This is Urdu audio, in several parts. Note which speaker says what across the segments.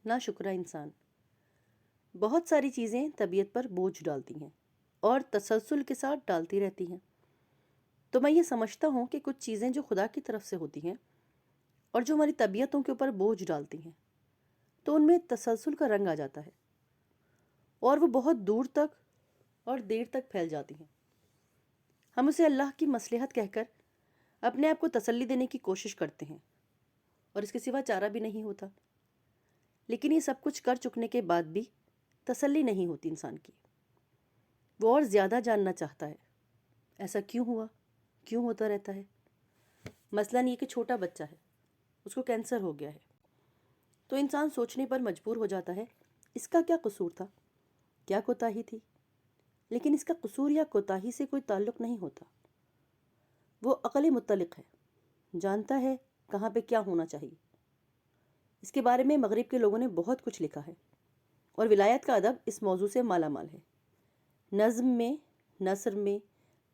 Speaker 1: ناشکرا انسان بہت ساری چیزیں طبیعت پر بوجھ ڈالتی ہیں اور تسلسل کے ساتھ ڈالتی رہتی ہیں۔ تو میں یہ سمجھتا ہوں کہ کچھ چیزیں جو خدا کی طرف سے ہوتی ہیں اور جو ہماری طبیعتوں کے اوپر بوجھ ڈالتی ہیں تو ان میں تسلسل کا رنگ آ جاتا ہے اور وہ بہت دور تک اور دیر تک پھیل جاتی ہیں۔ ہم اسے اللہ کی مصلحت کہہ کر اپنے آپ کو تسلی دینے کی کوشش کرتے ہیں اور اس کے سوا چارہ بھی نہیں ہوتا، لیکن یہ سب کچھ کر چکنے کے بعد بھی تسلی نہیں ہوتی انسان کی۔ وہ اور زیادہ جاننا چاہتا ہے، ایسا کیوں ہوا، کیوں ہوتا رہتا ہے۔ مثلاً یہ کہ چھوٹا بچہ ہے، اس کو کینسر ہو گیا ہے، تو انسان سوچنے پر مجبور ہو جاتا ہے اس کا کیا قصور تھا، کیا کوتاہی تھی۔ لیکن اس کا قصور یا کوتاہی سے کوئی تعلق نہیں ہوتا۔ وہ عقل مطلق ہے، جانتا ہے کہاں پہ کیا ہونا چاہیے۔ اس کے بارے میں مغرب کے لوگوں نے بہت کچھ لکھا ہے اور ولایت کا ادب اس موضوع سے مالا مال ہے۔ نظم میں، نثر میں،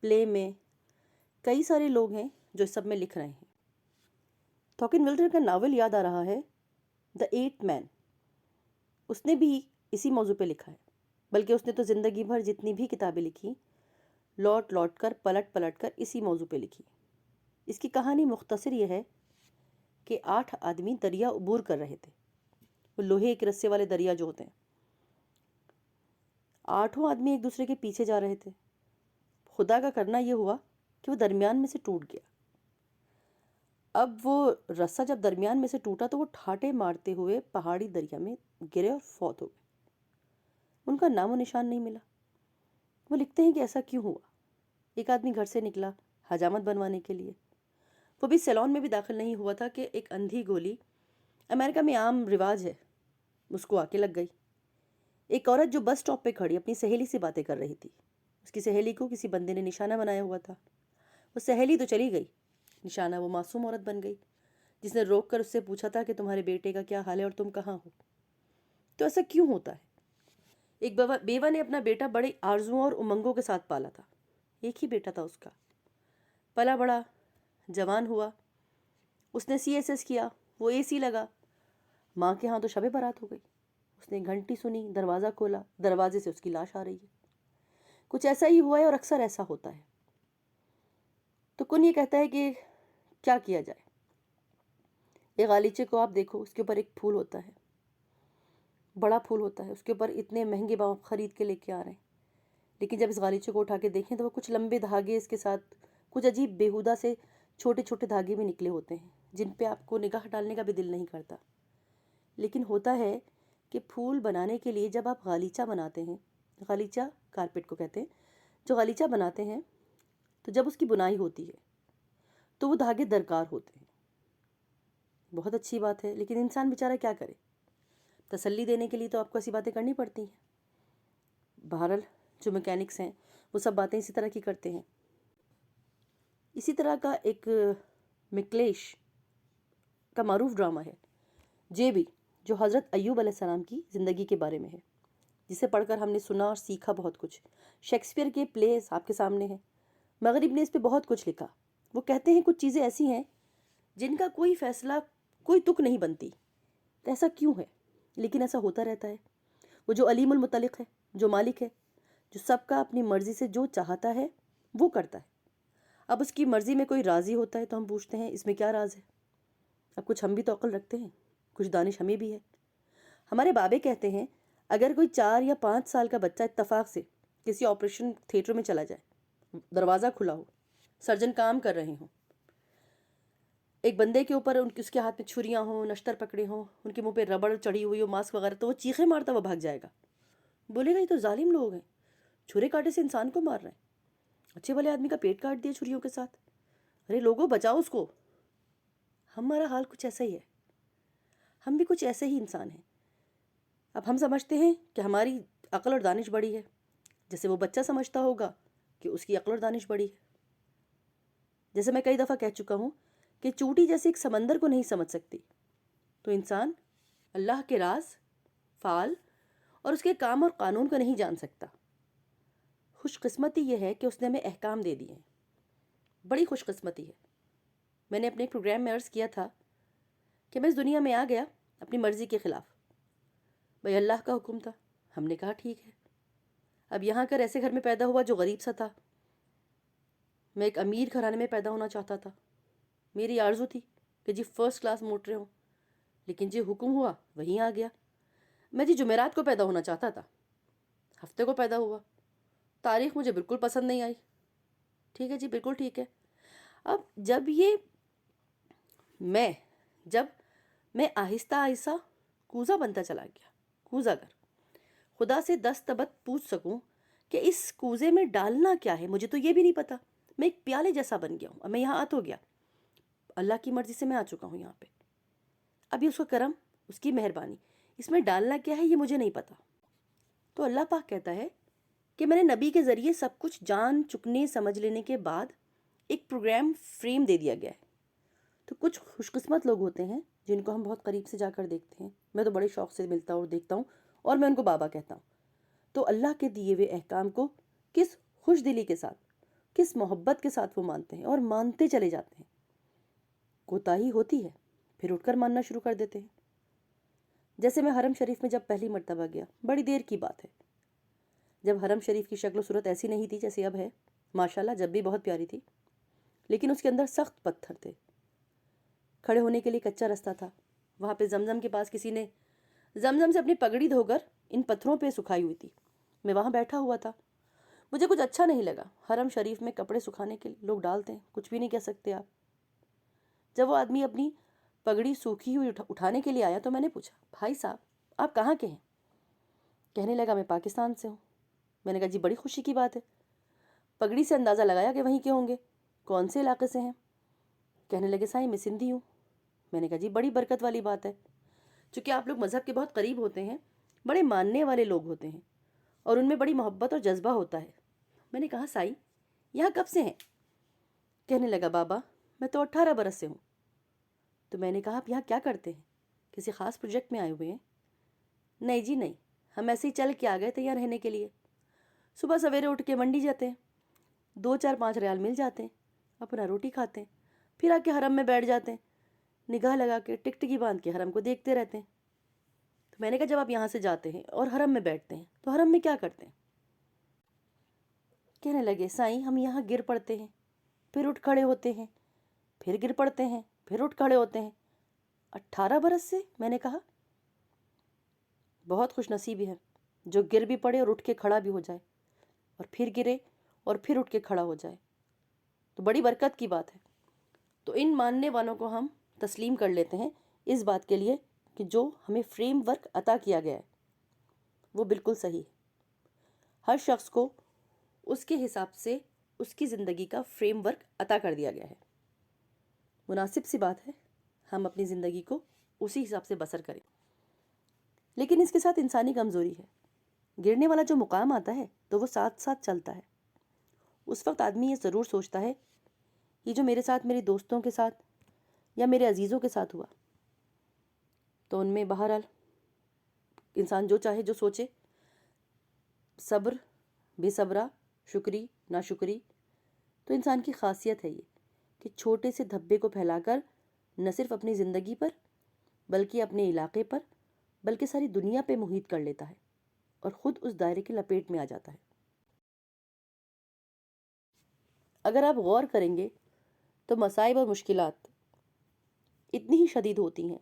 Speaker 1: پلے میں کئی سارے لوگ ہیں جو اس سب میں لکھ رہے ہیں۔ تھاکن ولٹر کا ناول یاد آ رہا ہے، دا ایٹ مین۔ اس نے بھی اسی موضوع پہ لکھا ہے، بلکہ اس نے تو زندگی بھر جتنی بھی کتابیں لکھی لوٹ لوٹ کر پلٹ پلٹ کر اسی موضوع پہ لکھی۔ اس کی کہانی مختصر یہ ہے کہ 8 آدمی دریا عبور کر رہے تھے، وہ لوہے ایک رسے والے دریا جو ہوتے ہیں۔ 8 آدمی ایک دوسرے کے پیچھے جا رہے تھے۔ خدا کا کرنا یہ ہوا کہ وہ درمیان میں سے ٹوٹ گیا۔ اب وہ رسہ جب درمیان میں سے ٹوٹا تو وہ ٹھاٹے مارتے ہوئے پہاڑی دریا میں گرے اور فوت ہو گئے۔ ان کا نام و نشان نہیں ملا۔ وہ لکھتے ہیں کہ ایسا کیوں ہوا۔ ایک آدمی گھر سے نکلا حجامت بنوانے کے لیے، وہ بھی سیلون میں بھی داخل نہیں ہوا تھا کہ ایک اندھی گولی، امریکہ میں عام رواج ہے، اس کو آ کے لگ گئی۔ ایک عورت جو بس سٹاپ پہ کھڑی اپنی سہیلی سے باتیں کر رہی تھی، اس کی سہیلی کو کسی بندے نے نشانہ بنایا ہوا تھا۔ وہ سہیلی تو چلی گئی، نشانہ وہ معصوم عورت بن گئی جس نے روک کر اس سے پوچھا تھا کہ تمہارے بیٹے کا کیا حال ہے اور تم کہاں ہو۔ تو ایسا کیوں ہوتا ہے؟ ایک بیوہ نے اپنا بیٹا بڑے آرزوؤں اور امنگوں کے ساتھ پالا تھا، ایک ہی بیٹا تھا اس کا، پلا بڑا، جوان ہوا، اس نے CSS کیا، وہ AC لگا، ماں کے ہاں تو شب برات ہو گئی۔ اس نے گھنٹی سنی، دروازہ کھولا، دروازے سے اس کی لاش آ رہی ہے۔ کچھ ایسا ہی ہوا ہے اور اکثر ایسا ہوتا ہے۔ تو کن یہ کہتا ہے کہ کیا کیا جائے۔ یہ غالیچے کو آپ دیکھو، اس کے اوپر ایک پھول ہوتا ہے، بڑا پھول ہوتا ہے، اس کے اوپر اتنے مہنگے خرید کے لے کے آ رہے ہیں، لیکن جب اس غالیچے کو اٹھا کے دیکھیں تو وہ کچھ لمبے دھاگے اس کے ساتھ کچھ عجیب بیہودہ سے چھوٹے چھوٹے دھاگے بھی نکلے ہوتے ہیں جن پہ آپ کو نگاہ ڈالنے کا بھی دل نہیں کرتا۔ لیکن ہوتا ہے کہ پھول بنانے کے لیے جب آپ غالیچہ بناتے ہیں، غالیچہ کارپیٹ کو کہتے ہیں، جو غالیچہ بناتے ہیں تو جب اس کی بنائی ہوتی ہے تو وہ دھاگے درکار ہوتے ہیں۔ بہت اچھی بات ہے، لیکن انسان بیچارہ کیا کرے؟ تسلی دینے کے لیے تو آپ کو ایسی باتیں کرنی پڑتی ہیں۔ بہرحال جو میکینکس ہیں وہ سب باتیں اسی طرح کی کرتے ہیں۔ اسی طرح کا ایک مکلیش کا معروف ڈرامہ ہے JB، جو حضرت ایوب علیہ السلام کی زندگی کے بارے میں ہے، جسے پڑھ کر ہم نے سنا اور سیکھا بہت کچھ۔ شیکسپیئر کے پلیز آپ کے سامنے ہیں، مغرب نے اس پہ بہت کچھ لکھا۔ وہ کہتے ہیں کچھ چیزیں ایسی ہیں جن کا کوئی فیصلہ، کوئی تک نہیں بنتی، تو ایسا کیوں ہے؟ لیکن ایسا ہوتا رہتا ہے۔ وہ جو علیم المطلق ہے، جو مالک ہے، جو سب کا اپنی مرضی سے جو چاہتا ہے وہ کرتا ہے۔ اب اس کی مرضی میں کوئی راضی ہوتا ہے تو ہم پوچھتے ہیں اس میں کیا راز ہے؟ اب کچھ ہم بھی تو عقل رکھتے ہیں، کچھ دانش ہمیں بھی ہے۔ ہمارے بابے کہتے ہیں اگر کوئی 4 یا 5 سال کا بچہ اتفاق سے کسی آپریشن تھیٹر میں چلا جائے، دروازہ کھلا ہو، سرجن کام کر رہے ہوں، ایک بندے کے اوپر اس کے ہاتھ میں چھریاں ہوں، نشتر پکڑے ہوں، ان کے منہ پہ ربڑ چڑھی ہوئی ہو، ماسک وغیرہ، تو وہ چیخے مارتا وہ بھاگ جائے گا، بولے گا یہ تو ظالم لوگ ہیں، چھرے کاٹے سے انسان کو مار رہے ہیں، اچھے والے آدمی کا پیٹ کاٹ دیا چھریوں کے ساتھ، ارے لوگوں بچاؤ اس کو۔ ہمارا حال کچھ ایسا ہی ہے، ہم بھی کچھ ایسے ہی انسان ہیں۔ اب ہم سمجھتے ہیں کہ ہماری عقل اور دانش بڑی ہے، جیسے وہ بچہ سمجھتا ہوگا کہ اس کی عقل اور دانش بڑی ہے۔ جیسے میں کئی دفعہ کہہ چکا ہوں کہ چوٹی جیسے ایک سمندر کو نہیں سمجھ سکتی، تو انسان اللہ کے راز، فعال اور اس کے کام اور قانون کو نہیں جان سکتا۔ خوش قسمتی یہ ہے کہ اس نے ہمیں احکام دے دیے ہیں، بڑی خوش قسمتی ہے۔ میں نے اپنے ایک پروگرام میں عرض کیا تھا کہ میں اس دنیا میں آ گیا اپنی مرضی کے خلاف، بھائی اللہ کا حکم تھا. ہم نے کہا ٹھیک ہے. اب یہاں کر ایسے گھر میں پیدا ہوا جو غریب سا تھا. میں ایک امیر گھرانے میں پیدا ہونا چاہتا تھا. میری آرزو تھی کہ جی فرسٹ کلاس موٹریں ہوں، لیکن جی حکم ہوا وہیں آ گیا. میں جی جمعرات کو پیدا ہونا چاہتا تھا، ہفتے کو پیدا ہوا. تاریخ مجھے بالکل پسند نہیں آئی. ٹھیک ہے جی، بالکل ٹھیک ہے. اب میں جب میں آہستہ آہستہ کوزہ بنتا چلا گیا، کوزہ گر، خدا سے دستبت پوچھ سکوں کہ اس کوزے میں ڈالنا کیا ہے، مجھے تو یہ بھی نہیں پتا. میں ایک پیالے جیسا بن گیا ہوں. اب میں یہاں آ تو گیا، اللہ کی مرضی سے میں آ چکا ہوں یہاں پہ. اب یہ اس کا کرم، اس کی مہربانی. اس میں ڈالنا کیا ہے یہ مجھے نہیں پتا. تو اللہ پاک کہتا ہے کہ میں نے نبی کے ذریعے سب کچھ جان چکنے سمجھ لینے کے بعد ایک پروگرام فریم دے دیا گیا ہے. تو کچھ خوش قسمت لوگ ہوتے ہیں جن کو ہم بہت قریب سے جا کر دیکھتے ہیں. میں تو بڑے شوق سے ملتا ہوں اور دیکھتا ہوں، اور میں ان کو بابا کہتا ہوں. تو اللہ کے دیے ہوئے احکام کو کس خوش دلی کے ساتھ، کس محبت کے ساتھ وہ مانتے ہیں اور مانتے چلے جاتے ہیں. کوتاہی ہوتی ہے پھر اٹھ کر ماننا شروع کر دیتے ہیں. جیسے میں حرم شریف میں جب پہلی مرتبہ گیا، بڑی دیر کی بات ہے، جب حرم شریف کی شکل و صورت ایسی نہیں تھی جیسے اب ہے. ماشاءاللہ جب بھی بہت پیاری تھی، لیکن اس کے اندر سخت پتھر تھے. کھڑے ہونے کے لیے کچا رستہ تھا. وہاں پہ زمزم کے پاس کسی نے زمزم سے اپنی پگڑی دھو کر ان پتھروں پہ سکھائی ہوئی تھی. میں وہاں بیٹھا ہوا تھا. مجھے کچھ اچھا نہیں لگا. حرم شریف میں کپڑے سکھانے کے لیے لوگ ڈالتے ہیں، کچھ بھی نہیں کہہ سکتے آپ. جب وہ آدمی اپنی پگڑی سوکھی ہوئی اٹھانے کے لیے آیا تو میں نے پوچھا، بھائی صاحب آپ کہاں کے ہیں؟ کہنے لگا میں پاکستان سے ہوں. میں نے کہا جی بڑی خوشی کی بات ہے. پگڑی سے اندازہ لگایا کہ وہیں کے ہوں گے. کون سے علاقے سے ہیں؟ کہنے لگے سائیں میں سندھی ہوں. میں نے کہا جی بڑی برکت والی بات ہے، چونکہ آپ لوگ مذہب کے بہت قریب ہوتے ہیں، بڑے ماننے والے لوگ ہوتے ہیں، اور ان میں بڑی محبت اور جذبہ ہوتا ہے. میں نے کہا سائی یہاں کب سے ہیں؟ کہنے لگا بابا میں تو 18 برس سے ہوں. تو میں نے کہا آپ یہاں کیا کرتے ہیں؟ کسی خاص پروجیکٹ میں آئے ہوئے ہیں؟ نہیں جی نہیں، ہم ایسے ہی چل کے آ گئے تھے یہاں رہنے کے لیے. صبح سویرے اٹھ کے منڈی جاتے ہیں، 2 4 5 ریال مل جاتے ہیں، اپنا روٹی کھاتے ہیں، پھر آ کے حرم میں بیٹھ جاتے ہیں، نگاہ لگا کے ٹکٹکی باندھ کے حرم کو دیکھتے رہتے ہیں. تو میں نے کہا جب آپ یہاں سے جاتے ہیں اور حرم میں بیٹھتے ہیں تو حرم میں کیا کرتے ہیں؟ کہنے لگے سائیں ہم یہاں گر پڑتے ہیں، پھر اٹھ کھڑے ہوتے ہیں، پھر گر پڑتے ہیں، پھر اٹھ کھڑے ہوتے ہیں. 18 برس سے؟ میں نے کہا بہت خوش نصیبی ہے جو گر بھی پڑے اور اٹھ کے کھڑا بھی ہو جائے، اور پھر گرے اور پھر اٹھ کے کھڑا ہو جائے. تو بڑی برکت کی بات ہے. تو ان ماننے والوں کو ہم تسلیم کر لیتے ہیں اس بات کے لیے کہ جو ہمیں فریم ورک عطا کیا گیا ہے وہ بالکل صحیح ہے. ہر شخص کو اس کے حساب سے اس کی زندگی کا فریم ورک عطا کر دیا گیا ہے. مناسب سی بات ہے ہم اپنی زندگی کو اسی حساب سے بسر کریں. لیکن اس کے ساتھ انسانی کمزوری ہے. گرنے والا جو مقام آتا ہے تو وہ ساتھ ساتھ چلتا ہے. اس وقت آدمی یہ ضرور سوچتا ہے یہ جو میرے ساتھ میرے دوستوں کے ساتھ یا میرے عزیزوں کے ساتھ ہوا، تو ان میں بہرحال انسان جو چاہے جو سوچے، صبر، بے صبرا، شکری، ناشکری. تو انسان کی خاصیت ہے یہ کہ چھوٹے سے دھبے کو پھیلا کر نہ صرف اپنی زندگی پر بلکہ اپنے علاقے پر بلکہ ساری دنیا پہ محیط کر لیتا ہے اور خود اس دائرے کے لپیٹ میں آ جاتا ہے. اگر آپ غور کریں گے تو مصائب اور مشکلات اتنی ہی شدید ہوتی ہیں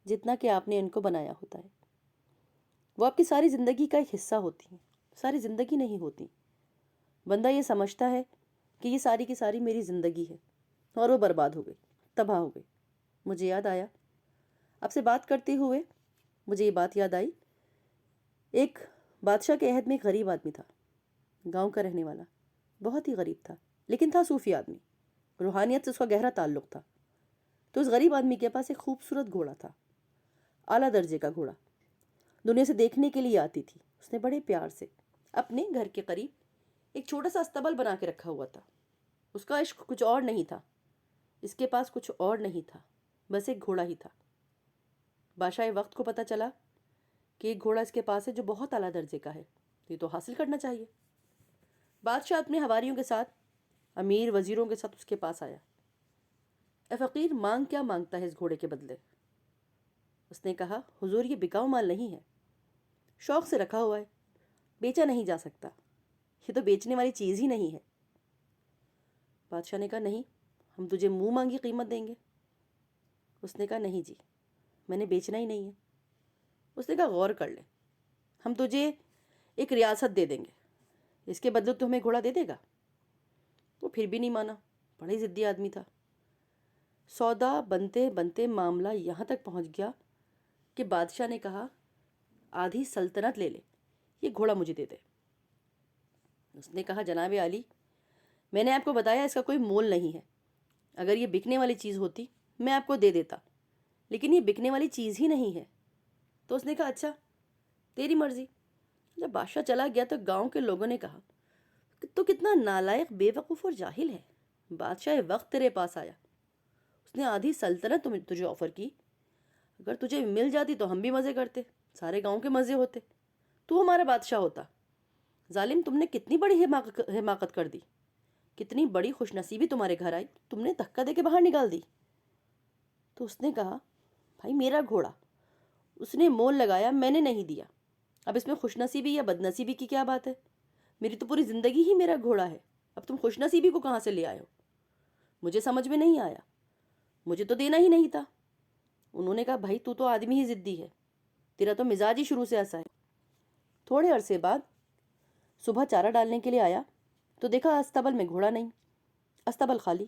Speaker 1: جتنا کہ آپ نے ان کو بنایا ہوتا ہے. وہ آپ کی ساری زندگی کا ایک حصہ ہوتی ہیں، ساری زندگی نہیں ہوتی. بندہ یہ سمجھتا ہے کہ یہ ساری کی ساری میری زندگی ہے اور وہ برباد ہو گئی، تباہ ہو گئی. مجھے یاد آیا آپ سے بات کرتے ہوئے، مجھے یہ بات یاد آئی. ایک بادشاہ کے عہد میں ایک غریب آدمی تھا، گاؤں کا رہنے والا، بہت ہی غریب تھا لیکن تھا صوفی آدمی، روحانیت سے اس کا گہرا تعلق تھا. تو اس غریب آدمی کے پاس ایک خوبصورت گھوڑا تھا، اعلیٰ درجے کا گھوڑا. دنیا سے دیکھنے کے لیے آتی تھی. اس نے بڑے پیار سے اپنے گھر کے قریب ایک چھوٹا سا استبل بنا کے رکھا ہوا تھا. اس کا عشق کچھ اور نہیں تھا، اس کے پاس کچھ اور نہیں تھا، بس ایک گھوڑا ہی تھا. بادشاہ وقت کو پتہ چلا کہ ایک گھوڑا اس کے پاس ہے جو بہت اعلیٰ درجے کا ہے، یہ تو حاصل کرنا چاہیے. بادشاہ اپنے حواریوں کے ساتھ، امیر وزیروں کے ساتھ اس کے پاس آیا. اے فقیر، مانگ کیا مانگتا ہے اس گھوڑے کے بدلے؟ اس نے کہا حضور یہ بکاؤ مال نہیں ہے، شوق سے رکھا ہوا ہے، بیچا نہیں جا سکتا، یہ تو بیچنے والی چیز ہی نہیں ہے۔ بادشاہ نے کہا نہیں، ہم تجھے منہ مانگی قیمت دیں گے۔ اس نے کہا نہیں جی، میں نے بیچنا ہی نہیں ہے۔ اس نے کہا غور کر لے، ہم تجھے ایک ریاست دے دیں گے، اس کے بدلے تو ہمیں گھوڑا دے دے گا؟ وہ پھر بھی نہیں مانا، بڑا ہی ضدی آدمی تھا۔ سودا بنتے بنتے معاملہ یہاں تک پہنچ گیا کہ بادشاہ نے کہا آدھی سلطنت لے لے، یہ گھوڑا مجھے دے دے۔ اس نے کہا جناب عالی، میں نے آپ کو بتایا اس کا کوئی مول نہیں ہے، اگر یہ بکنے والی چیز ہوتی میں آپ کو دے دیتا، لیکن یہ بکنے والی چیز ہی نہیں ہے۔ تو اس نے کہا اچھا تیری مرضی۔ جب بادشاہ چلا گیا تو گاؤں کے لوگوں نے کہا تو کتنا نالائق، بے وقوف اور جاہل ہے، بادشاہ وقت تیرے پاس آیا، اس نے آدھی سلطنت تجھے آفر کی، اگر تجھے مل جاتی تو ہم بھی مزے کرتے، سارے گاؤں کے مزے ہوتے، تو ہمارا بادشاہ ہوتا۔ ظالم، تم نے کتنی بڑی حماقت کر دی، کتنی بڑی خوش نصیبی تمہارے گھر آئی، تم نے دھکا دے کے باہر نکال دی۔ تو اس نے کہا بھائی میرا گھوڑا، اس نے مول لگایا، میں نے نہیں دیا، اب اس میں خوش نصیبی یا بد نصیبی کی کیا بات ہے؟ میری تو پوری زندگی ہی میرا گھوڑا ہے، اب تم خوش نصیبی کو کہاں سے لے آئے ہو؟ مجھے سمجھ میں نہیں آیا، مجھے تو دینا ہی نہیں تھا۔ انہوں نے کہا بھائی تو آدمی ہی ضدی ہے، تیرا تو مزاج ہی شروع سے ایسا ہے۔ تھوڑے عرصے بعد صبح چارہ ڈالنے کے لیے آیا تو دیکھا استبل میں گھوڑا نہیں، استبل خالی۔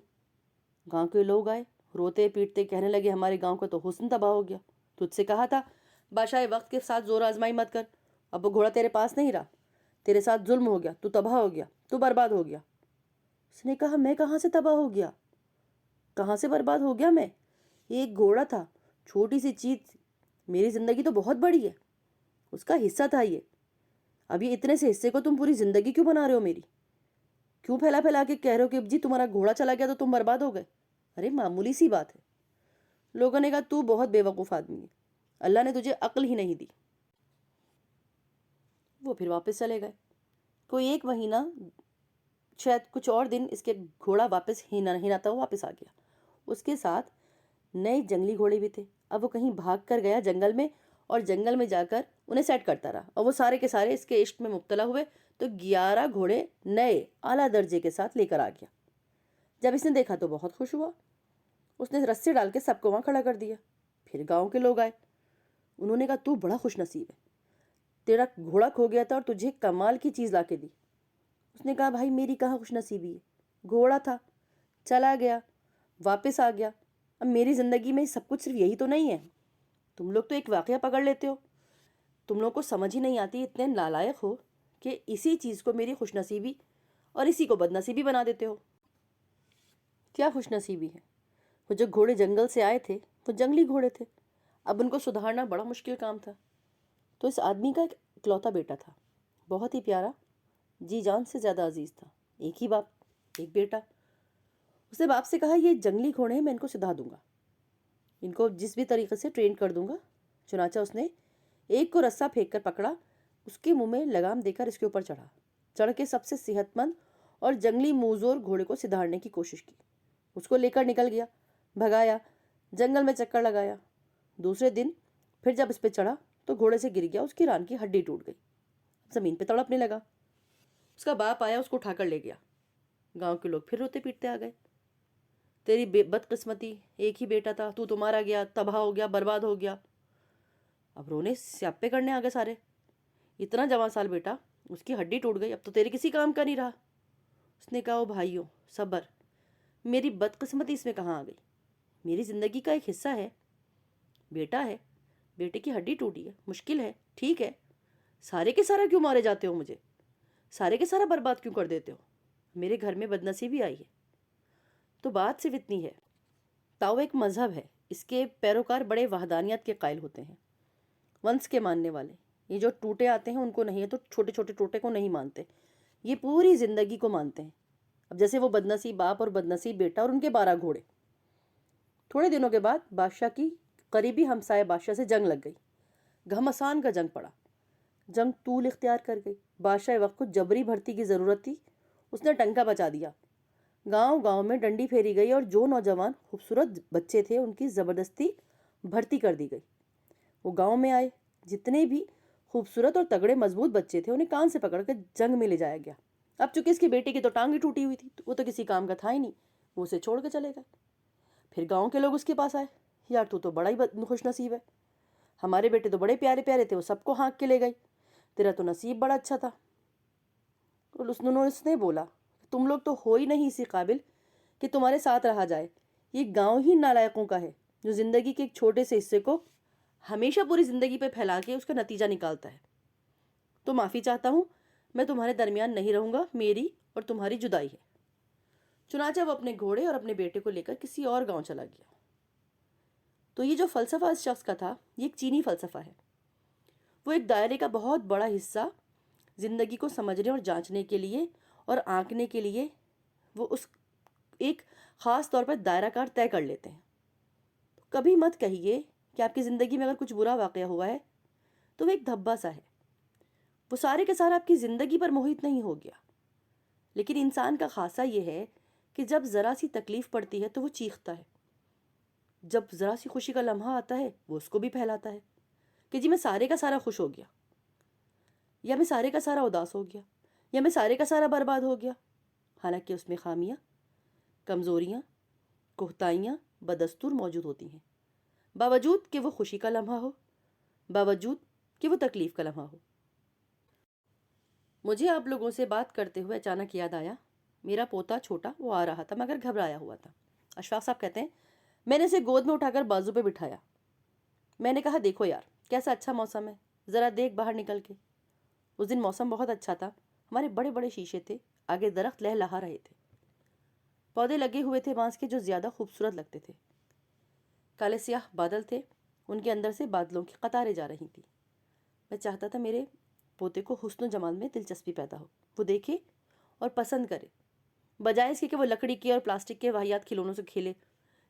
Speaker 1: گاؤں کے لوگ آئے، روتے پیٹتے کہنے لگے ہمارے گاؤں کا تو حسن تباہ ہو گیا، تجھ سے کہا تھا بادشاہ وقت کے ساتھ زور آزمائی مت کر، اب وہ گھوڑا تیرے پاس نہیں رہا، تیرے ساتھ ظلم ہو گیا، تو تباہ ہو گیا، تو برباد ہو گیا۔ اس نے کہا میں کہاں سے تباہ ہو گیا، کہاں سے برباد ہو گیا میں؟ ایک گھوڑا تھا، چھوٹی سی چیز، میری زندگی تو بہت بڑی ہے، اس کا حصہ تھا یہ، اب یہ اتنے سے حصے کو تم پوری زندگی کیوں بنا رہے ہو میری؟ کیوں پھیلا پھیلا کے کہہ رہے ہو کہ جی تمہارا گھوڑا چلا گیا تو تم برباد ہو گئے؟ ارے معمولی سی بات ہے۔ لوگوں نے کہا تو بہت بے وقوف آدمی ہے، اللہ نے تجھے عقل ہی نہیں دی۔ وہ پھر واپس چلے گئے۔ کوئی ایک مہینہ، شاید کچھ اور دن، اس کے گھوڑا واپس ہناتا ہوا واپس آ گیا۔ اس کے ساتھ نئے جنگلی گھوڑے بھی تھے۔ اب وہ کہیں بھاگ کر گیا جنگل میں، اور جنگل میں جا کر انہیں سیٹ کرتا رہا، اور وہ سارے کے سارے اس کے عشق میں مبتلا ہوئے، تو 11 گھوڑے نئے اعلیٰ درجے کے ساتھ لے کر آ گیا۔ جب اس نے دیکھا تو بہت خوش ہوا، اس نے رسے ڈال کے سب کو وہاں کھڑا کر دیا۔ پھر گاؤں کے لوگ آئے، انہوں نے کہا تو بڑا خوش نصیب ہے، تیرا گھوڑا کھو گیا تھا اور تجھے کمال کی چیز لا کے دی۔ اس نے کہا بھائی میری کہاں خوش نصیبی ہے، گھوڑا تھا، چلا گیا، واپس آ گیا، اب میری زندگی میں سب کچھ صرف یہی تو نہیں ہے۔ تم لوگ تو ایک واقعہ پکڑ لیتے ہو، تم لوگ کو سمجھ ہی نہیں آتی، اتنے نالائق ہو کہ اسی چیز کو میری خوش نصیبی اور اسی کو بد نصیبی بنا دیتے ہو۔ کیا خوش نصیبی ہے؟ وہ جو گھوڑے جنگل سے آئے تھے وہ جنگلی گھوڑے تھے، اب ان کو سدھارنا بڑا مشکل کام تھا۔ تو اس آدمی کا ایک اکلوتا بیٹا تھا، بہت ہی پیارا، جی جان سے زیادہ عزیز تھا، ایک ہی باپ ایک بیٹا۔ اس نے باپ سے کہا یہ جنگلی گھوڑے ہیں، میں ان کو سدھا دوں گا، ان کو جس بھی طریقے سے ٹرین کر دوں گا۔ چنانچہ اس نے ایک کو رسہ پھینک کر پکڑا، اس کے منہ میں لگام دے کر اس کے اوپر چڑھا، چڑھ کے سب سے صحت مند اور جنگلی موزور گھوڑے کو سدھارنے کی کوشش کی، اس کو لے کر نکل گیا، بھگایا، جنگل میں چکر لگایا۔ دوسرے دن پھر جب اس پہ چڑھا تو گھوڑے سے گر گیا، اس کی ران کی ہڈی ٹوٹ گئی، زمین پہ تڑپنے لگا۔ اس کا باپ آیا، اس کو اٹھا کر لے گیا۔ گاؤں کے لوگ پھر روتے پیٹتے آ گئے، تیری بدقسمتی، ایک ہی بیٹا تھا، تو مارا گیا، تباہ ہو گیا، برباد ہو گیا۔ اب رونے سیاپے کرنے آ گئے سارے، اتنا جوان سال بیٹا، اس کی ہڈی ٹوٹ گئی، اب تو تیرے کسی کام کا نہیں رہا۔ اس نے کہا او بھائیو صبر، میری بدقسمتی اس میں کہاں آ گئی، میری زندگی کا ایک حصہ ہے، بیٹا ہے، بیٹے کی ہڈی ٹوٹی ہے، مشکل ہے، ٹھیک ہے، سارے کے سارا کیوں مارے جاتے ہو مجھے، سارے کے سارا برباد کیوں کر دیتے ہو، میرے گھر میں بدنصیبی آئی ہے۔ تو بات صرف اتنی ہے، تاؤ ایک مذہب ہے، اس کے پیروکار بڑے وحدانیت کے قائل ہوتے ہیں، ونس کے ماننے والے، یہ جو ٹوٹے آتے ہیں ان کو نہیں ہے، تو چھوٹے چھوٹے ٹوٹے کو نہیں مانتے، یہ پوری زندگی کو مانتے ہیں۔ اب جیسے وہ بدنصیب باپ اور بدنصیب بیٹا اور ان کے 12 گھوڑے۔ تھوڑے دنوں کے بعد بادشاہ کی قریبی ہمسائے بادشاہ سے جنگ لگ گئی، گھمسان کا جنگ پڑا، جنگ طول اختیار کر گئی، بادشاہ وقت کو جبری بھرتی کی ضرورت تھی، اس نے ٹنکا بچا دیا، گاؤں گاؤں میں ڈنڈی پھیری گئی، اور جو نوجوان خوبصورت بچے تھے ان کی زبردستی بھرتی کر دی گئی۔ وہ گاؤں میں آئے، جتنے بھی خوبصورت اور تگڑے مضبوط بچے تھے، انہیں کان سے پکڑ کر جنگ میں لے جایا گیا۔ اب چونکہ اس کی بیٹی کی تو ٹانگ ہی ٹوٹی ہوئی تھی، وہ تو کسی کام کا تھا ہی نہیں، وہ اسے چھوڑ کے چلے گئے۔ پھر گاؤں کے لوگ اس کے پاس آئے، یار تو بڑا ہی خوش نصیب ہے، ہمارے بیٹے تو بڑے پیارے پیارے تھے، وہ سب کو ہانک کے لے گئی، تیرا تو نصیب بڑا اچھا تھا۔ اور اس نے بولا، تم لوگ تو ہو ہی نہیں اسی قابل کہ تمہارے ساتھ رہا جائے، یہ گاؤں ہی نالائقوں کا ہے جو زندگی کے ایک چھوٹے سے حصے کو ہمیشہ پوری زندگی پہ پھیلا کے اس کا نتیجہ نکالتا ہے۔ تو معافی چاہتا ہوں، میں تمہارے درمیان نہیں رہوں گا، میری اور تمہاری جدائی ہے۔ چنانچہ وہ اپنے گھوڑے اور اپنے بیٹے کو لے کر کسی اور گاؤں چلا گیا۔ تو یہ جو فلسفہ اس شخص کا تھا، یہ ایک چینی فلسفہ ہے۔ وہ ایک دائرے کا بہت بڑا حصہ زندگی کو سمجھنے اور جانچنے کے لیے اور آنکنے کے لیے وہ اس ایک خاص طور پر دائرہ کار طے کر لیتے ہیں۔ کبھی مت کہیے کہ آپ کی زندگی میں اگر کچھ برا واقعہ ہوا ہے تو وہ ایک دھبا سا ہے، وہ سارے کے سارا آپ کی زندگی پر محیط نہیں ہو گیا۔ لیکن انسان کا خاصہ یہ ہے کہ جب ذرا سی تکلیف پڑتی ہے تو وہ چیختا ہے، جب ذرا سی خوشی کا لمحہ آتا ہے وہ اس کو بھی پھیلاتا ہے کہ جی میں سارے کا سارا خوش ہو گیا، یا میں سارے کا سارا اداس ہو گیا، یا میں سارے کا سارا برباد ہو گیا، حالانکہ اس میں خامیاں، کمزوریاں، کوتاہیاں بدستور موجود ہوتی ہیں، باوجود کہ وہ خوشی کا لمحہ ہو، باوجود کہ وہ تکلیف کا لمحہ ہو۔ مجھے آپ لوگوں سے بات کرتے ہوئے اچانک یاد آیا، میرا پوتا چھوٹا وہ آ رہا تھا مگر گھبرایا ہوا تھا۔ اشفاق صاحب کہتے ہیں، میں نے اسے گود میں اٹھا کر بازو پہ بٹھایا، میں نے کہا دیکھو یار کیسا اچھا موسم ہے، ذرا دیکھ باہر نکل کے۔ اس دن موسم بہت اچھا تھا، ہمارے بڑے بڑے شیشے تھے، آگے درخت لہلہا رہے تھے، پودے لگے ہوئے تھے بانس کے جو زیادہ خوبصورت لگتے تھے، کالے سیاہ بادل تھے، ان کے اندر سے بادلوں کی قطاریں جا رہی تھیں۔ میں چاہتا تھا میرے پوتے کو حسن و جمال میں دلچسپی پیدا ہو، وہ دیکھے اور پسند کرے، بجائے اس کے کہ وہ لکڑی کے اور پلاسٹک کے واہیات کھلونوں سے کھیلے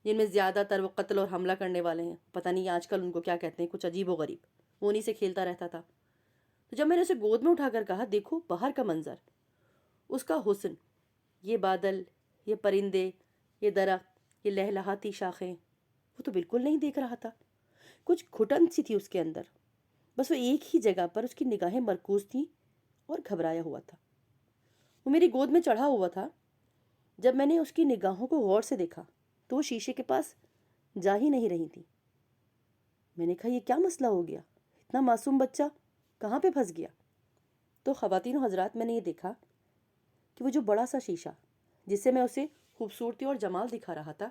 Speaker 1: جن میں زیادہ تر وہ قتل اور حملہ کرنے والے ہیں، پتہ نہیں آج کل ان کو کیا کہتے ہیں، کچھ عجیب و غریب، وہ انہی سے کھیلتا رہتا تھا۔ تو جب میں نے اسے گود میں اٹھا کر کہا دیکھو باہر کا منظر، اس کا حسن، یہ بادل، یہ پرندے، یہ درخت، یہ لہلہاتی شاخیں، وہ تو بالکل نہیں دیکھ رہا تھا، کچھ گھٹن سی تھی اس کے اندر، بس وہ ایک ہی جگہ پر اس کی نگاہیں مرکوز تھیں اور گھبرایا ہوا تھا۔ وہ میری گود میں چڑھا ہوا تھا، جب میں نے اس کی نگاہوں کو غور سے دیکھا تو وہ شیشے کے پاس جا ہی نہیں رہی تھی۔ میں نے کہا یہ کیا مسئلہ ہو گیا، اتنا معصوم بچہ کہاں پہ پھنس گیا؟ تو خواتین و حضرات میں نے یہ دیکھا کہ وہ جو بڑا سا شیشہ جس سے میں اسے خوبصورتی اور جمال دکھا رہا تھا،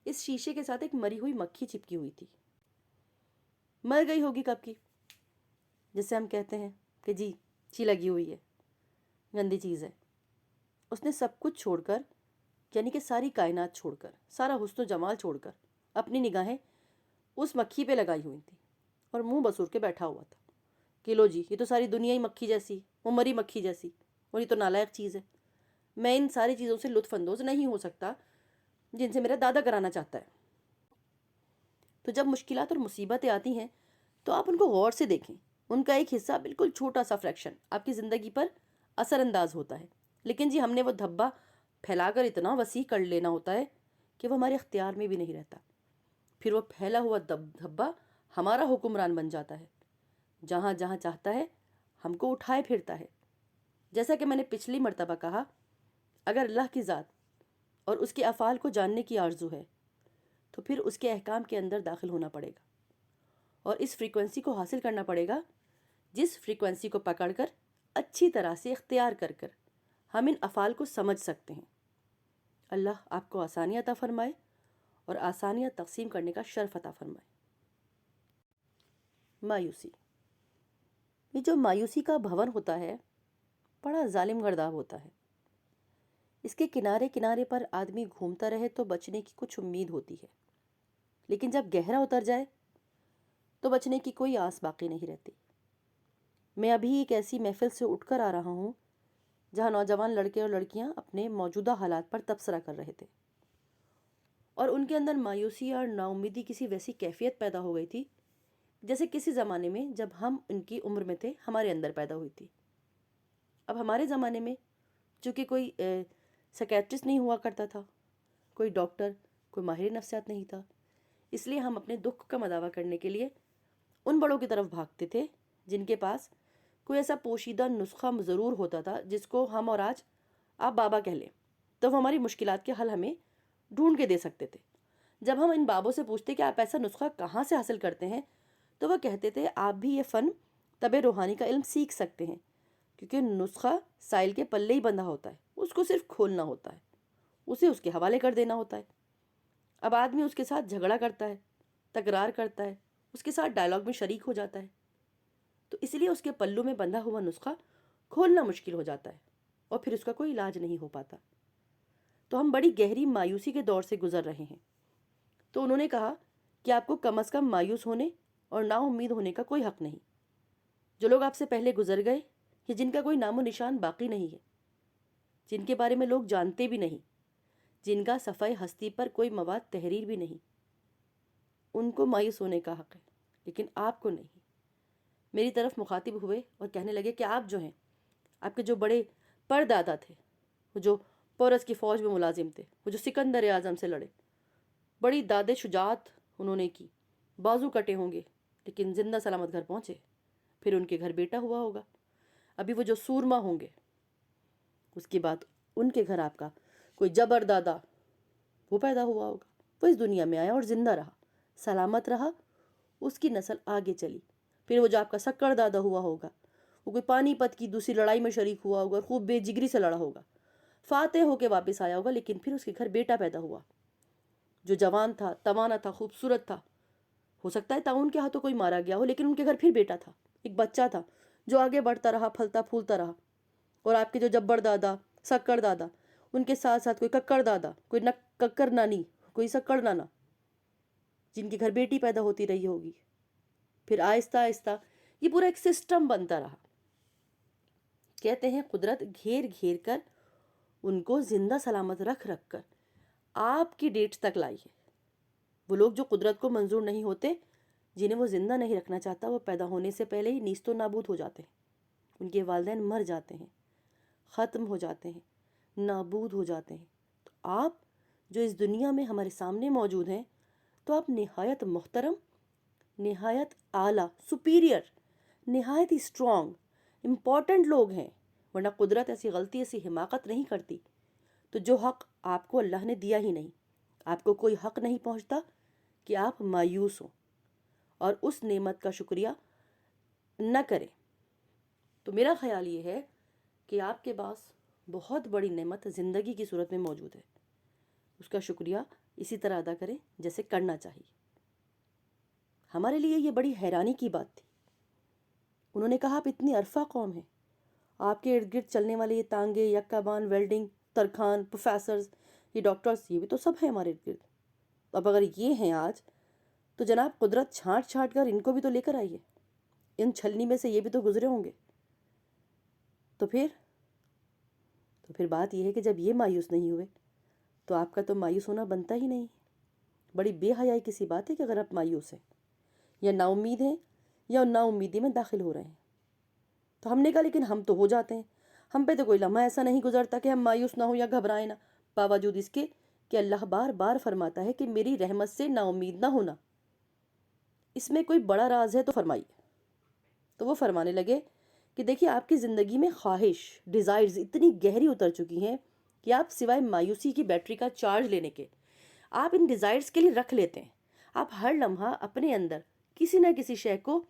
Speaker 1: اس شیشے کے ساتھ ایک مری ہوئی مکھی چپکی ہوئی تھی، مر گئی ہوگی کب کی، جسے ہم کہتے ہیں کہ جی چی لگی ہوئی ہے، گندی چیز ہے۔ اس نے سب کچھ چھوڑ کر، یعنی کہ ساری کائنات چھوڑ کر، سارا حسن و جمال چھوڑ کر اپنی نگاہیں اس مکھی پہ لگائی ہوئی تھی اور منہ بسور کے بیٹھا ہوا تھا کہ لو جی یہ تو ساری دنیا ہی مکھی جیسی، وہ مری مکھی جیسی، اور یہ تو نالائق چیز ہے، میں ان ساری چیزوں سے لطف اندوز نہیں ہو سکتا جن سے میرا دادا کرانا چاہتا ہے۔ تو جب مشکلات اور مصیبتیں آتی ہیں تو آپ ان کو غور سے دیکھیں، ان کا ایک حصہ، بالکل چھوٹا سا فریکشن آپ کی زندگی پر اثر انداز ہوتا ہے، لیکن جی ہم نے وہ دھبا پھیلا کر اتنا وسیع کر لینا ہوتا ہے کہ وہ ہمارے اختیار میں بھی نہیں رہتا، پھر وہ پھیلا ہوا دھبا ہمارا حکمران بن جاتا ہے، جہاں جہاں چاہتا ہے ہم کو اٹھائے پھرتا ہے۔ جیسا کہ میں نے پچھلی مرتبہ کہا، اگر اللہ کی ذات اور اس کے افعال کو جاننے کی آرزو ہے تو پھر اس کے احکام کے اندر داخل ہونا پڑے گا اور اس فریکوینسی کو حاصل کرنا پڑے گا جس فریکوینسی کو پکڑ کر اچھی طرح سے اختیار کر کر ہم ان افعال کو سمجھ سکتے ہیں۔ اللہ آپ کو آسانیاں عطا فرمائے اور آسانیاں تقسیم کرنے کا شرف عطا فرمائے۔ مایوسی، یہ جو مایوسی کا بھون ہوتا ہے بڑا ظالم گرداب ہوتا ہے، اس کے کنارے کنارے پر آدمی گھومتا رہے تو بچنے کی کچھ امید ہوتی ہے، لیکن جب گہرا اتر جائے تو بچنے کی کوئی آس باقی نہیں رہتی۔ میں ابھی ایک ایسی محفل سے اٹھ کر آ رہا ہوں جہاں نوجوان لڑکے اور لڑکیاں اپنے موجودہ حالات پر تبصرہ کر رہے تھے اور ان کے اندر مایوسی اور نا امیدی کسی ویسی کیفیت پیدا ہو گئی تھی جیسے کسی زمانے میں جب ہم ان کی عمر میں تھے ہمارے اندر پیدا ہوئی تھی۔ اب ہمارے زمانے میں چونکہ کوئی سیکیٹرسٹ نہیں ہوا کرتا تھا، کوئی ڈاکٹر، کوئی ماہر نفسیات نہیں تھا، اس لیے ہم اپنے دکھ کا مداوع کرنے کے لیے ان بڑوں کی طرف بھاگتے تھے جن کے پاس کوئی ایسا پوشیدہ نسخہ ضرور ہوتا تھا جس کو ہم اور آج آپ بابا کہہ لیں تو وہ ہماری مشکلات کے حل ہمیں ڈھونڈ کے دے سکتے تھے۔ جب ہم ان بابوں سے پوچھتے کہ آپ ایسا نسخہ کہاں سے حاصل کرتے ہیں تو وہ کہتے تھے آپ بھی یہ فن طب روحانی کا علم سیکھ سکتے ہیں، کیونکہ نسخہ سائل کے پلے ہی بندھا ہوتا ہے، اس کو صرف کھولنا ہوتا ہے، اسے اس کے حوالے کر دینا ہوتا ہے۔ اب آدمی اس کے ساتھ جھگڑا کرتا ہے، تکرار کرتا ہے، اس کے ساتھ ڈائلاگ میں شریک ہو جاتا ہے، تو اس لیے اس کے پلوں میں بندھا ہوا نسخہ کھولنا مشکل ہو جاتا ہے اور پھر اس کا کوئی علاج نہیں ہو پاتا۔ تو ہم بڑی گہری مایوسی کے دور سے گزر رہے ہیں۔ تو انہوں نے کہا کہ آپ کو کم از کم مایوس ہونے اور نا امید ہونے کا کوئی حق نہیں۔ جو لوگ آپ سے پہلے گزر گئے یا جن کا کوئی نام و نشان باقی نہیں ہے، جن کے بارے میں لوگ جانتے بھی نہیں، جن کا صفحہ ہستی پر کوئی مواد تحریر بھی نہیں، ان کو مایوس ہونے کا حق ہے، لیکن آپ کو نہیں۔ میری طرف مخاطب ہوئے اور کہنے لگے کہ آپ جو ہیں، آپ کے جو بڑے پردادا تھے، وہ جو پورس کی فوج میں ملازم تھے، وہ جو سکندر اعظم سے لڑے، بڑی داد شجاعت انہوں نے کی، بازو کٹے ہوں گے لیکن زندہ سلامت گھر پہنچے، پھر ان کے گھر بیٹا ہوا ہوگا۔ ابھی وہ جو سورما ہوں گے، اس کے بعد ان کے گھر آپ کا کوئی جبر دادا وہ پیدا ہوا ہوگا، وہ اس دنیا میں آیا اور زندہ رہا، سلامت رہا، اس کی نسل آگے چلی۔ پھر وہ جو آپ کا سکڑ دادا ہوا ہوگا، وہ کوئی پانی پت کی دوسری لڑائی میں شریک ہوا ہوگا اور خوب بے جگری سے لڑا ہوگا، فاتح ہو کے واپس آیا ہوگا، لیکن پھر اس کے گھر بیٹا پیدا ہوا جو جوان تھا، توانا تھا، خوبصورت تھا۔ ہو سکتا ہے تعاون کے ہاتھوں کوئی مارا گیا ہو، لیکن ان کے گھر پھر بیٹا تھا، ایک بچہ تھا جو آگے بڑھتا رہا، پھلتا پھولتا رہا۔ اور آپ کے جو جبر دادا، سکڑ دادا، ان کے ساتھ ساتھ کوئی ککڑ دادا، کوئی ککر نانی، کوئی سکڑ نانا، جن کے گھر بیٹی پیدا ہوتی رہی ہوگی۔ پھر آہستہ آہستہ یہ پورا ایک سسٹم بنتا رہا۔ کہتے ہیں قدرت گھیر گھیر کر ان کو زندہ سلامت رکھ رکھ کر آپ کی ڈیٹ تک لائی ہے۔ وہ لوگ جو قدرت کو منظور نہیں ہوتے، جنہیں وہ زندہ نہیں رکھنا چاہتا، وہ پیدا ہونے سے پہلے ہی نیست و نابود ہو جاتے ہیں، ان کے والدین مر جاتے ہیں، ختم ہو جاتے ہیں، نابود ہو جاتے ہیں۔ تو آپ جو اس دنیا میں ہمارے سامنے موجود ہیں، تو آپ نہایت محترم، نہایت اعلیٰ، سپیریئر، نہایت ہی اسٹرانگ، امپورٹنٹ لوگ ہیں، ورنہ قدرت ایسی غلطی، ایسی حماقت نہیں کرتی۔ تو جو حق آپ کو اللہ نے دیا ہی نہیں، آپ کو کوئی حق نہیں پہنچتا کہ آپ مایوس ہوں اور اس نعمت کا شکریہ نہ کریں۔ تو میرا خیال یہ ہے کہ آپ کے پاس بہت بڑی نعمت زندگی کی صورت میں موجود ہے، اس کا شکریہ اسی طرح ادا کریں جیسے کرنا چاہیے۔ ہمارے لیے یہ بڑی حیرانی کی بات تھی۔ انہوں نے کہا آپ اتنی عرفہ قوم ہیں، آپ کے ارد گرد چلنے والے یہ تانگے، یکا بان، ویلڈنگ، ترخان، پروفیسرز، یہ ڈاکٹرز، یہ بھی تو سب ہیں ہمارے ارد گرد۔ اب اگر یہ ہیں آج، تو جناب قدرت چھانٹ چھانٹ کر ان کو بھی تو لے کر آئیے، ان چھلنی میں سے یہ بھی تو گزرے ہوں گے۔ تو پھر بات یہ ہے کہ جب یہ مایوس نہیں ہوئے تو آپ کا تو مایوس ہونا بنتا ہی نہیں۔ بڑی بے حیائی کسی بات ہے کہ اگر آپ مایوس ہیں یا نا امید ہیں یا نا امیدی میں داخل ہو رہے ہیں۔ تو ہم نے کہا لیکن ہم تو ہو جاتے ہیں، ہم پہ تو کوئی لمحہ ایسا نہیں گزرتا کہ ہم مایوس نہ ہوں یا گھبرائیں نہ، باوجود اس کے کہ اللہ بار بار فرماتا ہے کہ میری رحمت سے نا امید نہ ہونا۔ اس میں کوئی بڑا راز ہے تو فرمائیے۔ تو وہ فرمانے لگے کہ دیکھیے آپ کی زندگی میں خواہش، ڈیزائرز اتنی گہری اتر چکی ہیں کہ آپ سوائے مایوسی کی بیٹری کا چارج لینے کے، آپ ان ڈیزائرز کے لیے رکھ لیتے ہیں۔ آپ ہر لمحہ اپنے اندر کسی نہ کسی شے کو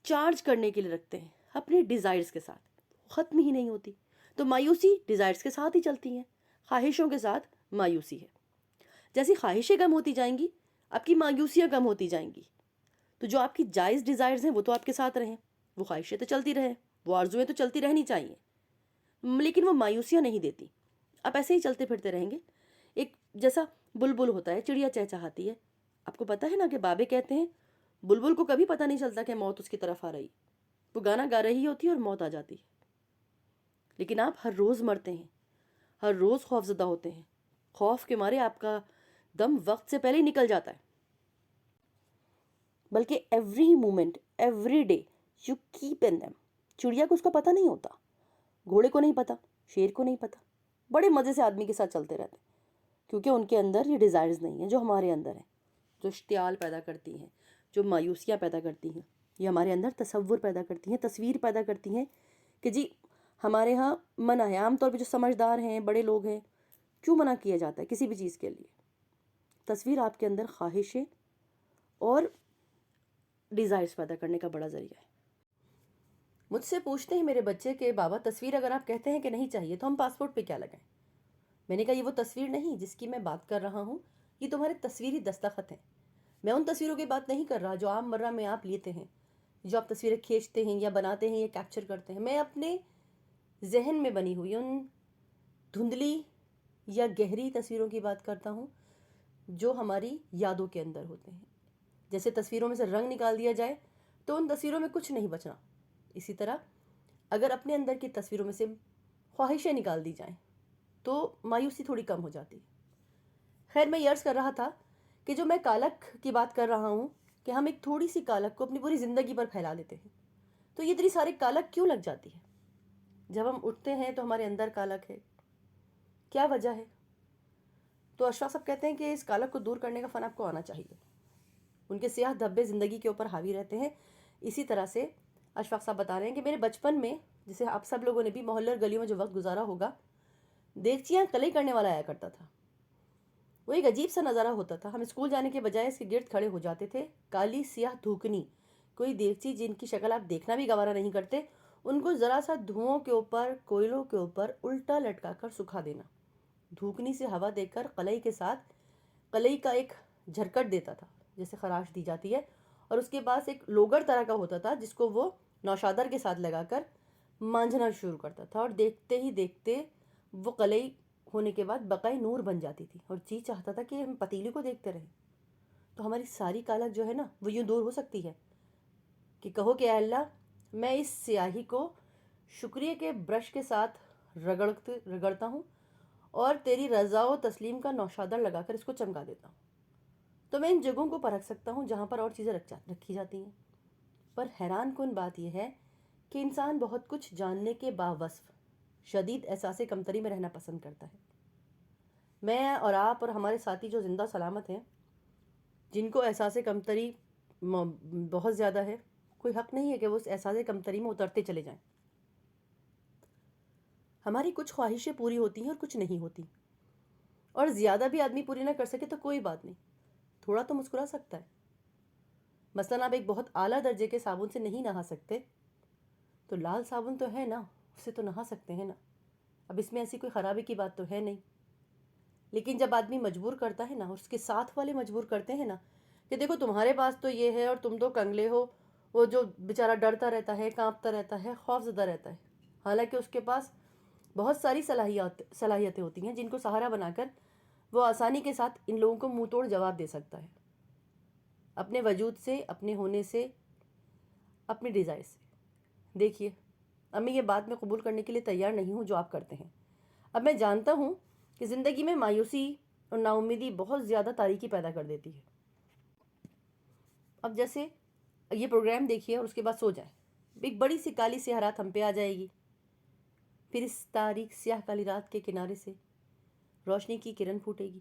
Speaker 1: چارج کرنے کے لیے رکھتے ہیں اپنے ڈیزائرز کے ساتھ، ختم ہی نہیں ہوتی۔ تو مایوسی ڈیزائرز کے ساتھ ہی چلتی ہیں، خواہشوں کے ساتھ مایوسی ہے۔ جیسی خواہشیں کم ہوتی جائیں گی، آپ کی مایوسیاں کم ہوتی جائیں گی۔ تو جو آپ کی جائز ڈیزائرز ہیں وہ تو آپ کے ساتھ رہیں، وہ خواہشیں تو چلتی رہیں، وہ آرزویں تو چلتی رہنی چاہیے، لیکن وہ مایوسیاں نہیں دیتی۔ آپ ایسے ہی چلتے پھرتے رہیں گے۔ ایک جیسا بلبل ہوتا ہے، چڑیا چہچہاتی ہے، آپ کو پتہ ہے نا کہ بابے کہتے ہیں بلبل کو کبھی پتہ نہیں چلتا کہ موت اس کی طرف آ رہی، وہ گانا گا رہی ہوتی ہے اور موت آ جاتی ہے۔ لیکن آپ ہر روز مرتے ہیں، ہر روز خوف زدہ ہوتے ہیں، خوف کے مارے آپ کا دم وقت سے پہلے ہی نکل جاتا ہے۔ بلکہ every moment, every day you keep in them. چڑیا کو اس کا پتہ نہیں ہوتا، گھوڑے کو نہیں پتہ، شیر کو نہیں پتہ، بڑے مزے سے آدمی کے ساتھ چلتے رہتے ہیں، کیونکہ ان کے اندر یہ ڈیزائرز نہیں ہیں جو ہمارے اندر ہیں، جو اشتعال پیدا کرتی ہیں، جو مایوسیاں پیدا کرتی ہیں۔ یہ ہمارے اندر تصور پیدا کرتی ہیں، تصویر پیدا کرتی ہیں کہ جی ہمارے ہاں منع ہے. عام طور پہ جو سمجھدار ہیں، بڑے لوگ ہیں، کیوں منع کیا جاتا ہے کسی بھی چیز کے لیے؟ تصویر آپ کے اندر خواہشیں اور ڈیزائرز پیدا کرنے کا بڑا ذریعہ ہے. مجھ سے پوچھتے ہیں میرے بچے کہ بابا تصویر اگر آپ کہتے ہیں کہ نہیں چاہیے تو ہم پاسپورٹ پہ کیا لگائیں؟ میں نے کہا یہ وہ تصویر نہیں جس کی میں بات کر رہا ہوں، یہ تمہارے تصویری دستخط ہیں. میں ان تصویروں کی بات نہیں کر رہا جو عام مرہ میں آپ لیتے ہیں، جو آپ تصویریں کھینچتے ہیں یا بناتے ہیں یا کیپچر کرتے ہیں. میں اپنے ذہن میں بنی ہوئی ان دھندلی یا گہری تصویروں کی بات کرتا ہوں جو ہماری یادوں کے اندر ہوتے ہیں. جیسے تصویروں میں سے رنگ نکال دیا جائے تو ان تصویروں میں کچھ نہیں بچنا، اسی طرح اگر اپنے اندر کی تصویروں میں سے خواہشیں نکال دی جائیں تو مایوسی تھوڑی کم ہو جاتی ہے. خیر میں یہ عرض کر رہا تھا کہ جو میں کالک کی بات کر رہا ہوں کہ ہم ایک تھوڑی سی کالک کو اپنی پوری زندگی پر پھیلا دیتے ہیں، تو یہ اتنی ساری کالک کیوں لگ جاتی ہے؟ جب ہم اٹھتے ہیں تو ہمارے اندر کالک ہے، کیا وجہ ہے؟ تو اشفاق صاحب کہتے ہیں کہ اس کالک کو دور کرنے کا فن آپ کو آنا چاہیے. ان کے سیاہ دھبے زندگی کے اوپر حاوی رہتے ہیں. اسی طرح سے اشفاق صاحب بتا رہے ہیں کہ میرے بچپن میں، جسے آپ سب لوگوں نے بھی محلہ اور گلیوں میں جو وقت گزارا ہوگا، دیگچیاں کلئی کرنے والا آیا کرتا تھا. وہ ایک عجیب سا نظارہ ہوتا تھا. ہم اسکول جانے کے بجائے اس کے گرد کھڑے ہو جاتے تھے. کالی سیاہ دھوکنی کوئی دیگچی جن کی شکل آپ دیکھنا بھی گوارا نہیں کرتے، ان کو ذرا سا دھوؤں کے اوپر، کوئلوں کے اوپر الٹا لٹکا کر سکھا دینا. دھوکنی سے ہوا دے کر قلئی کے ساتھ قلئی کا ایک جھرکٹ دیتا تھا جیسے خراش دی جاتی ہے، اور اس کے پاس ایک لوگر طرح کا ہوتا تھا جس کو وہ نوشادر کے ساتھ لگا کر مانجھنا شروع کرتا تھا، اور دیکھتے ہی دیکھتے وہ قلئی ہونے کے بعد بقائے نور بن جاتی تھی. اور جی چاہتا تھا کہ ہم پتیلی کو دیکھتے رہیں. تو ہماری ساری کالک جو ہے نا وہ یوں دور ہو سکتی ہے کہ کہو کہ اے اللہ میں اس سیاہی کو شکریہ کے برش کے ساتھ رگڑتا ہوں اور تیری رضا و تسلیم کا نوشادر لگا کر اس کو چمکا دیتا ہوں. تو میں ان جگہوں کو پرکھ سکتا ہوں جہاں پر اور چیزیں رکھی جاتی ہیں. پر حیران کن بات یہ ہے کہ انسان بہت کچھ جاننے کے باوصف شدید احساس کمتری میں رہنا پسند کرتا ہے. میں اور آپ اور ہمارے ساتھی جو زندہ سلامت ہیں، جن کو احساس کمتری بہت زیادہ ہے، کوئی حق نہیں ہے کہ وہ اس احساس کمتری میں اترتے چلے جائیں. ہماری کچھ خواہشیں پوری ہوتی ہیں اور کچھ نہیں ہوتی، اور زیادہ بھی آدمی پوری نہ کر سکے تو کوئی بات نہیں، تھوڑا تو مسکرا سکتا ہے. مثلا آپ ایک بہت اعلیٰ درجے کے صابن سے نہیں نہا سکتے تو لال صابن تو ہے نا، اس سے تو نہا سکتے ہیں نا. اب اس میں ایسی کوئی خرابی کی بات تو ہے نہیں. لیکن جب آدمی مجبور کرتا ہے نا، اور اس کے ساتھ والے مجبور کرتے ہیں نا کہ دیکھو تمہارے پاس تو یہ ہے اور تم تو کنگلے ہو، وہ جو بیچارہ ڈرتا رہتا ہے، کانپتا رہتا ہے، خوف زدہ رہتا ہے، حالانکہ اس کے پاس بہت ساری صلاحیتیں ہوتی ہیں جن کو سہارا بنا کر وہ آسانی کے ساتھ ان لوگوں کو منہ توڑ جواب دے سکتا ہے، اپنے وجود سے، اپنے ہونے سے، اپنی ڈیزائر سے. دیکھیے اب میں یہ بات میں قبول کرنے کے لیے تیار نہیں ہوں جو آپ کرتے ہیں. اب میں جانتا ہوں کہ زندگی میں مایوسی اور نا امیدی بہت زیادہ تاریکی پیدا کر دیتی ہے. اب جیسے یہ پروگرام دیکھیے اور اس کے بعد سو جائیں، ایک بڑی سی کالی سیاہ رات ہم پہ آ جائے گی. پھر اس تاریک سیاہ کالی رات کے کنارے سے روشنی کی کرن پھوٹے گی.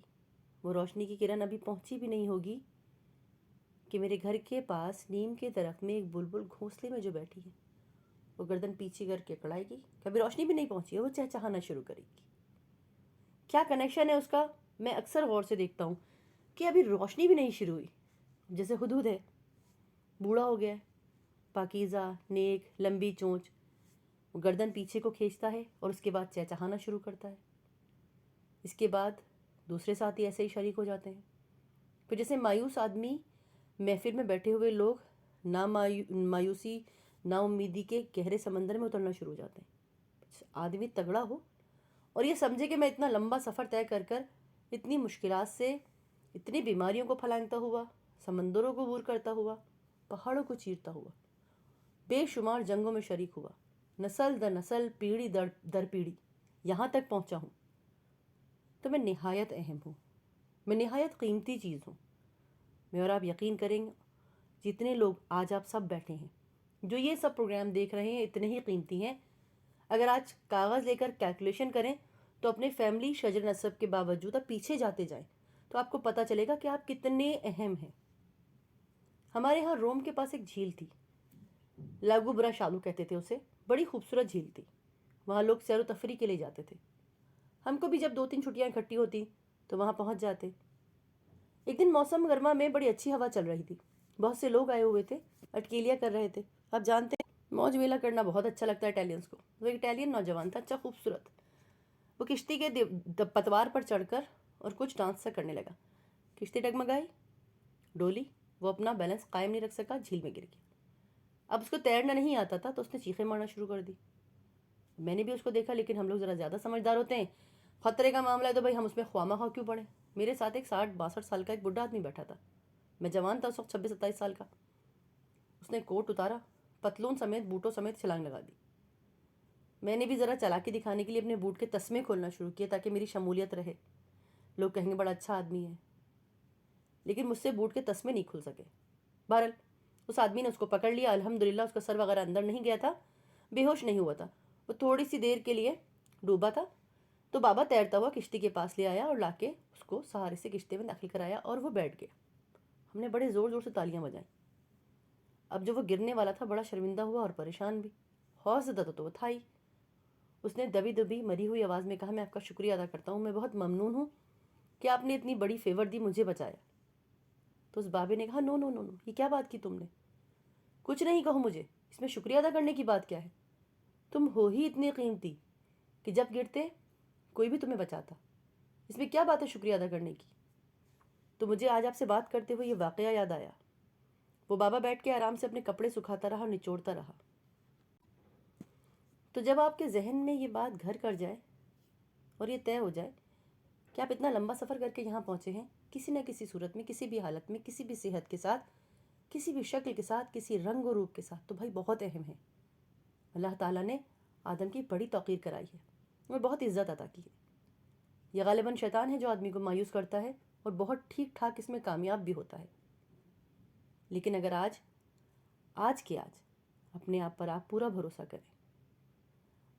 Speaker 1: وہ روشنی کی کرن ابھی پہنچی بھی نہیں ہوگی کہ میرے گھر کے پاس نیم کے درخت میں ایک بلبل گھونسلے میں جو بیٹھی ہے وہ گردن پیچھے کر کے کڑائے گی. کبھی روشنی بھی نہیں پہنچی ہے، وہ چہچہانا شروع کرے گی. کیا کنیکشن ہے اس کا؟ میں اکثر غور سے دیکھتا ہوں کہ ابھی روشنی بھی نہیں شروع ہوئی، جیسے ہدہد ہے، بوڑھا ہو گیا ہے، پاکیزہ، نیک، لمبی چونچ. وہ گردن پیچھے کو کھینچتا ہے اور اس کے بعد چہچہانا شروع کرتا ہے. اس کے بعد دوسرے ساتھی ایسے ہی شریک ہو جاتے ہیں. پھر جیسے مایوس آدمی محفل میں بیٹھے ہوئے لوگ مایوسی نا امیدی کے گہرے سمندر میں اترنا شروع ہو جاتے ہیں. آدمی تگڑا ہو اور یہ سمجھے کہ میں اتنا لمبا سفر طے کر کر اتنی مشکلات سے، اتنی بیماریوں کو پھلانگتا ہوا، سمندروں کو عبور کرتا ہوا، پہاڑوں کو چیرتا ہوا، بے شمار جنگوں میں شریک ہوا، نسل در نسل، پیڑھی در پیڑھی یہاں تک پہنچا ہوں، تو میں نہایت اہم ہوں، میں نہایت قیمتی چیز ہوں. میں اور آپ یقین کریں گے جتنے لوگ آج آپ سب بیٹھے ہیں جو یہ سب پروگرام دیکھ رہے ہیں اتنے ہی قیمتی ہیں. اگر آج کاغذ لے کر کیلکولیشن کریں تو اپنے فیملی شجر نسب کے باوجود آپ پیچھے جاتے جائیں تو آپ کو پتہ چلے گا کہ آپ کتنے اہم ہیں. ہمارے ہاں روم کے پاس ایک جھیل تھی لاگو برا شالو کہتے تھے اسے، بڑی خوبصورت جھیل تھی، وہاں لوگ سیر و تفریح کے لیے جاتے تھے۔ ہم کو بھی جب 2-3 چھٹیاں اکٹھی ہوتی تو وہاں پہنچ جاتے۔ ایک دن موسم گرما میں بڑی اچھی ہوا چل رہی تھی، بہت سے لوگ آئے ہوئے تھے، اٹکیلیاں کر رہے تھے۔ آپ جانتے ہیں موج میلہ کرنا بہت اچھا لگتا ہے اٹیلینس کو۔ وہ ایک اٹیلین نوجوان تھا، اچھا خوبصورت، وہ کشتی کے پتوار پر چڑھ کر اور کچھ ڈانس سا کرنے لگا۔ کشتی ڈگمگائی، ڈولی، وہ اپنا بیلنس قائم نہیں رکھ سکا، جھیل میں گر گیا۔ اب اس کو تیرنا نہیں آتا تھا تو اس نے چیخیں مارنا شروع کر دی۔ میں نے بھی اس کو دیکھا، لیکن ہم لوگ ذرا زیادہ سمجھدار ہوتے ہیں، خطرے کا معاملہ ہے تو بھائی ہم اس میں خواہ مخواہ کیوں پڑے۔ میرے ساتھ ایک 60-62 سال کا ایک بڈھا آدمی بیٹھا تھا، میں جوان تھا اس وقت، 26-27 سال کا۔ اس نے کوٹ اتارا، پتلون سمیت بوٹوں سمیت چھلانگ لگا دی۔ میں نے بھی ذرا چالاکی دکھانے کے لیے اپنے بوٹ کے تسمے کھولنا شروع کیے تاکہ میری شمولیت رہے، لوگ کہیں گے بڑا اچھا آدمی ہے، لیکن مجھ سے بوٹ کے تسمے نہیں کھل سکے۔ بہرحال اس آدمی نے اس کو پکڑ لیا، الحمدللہ اس کا سر وغیرہ اندر نہیں گیا تھا، بے ہوش نہیں ہوا تھا، وہ تھوڑی سی دیر کے لیے ڈوبا تھا تو بابا تیرتا ہوا کشتی کے پاس لے آیا اور لا کے اس کو سہارے سے کشتی میں داخل کرایا اور وہ بیٹھ گیا۔ ہم نے بڑے زور زور سے تالیاں بجائیں۔ اب جو وہ گرنے والا تھا بڑا شرمندہ ہوا اور پریشان بھی، خوف زدہ تو وہ تھا ہی۔ اس نے دبی دبی مری ہوئی آواز میں کہا، میں آپ کا شکریہ ادا کرتا ہوں، میں بہت ممنون ہوں کہ آپ نے اتنی بڑی فیور دی، مجھے بچایا۔ تو اس بابے نے کہا، نو نو نو نو، یہ کیا بات کی تم نے؟ کچھ نہیں کہو مجھے، اس میں شکریہ ادا کرنے کی بات کیا ہے؟ تم ہو ہی اتنی قیمتی کہ جب گرتے کوئی بھی تمہیں بچاتا، اس میں کیا بات ہے شکریہ ادا کرنے کی؟ تو مجھے آج آپ سے بات کرتے ہوئے یہ واقعہ یاد آیا۔ وہ بابا بیٹھ کے آرام سے اپنے کپڑے سکھاتا رہا اور نچوڑتا رہا۔ تو جب آپ کے ذہن میں یہ بات گھر کر جائے اور یہ طے ہو جائے کہ آپ اتنا لمبا سفر کر کے یہاں پہنچے ہیں، کسی نہ کسی صورت میں، کسی بھی حالت میں، کسی بھی صحت کے ساتھ، کسی بھی شکل کے ساتھ، کسی رنگ و روپ کے ساتھ، تو بھائی بہت اہم ہے۔ اللہ تعالیٰ نے آدم کی بڑی توقیر کرائی ہے اور بہت عزت عطا کی ہے۔ یہ غالباً شیطان ہے جو آدمی کو مایوس کرتا ہے اور بہت ٹھیک ٹھاک اس میں کامیاب بھی ہوتا ہے۔ لیکن اگر آج کے آج اپنے آپ پر آپ پورا بھروسہ کریں،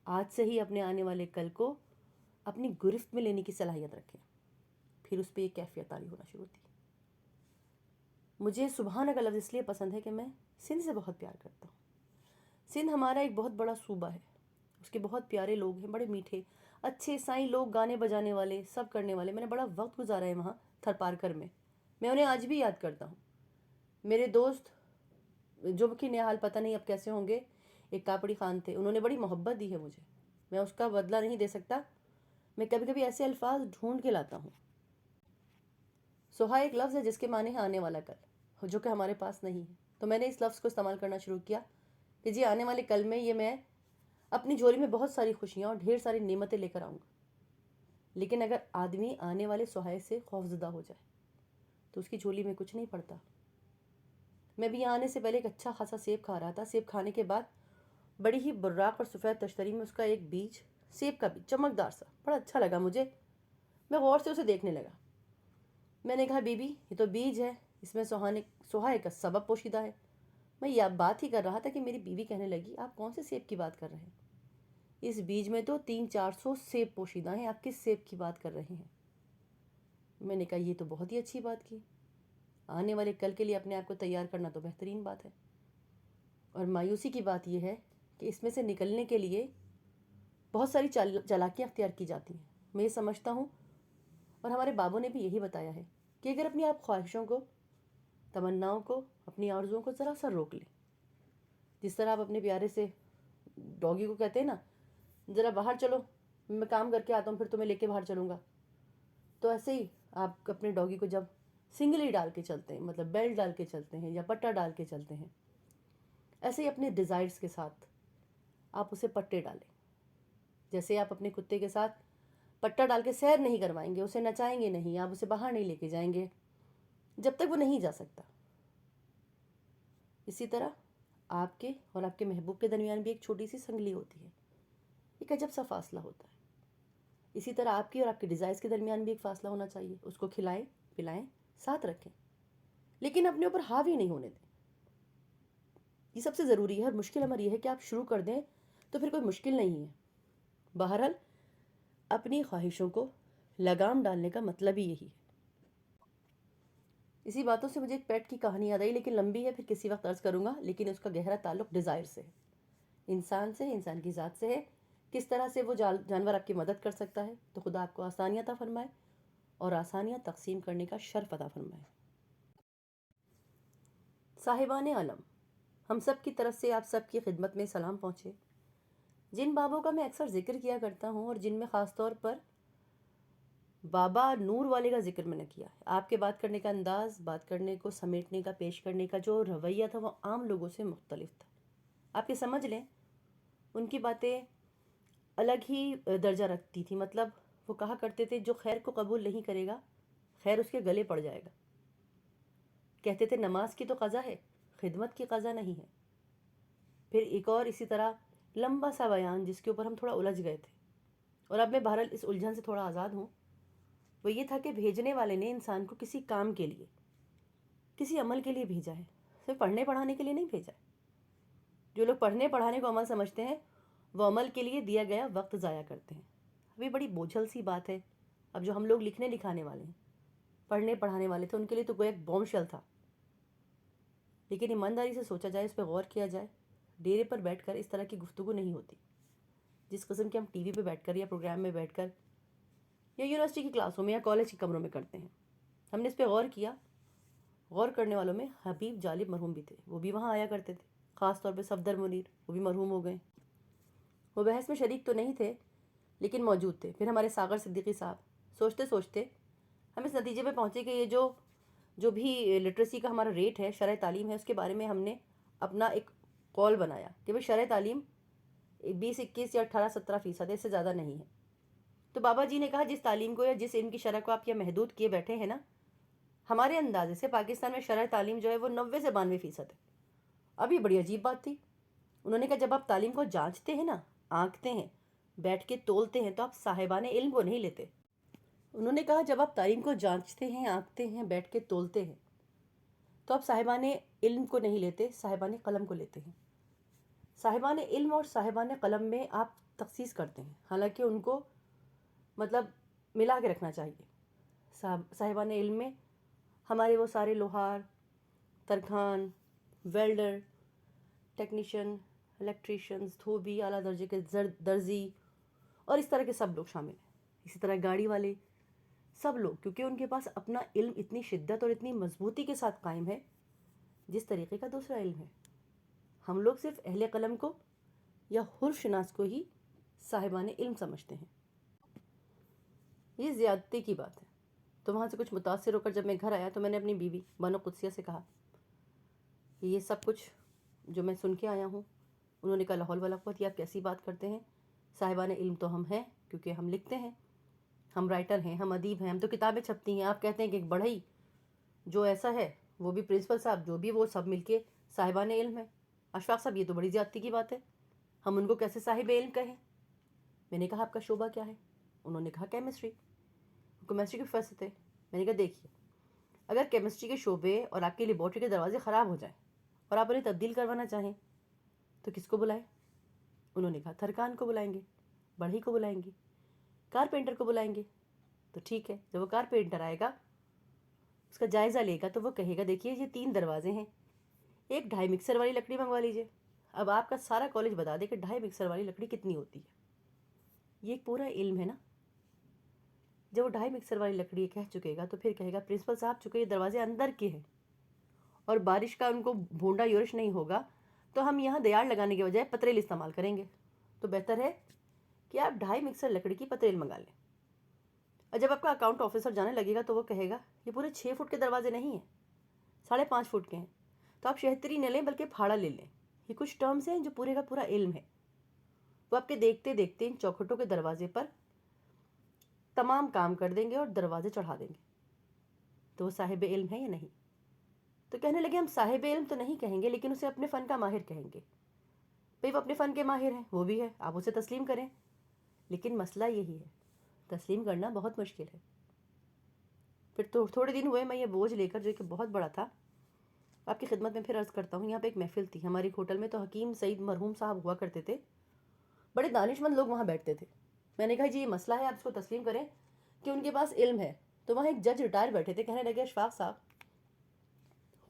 Speaker 1: آج سے ہی اپنے آنے والے کل کو اپنی گرفت میں لینے کی صلاحیت رکھیں، پھر اس پہ ایک کیفیت طاری ہونا شروع ہوتی ہے۔ مجھے سبحانہ کا لفظ اس لیے پسند ہے کہ میں سندھ سے بہت پیار کرتا ہوں۔ سندھ ہمارا ایک بہت بڑا صوبہ ہے، اس کے بہت پیارے لوگ ہیں، بڑے میٹھے اچھے سائیں لوگ، گانے بجانے والے، سب کرنے والے۔ میں نے بڑا وقت گزارا ہے وہاں تھر پارکر میں، میں انہیں آج بھی یاد کرتا ہوں۔ میرے دوست جو کہ نہال پتہ نہیں اب کیسے ہوں گے، ایک کاپڑی خان تھے، انہوں نے بڑی محبت دی ہے مجھے، میں اس کا بدلہ نہیں دے سکتا۔ میں کبھی کبھی ایسے الفاظ ڈھونڈ کے لاتا ہوں۔ سوہا ایک لفظ ہے جس کے معنی ہے آنے والا کل، جو کہ ہمارے پاس نہیں ہے، تو میں نے اس لفظ کو استعمال کرنا شروع کیا کہ جی آنے والے کل میں یہ میں اپنی جھولی میں بہت ساری خوشیاں اور ڈھیر ساری نعمتیں لے کر آؤں گا۔ لیکن اگر آدمی آنے والے سوہائے سے خوفزدہ ہو جائے تو اس کی جھولی میں کچھ نہیں پڑتا۔ میں بھی یہاں آنے سے پہلے ایک اچھا خاصا سیب کھا رہا تھا، سیب کھانے کے بعد بڑی ہی براق اور سفید تشتری میں اس کا ایک بیج، سیب کا بیج، چمکدار سا، بڑا اچھا لگا مجھے۔ میں غور سے اسے دیکھنے لگا، میں نے کہا بی بی یہ تو بیج ہے، اس میں سوہائے کا سبب پوشیدہ ہے۔ میں یہ بات ہی کر رہا تھا کہ میری بیوی کہنے لگی، آپ کون سے سیب کی بات کر رہے ہیں؟ اس بیج میں تو 300-400 سیب پوشیدہ ہیں، آپ کس سیب کی بات کر رہے ہیں؟ میں نے کہا یہ تو بہت ہی اچھی بات کی، آنے والے کل کے لیے اپنے آپ کو تیار کرنا تو بہترین بات ہے۔ اور مایوسی کی بات یہ ہے کہ اس میں سے نکلنے کے لیے بہت ساری چالاکیاں اختیار کی جاتی ہیں۔ میں یہ سمجھتا ہوں، اور ہمارے بابوں نے بھی یہی بتایا ہے، کہ اگر اپنی آپ خواہشوں کو، تمناؤں کو، اپنی آرزوؤں کو ذرا سا روک لیں، جس طرح آپ اپنے پیارے سے ڈاگی کو کہتے ہیں نا، ذرا باہر چلو، میں کام کر کے آتا ہوں پھر تمہیں لے کے باہر چلوں گا، تو ایسے ہی آپ اپنے ڈاگی کو جب سنگلی ڈال کے چلتے ہیں، مطلب بیلٹ ڈال کے چلتے ہیں یا پٹا ڈال کے چلتے ہیں، ایسے ہی اپنے ڈیزائرز کے ساتھ آپ اسے پٹے ڈالیں۔ جیسے آپ اپنے کتے کے ساتھ پٹا ڈال کے سیر نہیں کروائیں گے، اسے نچائیں گے نہیں، آپ اسے باہر نہیں لے کے جائیں گے جب تک وہ نہیں جا سکتا، اسی طرح آپ کے اور آپ کے محبوب کے درمیان بھی ایک چھوٹی سی سنگلی ہوتی ہے، ایک عجب سا فاصلہ ہوتا ہے۔ اسی طرح آپ کی اور آپ کے ڈیزائرز کے درمیان بھی ایک فاصلہ ہونا چاہیے، اس کو کھلائیں، پلائیں، ساتھ رکھیں، لیکن اپنے اوپر حاوی نہیں ہونے دیں۔ یہ سب سے ضروری ہے، اور مشکل امر یہ ہے کہ آپ شروع کر دیں تو پھر کوئی مشکل نہیں ہے۔ بہرحال اپنی خواہشوں کو لگام ڈالنے کا مطلب ہی یہی ہے۔ اسی باتوں سے مجھے ایک پیٹ کی کہانی یاد آئی، لیکن لمبی ہے، پھر کسی وقت عرض کروں گا، لیکن اس کا گہرا تعلق ڈیزائر سے ہے، انسان سے، انسان کی ذات سے ہے، کس طرح سے وہ جانور آپ کی مدد کر سکتا ہے۔ تو خدا آپ کو آسانیاں عطا فرمائے اور آسانیاں تقسیم کرنے کا شرف عطا فرمائے۔ صاحبان علم، ہم سب کی طرف سے آپ سب کی خدمت میں سلام پہنچے۔ جن بابوں کا میں اکثر ذکر کیا کرتا ہوں اور جن میں خاص طور پر بابا نور والے کا ذکر میں نے کیا ہے، آپ کے بات کرنے کا انداز، بات کرنے کو سمیٹنے کا، پیش کرنے کا جو رویہ تھا وہ عام لوگوں سے مختلف تھا۔ آپ یہ سمجھ لیں ان کی باتیں الگ ہی درجہ رکھتی تھی، مطلب وہ کہا کرتے تھے جو خیر کو قبول نہیں کرے گا خیر اس کے گلے پڑ جائے گا۔ کہتے تھے نماز کی تو قضا ہے، خدمت کی قضا نہیں ہے۔ پھر ایک اور اسی طرح لمبا سا بیان جس کے اوپر ہم تھوڑا الجھ گئے تھے، اور اب میں بہرحال اس الجھن سے تھوڑا آزاد ہوں۔ وہ یہ تھا کہ بھیجنے والے نے انسان کو کسی کام کے لیے، کسی عمل کے لیے بھیجا ہے، صرف پڑھنے پڑھانے کے لیے نہیں بھیجا ہے۔ جو لوگ پڑھنے پڑھانے کو عمل سمجھتے ہیں وہ عمل کے لیے دیا گیا وقت ضائع کرتے ہیں۔ ابھی بڑی بوجھل سی بات ہے، اب جو ہم لوگ لکھنے لکھانے والے ہیں، پڑھنے پڑھانے والے تھے، ان کے لیے تو گویا ایک بوم شیل تھا، لیکن ایمانداری سے سوچا جائے، اس پہ غور کیا جائے، ڈیرے پر بیٹھ کر اس طرح کی گفتگو نہیں ہوتی جس قسم کے ہم ٹی وی پہ بیٹھ کر یا پروگرام میں بیٹھ کر یا یونیورسٹی کی کلاسوں میں یا کالج کے کمروں میں کرتے ہیں۔ ہم نے اس پہ غور کیا۔ غور کرنے والوں میں حبیب جالب مرحوم بھی تھے، وہ بھی وہاں آیا کرتے تھے، خاص طور پہ صفدر منیر، وہ بھی مرحوم ہو گئے۔ وہ بحث میں شریک تو نہیں تھے لیکن موجود تھے۔ پھر ہمارے ساغر صدیقی صاحب، سوچتے سوچتے ہم اس نتیجے پہ پہنچے کہ یہ جو بھی لٹریسی کا ہمارا ریٹ ہے، شرح تعلیم ہے، اس کے بارے میں ہم نے اپنا ایک قول بنایا کہ بھئی شرح تعلیم 20 21 یا 18 17% ہے، اس سے زیادہ نہیں ہے۔ تو بابا جی نے کہا جس تعلیم کو یا جس علم کی شرح کو آپ یہ محدود کیے بیٹھے ہیں نا، ہمارے اندازے سے پاکستان میں شرح تعلیم جو ہے وہ 90 سے 92% ہے۔ اب یہ بڑی عجیب بات تھی۔ انہوں نے کہا جب آپ تعلیم کو جانچتے ہیں نا، آنکھتے ہیں، بیٹھ کے تولتے ہیں، تو آپ صاحبان علم کو نہیں لیتے۔ انہوں نے کہا جب آپ تعلیم کو جانچتے ہیں، آنکھتے ہیں، بیٹھ کے تولتے ہیں، تو آپ صاحبان علم کو نہیں لیتے، صاحبان قلم کو لیتے ہیں۔ صاحبان علم اور صاحبان قلم میں آپ تخصیص کرتے ہیں، حالانکہ ان کو مطلب ملا کے رکھنا چاہیے۔ صاحبان علم میں ہمارے وہ سارے لوہار، ترکھان، ویلڈر، ٹیکنیشین، الیکٹریشینز، دھوبی، اعلیٰ درجے کے درزی اور اس طرح کے سب لوگ شامل ہیں۔ اسی طرح گاڑی والے، سب لوگ، کیونکہ ان کے پاس اپنا علم اتنی شدت اور اتنی مضبوطی کے ساتھ قائم ہے جس طریقے کا دوسرا علم ہے۔ ہم لوگ صرف اہل قلم کو یا حرف شناس کو ہی صاحبان علم سمجھتے ہیں۔ یہ زیادتی کی بات ہے۔ تو وہاں سے کچھ متاثر ہو کر جب میں گھر آیا تو میں نے اپنی بیوی بانو قدسیہ سے کہا کہ یہ سب کچھ جو میں سن کے آیا ہوں۔ انہوں نے کہا لا حول ولا قوت، یہ آپ کیسی بات کرتے ہیں؟ صاحبان علم تو ہم ہیں، کیونکہ ہم لکھتے ہیں، ہم رائٹر ہیں، ہم ادیب ہیں، ہم تو کتابیں چھپتی ہیں۔ آپ کہتے ہیں کہ ایک بڑھئی جو ایسا ہے، وہ بھی پرنسپل صاحب، جو بھی وہ سب مل کے صاحبان علم ہیں۔ اشفاق صاحب یہ تو بڑی زیادتی کی بات ہے، ہم ان کو کیسے صاحب علم کہیں؟ میں نے کہا آپ کا شعبہ کیا ہے؟ انہوں نے کہا کیمسٹری۔ کیمسٹری کے پروفیسر تھے۔ میں نے کہا دیکھیے، اگر کیمسٹری کے شعبے اور آپ کی لیبارٹری کے دروازے خراب ہو جائیں اور آپ انہیں تبدیل کروانا چاہیں تو کس کو بلائیں؟ انہوں نے کہا ترکان کو بلائیں گے، بڑھئی کو بلائیں گے، کارپینٹر کو بلائیں گے۔ تو ٹھیک ہے، جب وہ کارپینٹر آئے گا، اس کا جائزہ لے گا، تو وہ کہے گا دیکھیے یہ 3 دروازے ہیں، ایک 2.5 مکسر والی لکڑی منگوا لیجیے۔ اب آپ کا سارا کالج بتا دے کہ 2.5 مکسر والی لکڑی کتنی ہوتی ہے۔ یہ ایک پورا علم ہے نا۔ جب وہ 2.5 مکسر والی لکڑی کہہ چکے گا تو پھر کہے گا پرنسپل صاحب چونکہ یہ دروازے اندر کے ہیں اور بارش کا ان کو بھونڈا یورش نہیں ہوگا، تو ہم یہاں دیار لگانے کے بجائے پتریل استعمال کریں گے، تو بہتر ہے کہ آپ 2.5 مکسر لکڑی کی پتریل منگا لیں۔ اور جب آپ کا اکاؤنٹ آفیسر جانے لگے گا تو وہ کہے گا یہ پورے 6 فٹ کے دروازے نہیں ہیں، 5.5 فٹ کے ہیں، تو آپ شہتری نہ لیں بلکہ پھاڑا لے لیں۔ یہ کچھ ٹرمز ہیں جو پورے کا پورا علم ہے۔ وہ آپ کے دیکھتے دیکھتے ان چوکھٹوں کے دروازے پر تمام کام کر دیں گے اور دروازے چڑھا دیں گے۔ تو وہ صاحب علم ہے یا نہیں؟ تو کہنے لگے ہم صاحب علم تو نہیں کہیں گے، لیکن اسے اپنے فن کا ماہر کہیں گے۔ بھئی وہ اپنے فن کے ماہر ہیں، وہ بھی ہے، آپ اسے تسلیم کریں، لیکن مسئلہ یہی ہے، تسلیم کرنا بہت مشکل ہے۔ پھر تو تھوڑے دن ہوئے میں یہ بوجھ لے کر، جو کہ بہت بڑا تھا، آپ کی خدمت میں پھر عرض کرتا ہوں۔ یہاں پہ ایک محفل تھی ہماری ہوٹل میں، تو حکیم سعید مرحوم صاحب ہوا کرتے تھے، بڑے دانش مند لوگ وہاں بیٹھتے تھے۔ میں نے کہا جی یہ مسئلہ ہے، آپ اس کو تسلیم کریں کہ ان کے پاس علم ہے۔ تو وہاں ایک جج ریٹائر بیٹھے تھے، کہنے لگے اشفاق صاحب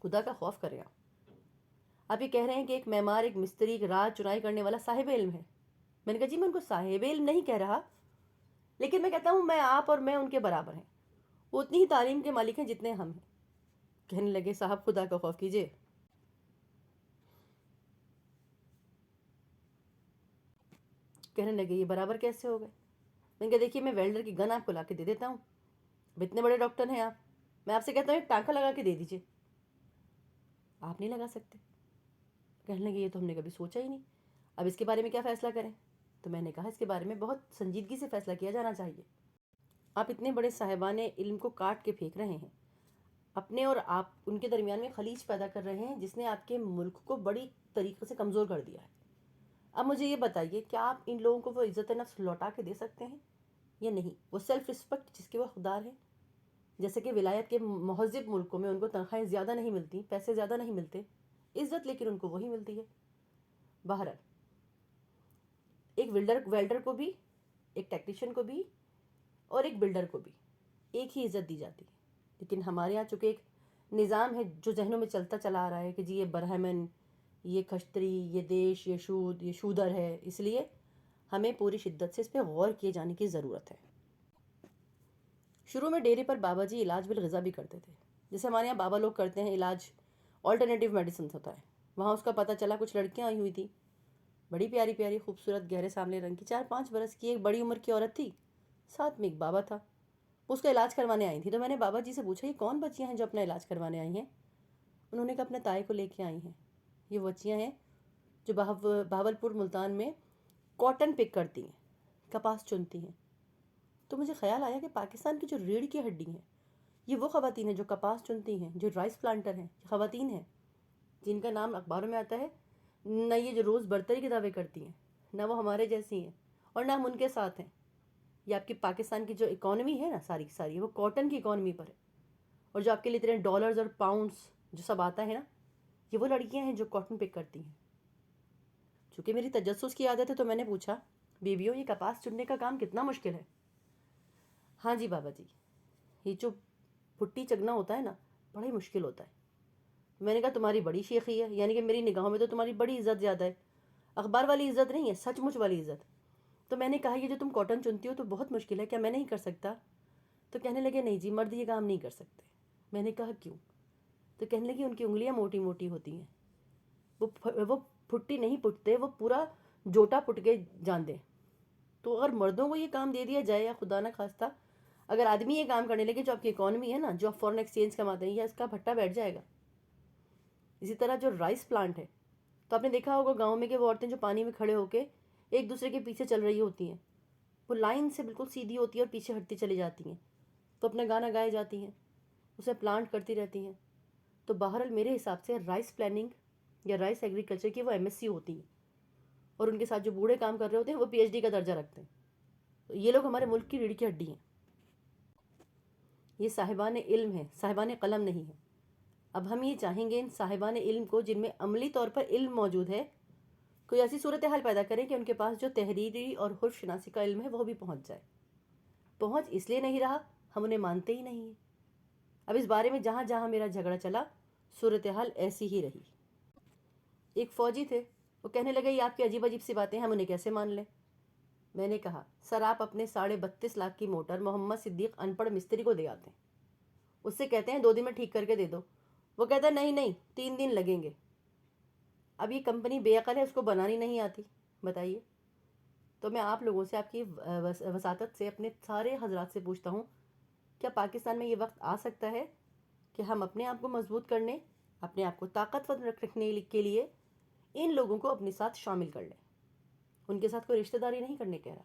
Speaker 1: خدا کا خوف کریں آپ یہ کہہ رہے ہیں کہ ایک معمار، ایک مستری، ایک راز چنائی کرنے والا صاحب علم ہے. میں نے کہا جی میں ان کو صاحب علم نہیں کہہ رہا، لیکن میں کہتا ہوں میں آپ اور میں ان کے برابر ہیں، وہ اتنی ہی تعلیم کے مالک ہیں جتنے ہم ہیں. کہنے لگے صاحب خدا کا خوف کیجیے. کہنے لگے یہ برابر کیسے ہو گئے؟ میں نے کہا دیکھیے میں ویلڈر کی گن آپ کو لا کے دے دیتا ہوں، اب اتنے بڑے ڈاکٹر ہیں آپ، میں آپ سے کہتا ہوں ایک ٹانکا لگا کے دے دیجیے، آپ نہیں لگا سکتے. کہنے لگے یہ تو ہم نے کبھی سوچا ہی نہیں، اب اس کے بارے میں کیا فیصلہ کریں؟ تو میں نے کہا اس کے بارے میں بہت سنجیدگی سے فیصلہ کیا جانا چاہیے. آپ اتنے بڑے صاحبان علم کو کاٹ کے پھینک رہے ہیں، اپنے اور آپ ان کے درمیان میں خلیج پیدا کر رہے ہیں جس نے آپ کے ملک کو بڑی طریقے سے کمزور کر دیا ہے. اب مجھے یہ بتائیے کیا آپ ان لوگوں کو وہ عزت نفس لوٹا کے دے سکتے ہیں یا نہیں؟ وہ سیلف رسپیکٹ جس کے وہ حقدار ہیں، جیسے کہ ولایت کے مہذب ملکوں میں ان کو تنخواہیں زیادہ نہیں ملتی، پیسے زیادہ نہیں ملتے، عزت لیکن ان کو وہی ملتی ہے. بہرحال ایک ویلڈر کو بھی، ایک ٹیکنیشین کو بھی اور ایک بلڈر کو بھی ایک ہی عزت دی جاتی ہے. لیکن ہمارے یہاں چونکہ ایک نظام ہے جو ذہنوں میں چلتا چلا آ رہا ہے کہ جی یہ برہمن، یہ کھشتری، یہ دیش، یہ شود، یہ شودر ہے، اس لیے ہمیں پوری شدت سے اس پہ غور کیے جانے کی ضرورت ہے. شروع میں ڈیرے پر بابا جی علاج بالغذا بھی کرتے تھے، جیسے ہمارے یہاں بابا لوگ کرتے ہیں علاج آلٹرنیٹیو میڈیسنس ہوتا ہے. وہاں اس کا پتہ چلا کچھ لڑکیاں آئی ہوئی تھیں، بڑی پیاری پیاری خوبصورت گہرے سامنے رنگ کی، 4-5 برس کی، ایک بڑی عمر کی عورت تھی، ساتھ میں ایک بابا تھا. وہ اس کا علاج کروانے آئی تھی. تو میں نے بابا جی سے پوچھا یہ کون بچیاں ہیں جو اپنا علاج کروانے آئی ہیں؟ انہوں نے کہا اپنے تائے کو لے کے آئی ہیں. یہ بچیاں ہیں جو بہاولپور ملتان میں کاٹن پک کرتی ہیں، کپاس چنتی ہیں. تو مجھے خیال آیا کہ پاکستان کی جو ریڑھ کی ہڈی ہیں یہ وہ خواتین ہیں جو کپاس چنتی ہیں، جو رائس پلانٹر ہیں، خواتین ہیں جن کا نام اخباروں میں آتا ہے. نہ یہ جو روز برتری کے دعوے کرتی ہیں، نہ وہ ہمارے جیسی ہیں، اور نہ ہم ان کے ساتھ ہیں. یہ آپ کی پاکستان کی جو اکانومی ہے نا ساری کی ساری وہ کاٹن کی اکانومی پر ہے. اور جو آپ کے لیے اتنے ڈالرز اور پاؤنڈس جو سب آتا ہے نا، یہ وہ لڑکیاں ہیں جو کاٹن پک کرتی ہیں. چونکہ میری تجسس کی عادت ہے تو میں نے پوچھا بیبیوں یہ کپاس چننے کا کام کتنا مشکل ہے؟ ہاں جی بابا جی، یہ جو پھٹی چگنا ہوتا ہے نا بڑا ہی مشکل ہوتا ہے. میں نے کہا تمہاری بڑی شیخی ہے، یعنی کہ میری نگاہوں میں تو تمہاری بڑی عزت زیادہ ہے، اخبار والی عزت نہیں ہے، سچ مچ والی عزت. تو میں نے کہا یہ جو تم کاٹن چنتی ہو تو بہت مشکل ہے، کیا میں نہیں کر سکتا؟ تو کہنے لگے نہیں جی مرد یہ کام نہیں کر سکتے. میں نے کہا کیوں؟ تو کہنے لگے ان کی انگلیاں موٹی موٹی ہوتی ہیں، وہ پھٹی نہیں پٹتے، وہ پورا جوٹا پٹ کے جان دیں. تو اگر مردوں کو یہ کام دے دیا جائے، یا خدا نہ خواستہ اگر آدمی یہ کام کرنے لگے، جو آپ کی اکانومی ہے نا، جو آپ فورن ایکسچینج کماتے ہیں، یا اس کا بھٹا بیٹھ جائے گا. اسی طرح جو رائس پلانٹ ہے، تو آپ نے دیکھا ہوگا گاؤں میں کہ وہ عورتیں جو پانی میں کھڑے ہو کے ایک دوسرے کے پیچھے چل رہی ہوتی ہیں، وہ لائن سے بالکل سیدھی ہوتی ہے اور پیچھے ہٹتی چلی جاتی ہیں، تو اپنا گانا گائے جاتی ہیں، اسے پلانٹ کرتی رہتی ہیں. تو بہرحال میرے حساب سے رائس پلاننگ یا رائس ایگریکلچر کی وہ MSc ہوتی ہیں، اور ان کے ساتھ جو بوڑھے کام کر رہے ہوتے ہیں وہ PhD کا درجہ رکھتے ہیں. تو یہ لوگ ہمارے ملک کی ریڑھ کی ہڈی ہیں، یہ صاحبان علم ہیں، صاحبان قلم نہیں ہیں. اب ہم یہ چاہیں گے ان صاحبان علم کو جن میں عملی طور پر علم موجود ہے، کوئی ایسی صورتحال پیدا کریں کہ ان کے پاس جو تحریری اور حرف شناسی کا علم ہے وہ بھی پہنچ جائے. پہنچ اس لیے نہیں رہا ہم انہیں مانتے ہی نہیں ہیں. اب اس بارے میں جہاں جہاں میرا جھگڑا چلا صورتحال ایسی ہی رہی. ایک فوجی تھے، وہ کہنے لگے یہ آپ کی عجیب عجیب سی باتیں ہم انہیں کیسے مان لیں؟ میں نے کہا سر آپ اپنے 32.5 لاکھ کی موٹر محمد صدیق ان پڑھ مستری کو دے آتے ہیں، اس سے کہتے ہیں 2 دن میں ٹھیک کر کے دے دو، وہ کہتا ہے نہیں نہیں 3 دن لگیں گے. اب یہ کمپنی بے عقل ہے، اس کو بنانی نہیں آتی، بتائیے. تو میں آپ لوگوں سے، آپ کی وساطت سے، اپنے سارے حضرات سے پوچھتا ہوں کیا پاکستان میں یہ وقت آ سکتا ہے کہ ہم اپنے آپ کو مضبوط کرنے، اپنے آپ کو طاقتور رکھنے کے لیے ان لوگوں کو اپنے ساتھ شامل کر لیں؟ ان کے ساتھ کوئی رشتہ داری نہیں کرنے کہہ رہا،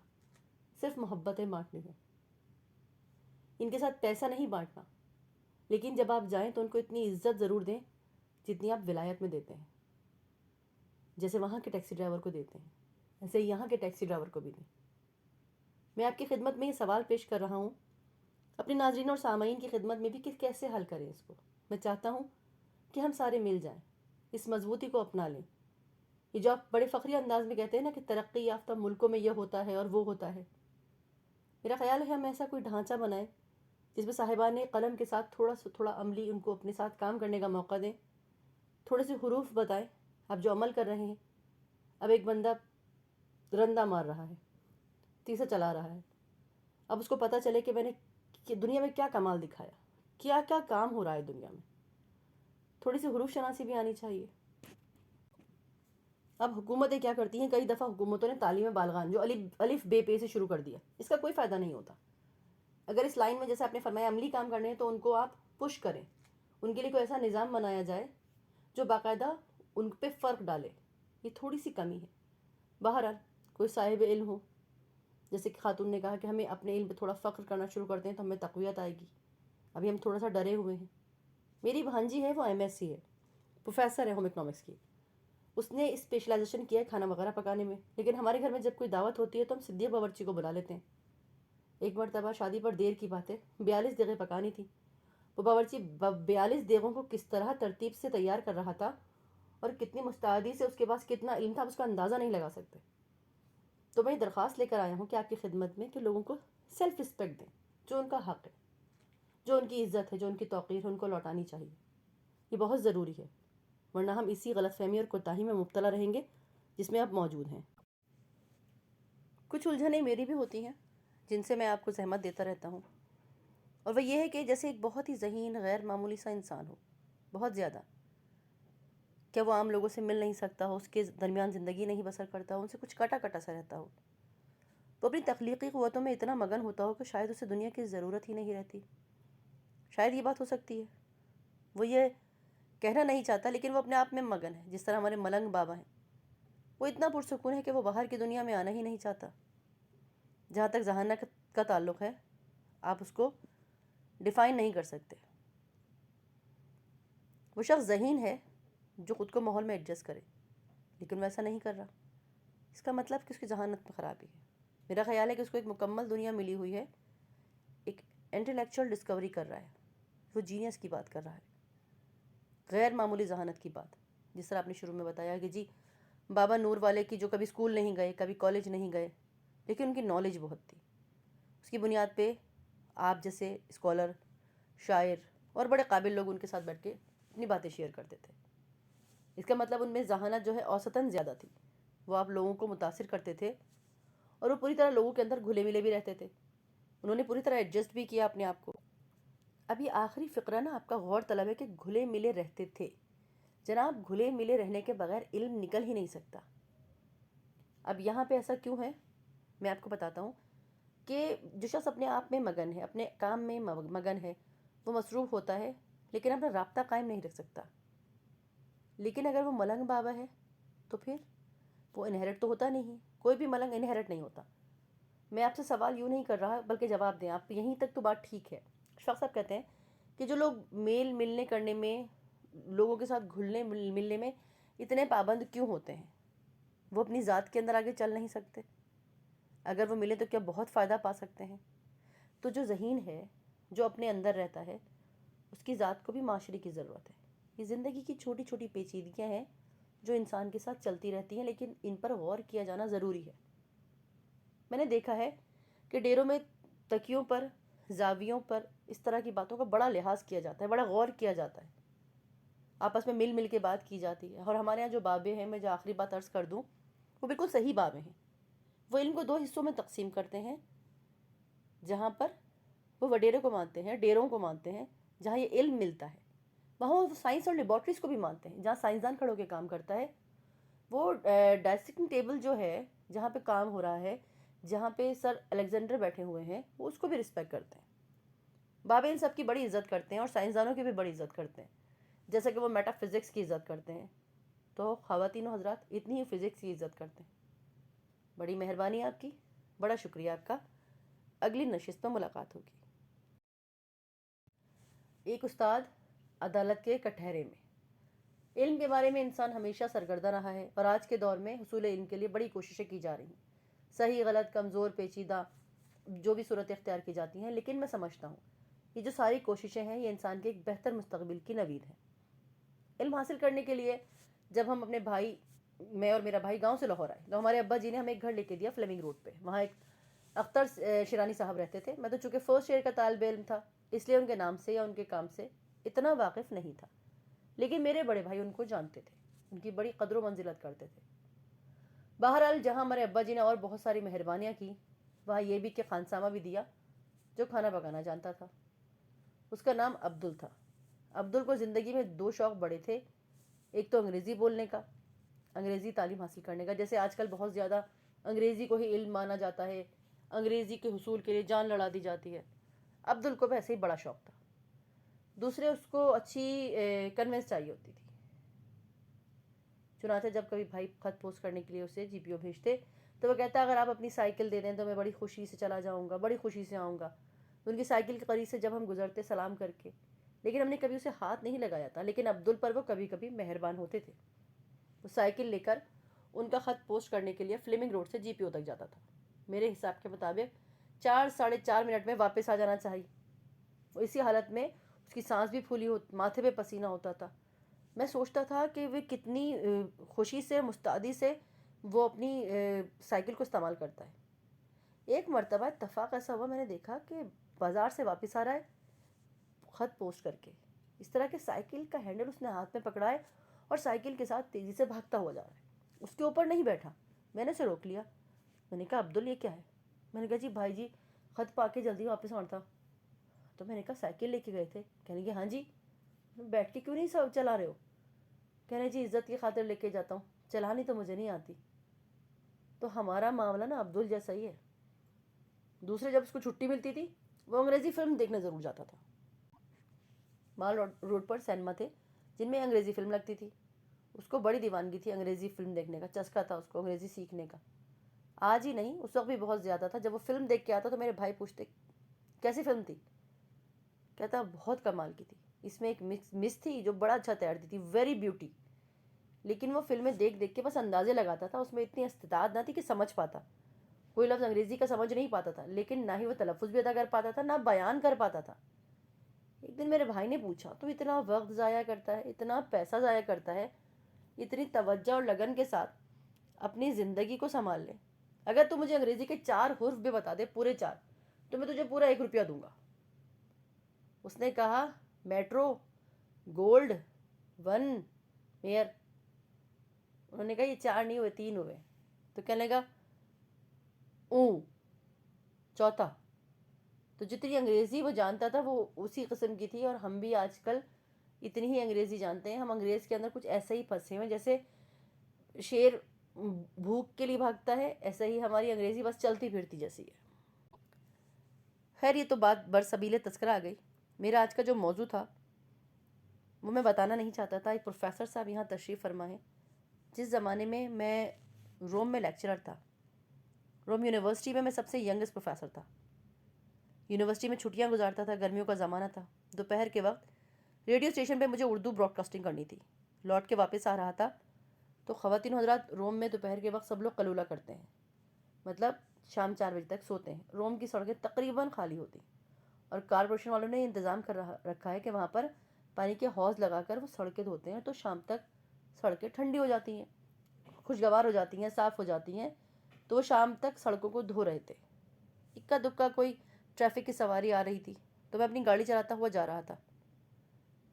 Speaker 1: صرف محبتیں بانٹنی ہے. ان کے ساتھ پیسہ نہیں بانٹنا، لیکن جب آپ جائیں تو ان کو اتنی عزت ضرور دیں جتنی آپ ولایت میں دیتے ہیں. جیسے وہاں کے ٹیکسی ڈرائیور کو دیتے ہیں ایسے یہاں کے ٹیکسی ڈرائیور کو بھی دیں. میں آپ کی خدمت میں یہ سوال پیش کر رہا ہوں، اپنے ناظرین اور سامعین کی خدمت میں بھی، کہ کیسے حل کریں اس کو. میں چاہتا ہوں کہ ہم سارے مل جائیں، اس مضبوطی کو اپنا لیں. یہ جو آپ بڑے فخری انداز میں کہتے ہیں نا کہ ترقی یافتہ ملکوں میں یہ ہوتا ہے اور وہ ہوتا ہے، میرا خیال ہے ہم ایسا کوئی ڈھانچہ بنائیں جس میں صاحبان قلم کے ساتھ تھوڑا عملی ان کو اپنے ساتھ کام کرنے کا موقع دیں، تھوڑے سے حروف بتائیں آپ جو عمل کر رہے ہیں. اب ایک بندہ رندہ مار رہا ہے, تیسا چلا رہا ہے, اب اس کو پتہ چلے کہ میں نے دنیا میں کیا کمال دکھایا, کیا کیا کام ہو رہا ہے دنیا میں. تھوڑی سی حروف شناسی بھی آنی چاہیے. اب حکومتیں کیا کرتی ہیں, کئی دفعہ حکومتوں نے تعلیم بالغان جو الف بے پے سے شروع کر دیا, اس کا کوئی فائدہ نہیں ہوتا. اگر اس لائن میں جیسے آپ نے فرمایا عملی کام کرنے ہیں تو ان کو آپ پش کریں, ان کے لیے کوئی ایسا نظام بنایا جائے جو باقاعدہ ان پہ فرق ڈالے. یہ تھوڑی سی کمی ہے. بہرحال کوئی صاحب علم ہو, جیسے کہ خاتون نے کہا کہ ہمیں اپنے علم پہ تھوڑا فخر کرنا شروع کرتے ہیں تو ہمیں تقویت آئے گی. ابھی ہم تھوڑا سا ڈرے ہوئے ہیں. میری بھانجی ہے, وہ MSc ہے, پروفیسر ہے ہوم اکنامکس کی. اس نے اسپیشلائزیشن کیا ہے کھانا وغیرہ پکانے میں, لیکن ہمارے گھر میں جب کوئی دعوت ہوتی ہے تو ہم صدیق باورچی کو بلا لیتے ہیں. ایک مرتبہ شادی پر دیر کی بات ہے, 42 دیگیں پکانی تھی. وہ باورچی 42 دیگوں کو کس طرح ترتیب سے تیار کر رہا تھا اور کتنی مستعدی سے اس کے پاس کتنا علم تھا, اس کا اندازہ نہیں لگا سکتے. تو میں درخواست لے کر آیا ہوں کہ آپ کی خدمت میں کہ لوگوں کو سیلف رسپیکٹ دیں, جو ان کا حق ہے, جو ان کی عزت ہے, جو ان کی توقیر ہے, ان کو لوٹانی چاہیے. یہ بہت ضروری ہے, ورنہ ہم اسی غلط فہمی اور کوتاہی میں مبتلا رہیں گے جس میں آپ موجود ہیں. کچھ الجھنیں میری بھی ہوتی ہیں جن سے میں آپ کو زحمت دیتا رہتا ہوں, اور وہ یہ ہے کہ جیسے ایک بہت ہی ذہین غیر معمولی سا انسان ہو, بہت زیادہ, کیا وہ عام لوگوں سے مل نہیں سکتا ہو, اس کے درمیان زندگی نہیں بسر کرتا ہو, ان سے کچھ کٹا کٹا سا رہتا ہو, وہ اپنی تخلیقی قوتوں میں اتنا مگن ہوتا ہو کہ شاید اسے دنیا کی ضرورت ہی نہیں رہتی. شاید یہ بات ہو سکتی ہے. وہ یہ کہنا نہیں چاہتا لیکن وہ اپنے آپ میں مگن ہے, جس طرح ہمارے ملنگ بابا ہیں. وہ اتنا پرسکون ہے کہ وہ باہر کی دنیا میں آنا ہی نہیں چاہتا. جہاں تک ذہانت کا تعلق ہے, آپ اس کو ڈیفائن نہیں کر سکتے. وہ شخص ذہین ہے جو خود کو ماحول میں ایڈجسٹ کرے, لیکن وہ ایسا نہیں کر رہا. اس کا مطلب کہ اس کی ذہانت میں خرابی ہے. میرا خیال ہے کہ اس کو ایک مکمل دنیا ملی ہوئی ہے, ایک انٹلیکچوئل ڈسکوری کر رہا ہے, وہ جینیس کی بات کر رہا ہے, غیر معمولی ذہانت کی بات. جس طرح آپ نے شروع میں بتایا کہ جی بابا نور والے کی جو کبھی اسکول نہیں گئے, کبھی کالج نہیں گئے, لیکن ان کی نالج بہت تھی. اس کی بنیاد پہ آپ جیسے اسکالر, شاعر اور بڑے قابل لوگ ان کے ساتھ بیٹھ کے اپنی باتیں شیئر کرتے تھے. اس کا مطلب ان میں ذہانت جو ہے اوسطاً زیادہ تھی. وہ آپ لوگوں کو متاثر کرتے تھے اور وہ پوری طرح لوگوں کے اندر گھلے ملے بھی رہتے تھے. انہوں نے پوری طرح ایڈجسٹ بھی کیا اپنے آپ کو. اب یہ آخری فقرہ نا آپ کا غور طلب ہے کہ گھلے ملے رہتے تھے. جناب, گھلے ملے رہنے کے بغیر علم نکل ہی نہیں سکتا. اب یہاں پہ ایسا کیوں ہے, میں آپ کو بتاتا ہوں کہ جو شخص اپنے آپ میں مگن ہے, اپنے کام میں مگن ہے, وہ مصروف ہوتا ہے لیکن اپنا رابطہ قائم نہیں رکھ سکتا. لیکن اگر وہ ملنگ بابا ہے تو پھر وہ انہیرٹ تو ہوتا نہیں. کوئی بھی ملنگ انہیرٹ نہیں ہوتا. میں آپ سے سوال یوں نہیں کر رہا بلکہ جواب دیں آپ. یہیں تک تو بات ٹھیک ہے. شخص صاحب کہتے ہیں کہ جو لوگ میل ملنے کرنے میں, لوگوں کے ساتھ گھلنے ملنے میں اتنے پابند کیوں ہوتے ہیں, وہ اپنی ذات کے اندر آگے چل نہیں سکتے. اگر وہ ملے تو کیا بہت فائدہ پا سکتے ہیں. تو جو ذہین ہے, جو اپنے اندر رہتا ہے, اس کی ذات کو بھی معاشرے کی ضرورت ہے. یہ زندگی کی چھوٹی چھوٹی پیچیدگیاں ہیں جو انسان کے ساتھ چلتی رہتی ہیں, لیکن ان پر غور کیا جانا ضروری ہے. میں نے دیکھا ہے کہ ڈیروں میں تکیوں پر, زاویوں پر اس طرح کی باتوں کا بڑا لحاظ کیا جاتا ہے, بڑا غور کیا جاتا ہے, آپس میں مل مل کے بات کی جاتی ہے. اور ہمارے یہاں جو بابے ہیں, میں جو آخری بات عرض کر دوں, وہ بالکل صحیح بابے ہیں. وہ علم کو 2 حصوں میں تقسیم کرتے ہیں, جہاں پر وہ وڈیرے کو مانتے ہیں, ڈیروں کو مانتے ہیں. جہاں یہ علم ملتا ہے وہاں وہ سائنس اور لیبارٹریز کو بھی مانتے ہیں, جہاں سائنسدان کھڑے ہو کے کام کرتا ہے. وہ ڈائسیکٹنگ ٹیبل جو ہے, جہاں پہ کام ہو رہا ہے, جہاں پہ سر الیگزینڈر بیٹھے ہوئے ہیں, وہ اس کو بھی رسپیکٹ کرتے ہیں. بابے ان سب کی بڑی عزت کرتے ہیں اور سائنسدانوں کی بھی بڑی عزت کرتے ہیں, جیسا کہ وہ میٹا فزکس کی عزت کرتے ہیں. تو خواتین و حضرات اتنی ہی فزکس کی عزت کرتے ہیں. بڑی مہربانی آپ کی, بڑا شکریہ آپ کا. اگلی نشست میں ملاقات ہوگی. ایک استاد عدالت کے کٹہرے میں. علم کے بارے میں انسان ہمیشہ سرگردہ رہا ہے اور آج کے دور میں حصول علم کے لیے بڑی کوششیں کی جا رہی ہیں. صحیح, غلط, کمزور, پیچیدہ, جو بھی صورت اختیار کی جاتی ہیں, لیکن میں سمجھتا ہوں یہ جو ساری کوششیں ہیں یہ انسان کے ایک بہتر مستقبل کی نوید ہیں. علم حاصل کرنے کے لیے جب ہم اپنے بھائی, میں اور میرا بھائی گاؤں سے لاہور آئے, تو ہمارے ابا جی نے ہمیں ایک گھر لے کے دیا فلیمنگ روڈ پہ. وہاں ایک اختر شیرانی صاحب رہتے تھے. میں تو چونکہ فرسٹ ایئر کا طالب علم تھا, اس لیے ان کے نام سے یا ان کے کام سے اتنا واقف نہیں تھا, لیکن میرے بڑے بھائی ان کو جانتے تھے، ان کی بڑی قدر و منزلت کرتے تھے۔ بہرحال جہاں ہمارے ابا جی نے اور بہت ساری مہربانیاں کی، وہاں یہ بھی کہ خانسامہ بھی دیا جو کھانا پکانا جانتا تھا۔ اس کا نام عبدل تھا۔ عبدل کو زندگی میں 2 شوق بڑے تھے، ایک تو انگریزی بولنے کا، انگریزی تعلیم حاصل کرنے کا، جیسے آج کل بہت زیادہ انگریزی کو ہی علم مانا جاتا ہے، انگریزی کے حصول کے لیے جان لڑا دی جاتی ہے۔ عبدل کو بھی ایسے ہی بڑا شوق تھا۔ دوسرے اس کو اچھی کنوینس چاہیے ہوتی تھی۔ چنانچہ جب کبھی بھائی خط پوسٹ کرنے کے لیے اسے جی پی او بھیجتے تو وہ کہتا اگر آپ اپنی سائیکل دے دیں تو میں بڑی خوشی سے چلا جاؤں گا، بڑی خوشی سے آؤں گا۔ ان کی سائیکل کے قریب سے جب ہم گزرتے سلام کر کے، لیکن ہم نے کبھی اسے ہاتھ نہیں لگایا تھا، لیکن عبدل پر وہ کبھی کبھی مہربان ہوتے تھے۔ وہ سائیکل لے کر ان کا خط پوسٹ کرنے کے لیے فلیمنگ روڈ سے جی پی او تک جاتا تھا۔ میرے حساب کے مطابق 4 – 4.5 منٹ میں واپس آ جانا چاہیے۔ وہ اسی حالت میں، اس کی سانس بھی پھولی ماتھے پہ پسینہ ہوتا تھا۔ میں سوچتا تھا کہ وہ کتنی خوشی سے، مستعدی سے وہ اپنی سائیکل کو استعمال کرتا ہے۔ ایک مرتبہ اتفاق ایسا ہوا، میں نے دیکھا کہ بازار سے واپس آ رہا ہے خط پوسٹ کر کے، اس طرح کہ سائیکل کا ہینڈل اس نے ہاتھ میں پکڑا ہے اور سائیکل کے ساتھ تیزی سے بھاگتا ہوا جا رہا ہے۔ اس کے اوپر نہیں بیٹھا۔ میں نے اسے روک لیا۔ میں نے کہا عبدل یہ کیا ہے؟ میں نے کہا جی بھائی جی خط پا کے جلدی واپس آنا تھا۔ تو میں نے کہا سائیکل لے کے گئے تھے؟ کہنے کہ ہاں جی۔ بیٹھ کے کیوں نہیں سب چلا رہے ہو؟ کہنے جی عزت کی خاطر لے کے جاتا ہوں، چلانی تو مجھے نہیں آتی۔ تو ہمارا معاملہ نا عبدل جیسا ہی ہے۔ دوسرے جب اس کو چھٹی ملتی تھی وہ انگریزی فلم دیکھنے ضرور جاتا تھا۔ مال روڈ پر سینما تھے جن میں انگریزی فلم لگتی تھی۔ اس کو بڑی دیوانگی تھی انگریزی فلم دیکھنے کا، چسکا تھا اس کو انگریزی سیکھنے کا۔ آج ہی نہیں، اس وقت بھی بہت زیادہ تھا۔ جب وہ فلم دیکھ کے آتا تو میرے بھائی پوچھتے کیسی فلم تھی؟ کہتا بہت کمال کی تھی، اس میں ایک مس تھی جو بڑا اچھا تیرتی تھی، ویری بیوٹی۔ لیکن وہ فلمیں دیکھ دیکھ کے بس اندازے لگاتا تھا، اس میں اتنی استعداد نہ تھی کہ سمجھ پاتا۔ کوئی لفظ انگریزی کا سمجھ نہیں پاتا تھا، لیکن نہ ہی وہ تلفظ بھی ادا کر پاتا تھا، نہ بیان کر پاتا تھا۔ ایک دن میرے بھائی نے پوچھا تو اتنا وقت ضائع کرتا ہے، اتنا پیسہ ضائع کرتا ہے، اتنی توجہ اور لگن کے ساتھ اپنی زندگی کو سنبھال لے، اگر تو مجھے انگریزی کے 4 حرف بھی بتا دے، پورے 4، تو میں تجھے پورا 1 روپیہ دوں گا۔ اس نے کہا میٹرو، گولڈ، ون، میئر۔ انہوں نے کہا یہ 4 نہیں ہوئے، 3 ہوئے۔ تو کہنے لگا اوں، چوتھا۔ تو جتنی انگریزی وہ جانتا تھا وہ اسی قسم کی تھی، اور ہم بھی آج کل اتنی ہی انگریزی جانتے ہیں۔ ہم انگریز کے اندر کچھ ایسے ہی پھنسے ہوئے، جیسے شیر بھوک کے لیے بھاگتا ہے، ایسا ہی ہماری انگریزی بس چلتی پھرتی جیسی ہے۔ خیر یہ تو بات برسبیل تذکرہ آ گئی۔ میرا آج کا جو موضوع تھا وہ میں بتانا نہیں چاہتا تھا۔ ایک پروفیسر صاحب یہاں تشریف فرما ہے۔ جس زمانے میں روم میں لیکچرر تھا، روم یونیورسٹی میں سب سے ینگسٹ پروفیسر تھا۔ یونیورسٹی میں چھٹیاں گزارتا تھا، گرمیوں کا زمانہ تھا۔ دوپہر کے وقت ریڈیو اسٹیشن پہ مجھے اردو براڈ کاسٹنگ کرنی تھی۔ لوٹ کے واپس آ رہا تھا تو خواتین حضرات روم میں دوپہر کے وقت سب لوگ قلولہ کرتے ہیں، مطلب شام 4 بجے تک سوتے ہیں۔ روم کی سڑکیں تقریباً خالی ہوتی ہیں، اور کارپوریشن والوں نے انتظام کر رکھا ہے کہ وہاں پر پانی کے حوض لگا کر وہ سڑکیں دھوتے ہیں، تو شام تک سڑکیں ٹھنڈی ہو جاتی ہیں، خوشگوار ہو جاتی ہیں، صاف ہو جاتی ہیں۔ تو وہ شام تک سڑکوں کو دھو رہے تھے۔ اکا دکا کوئی ٹریفک کی سواری آ رہی تھی تو میں اپنی گاڑی چلاتا ہوا جا رہا تھا۔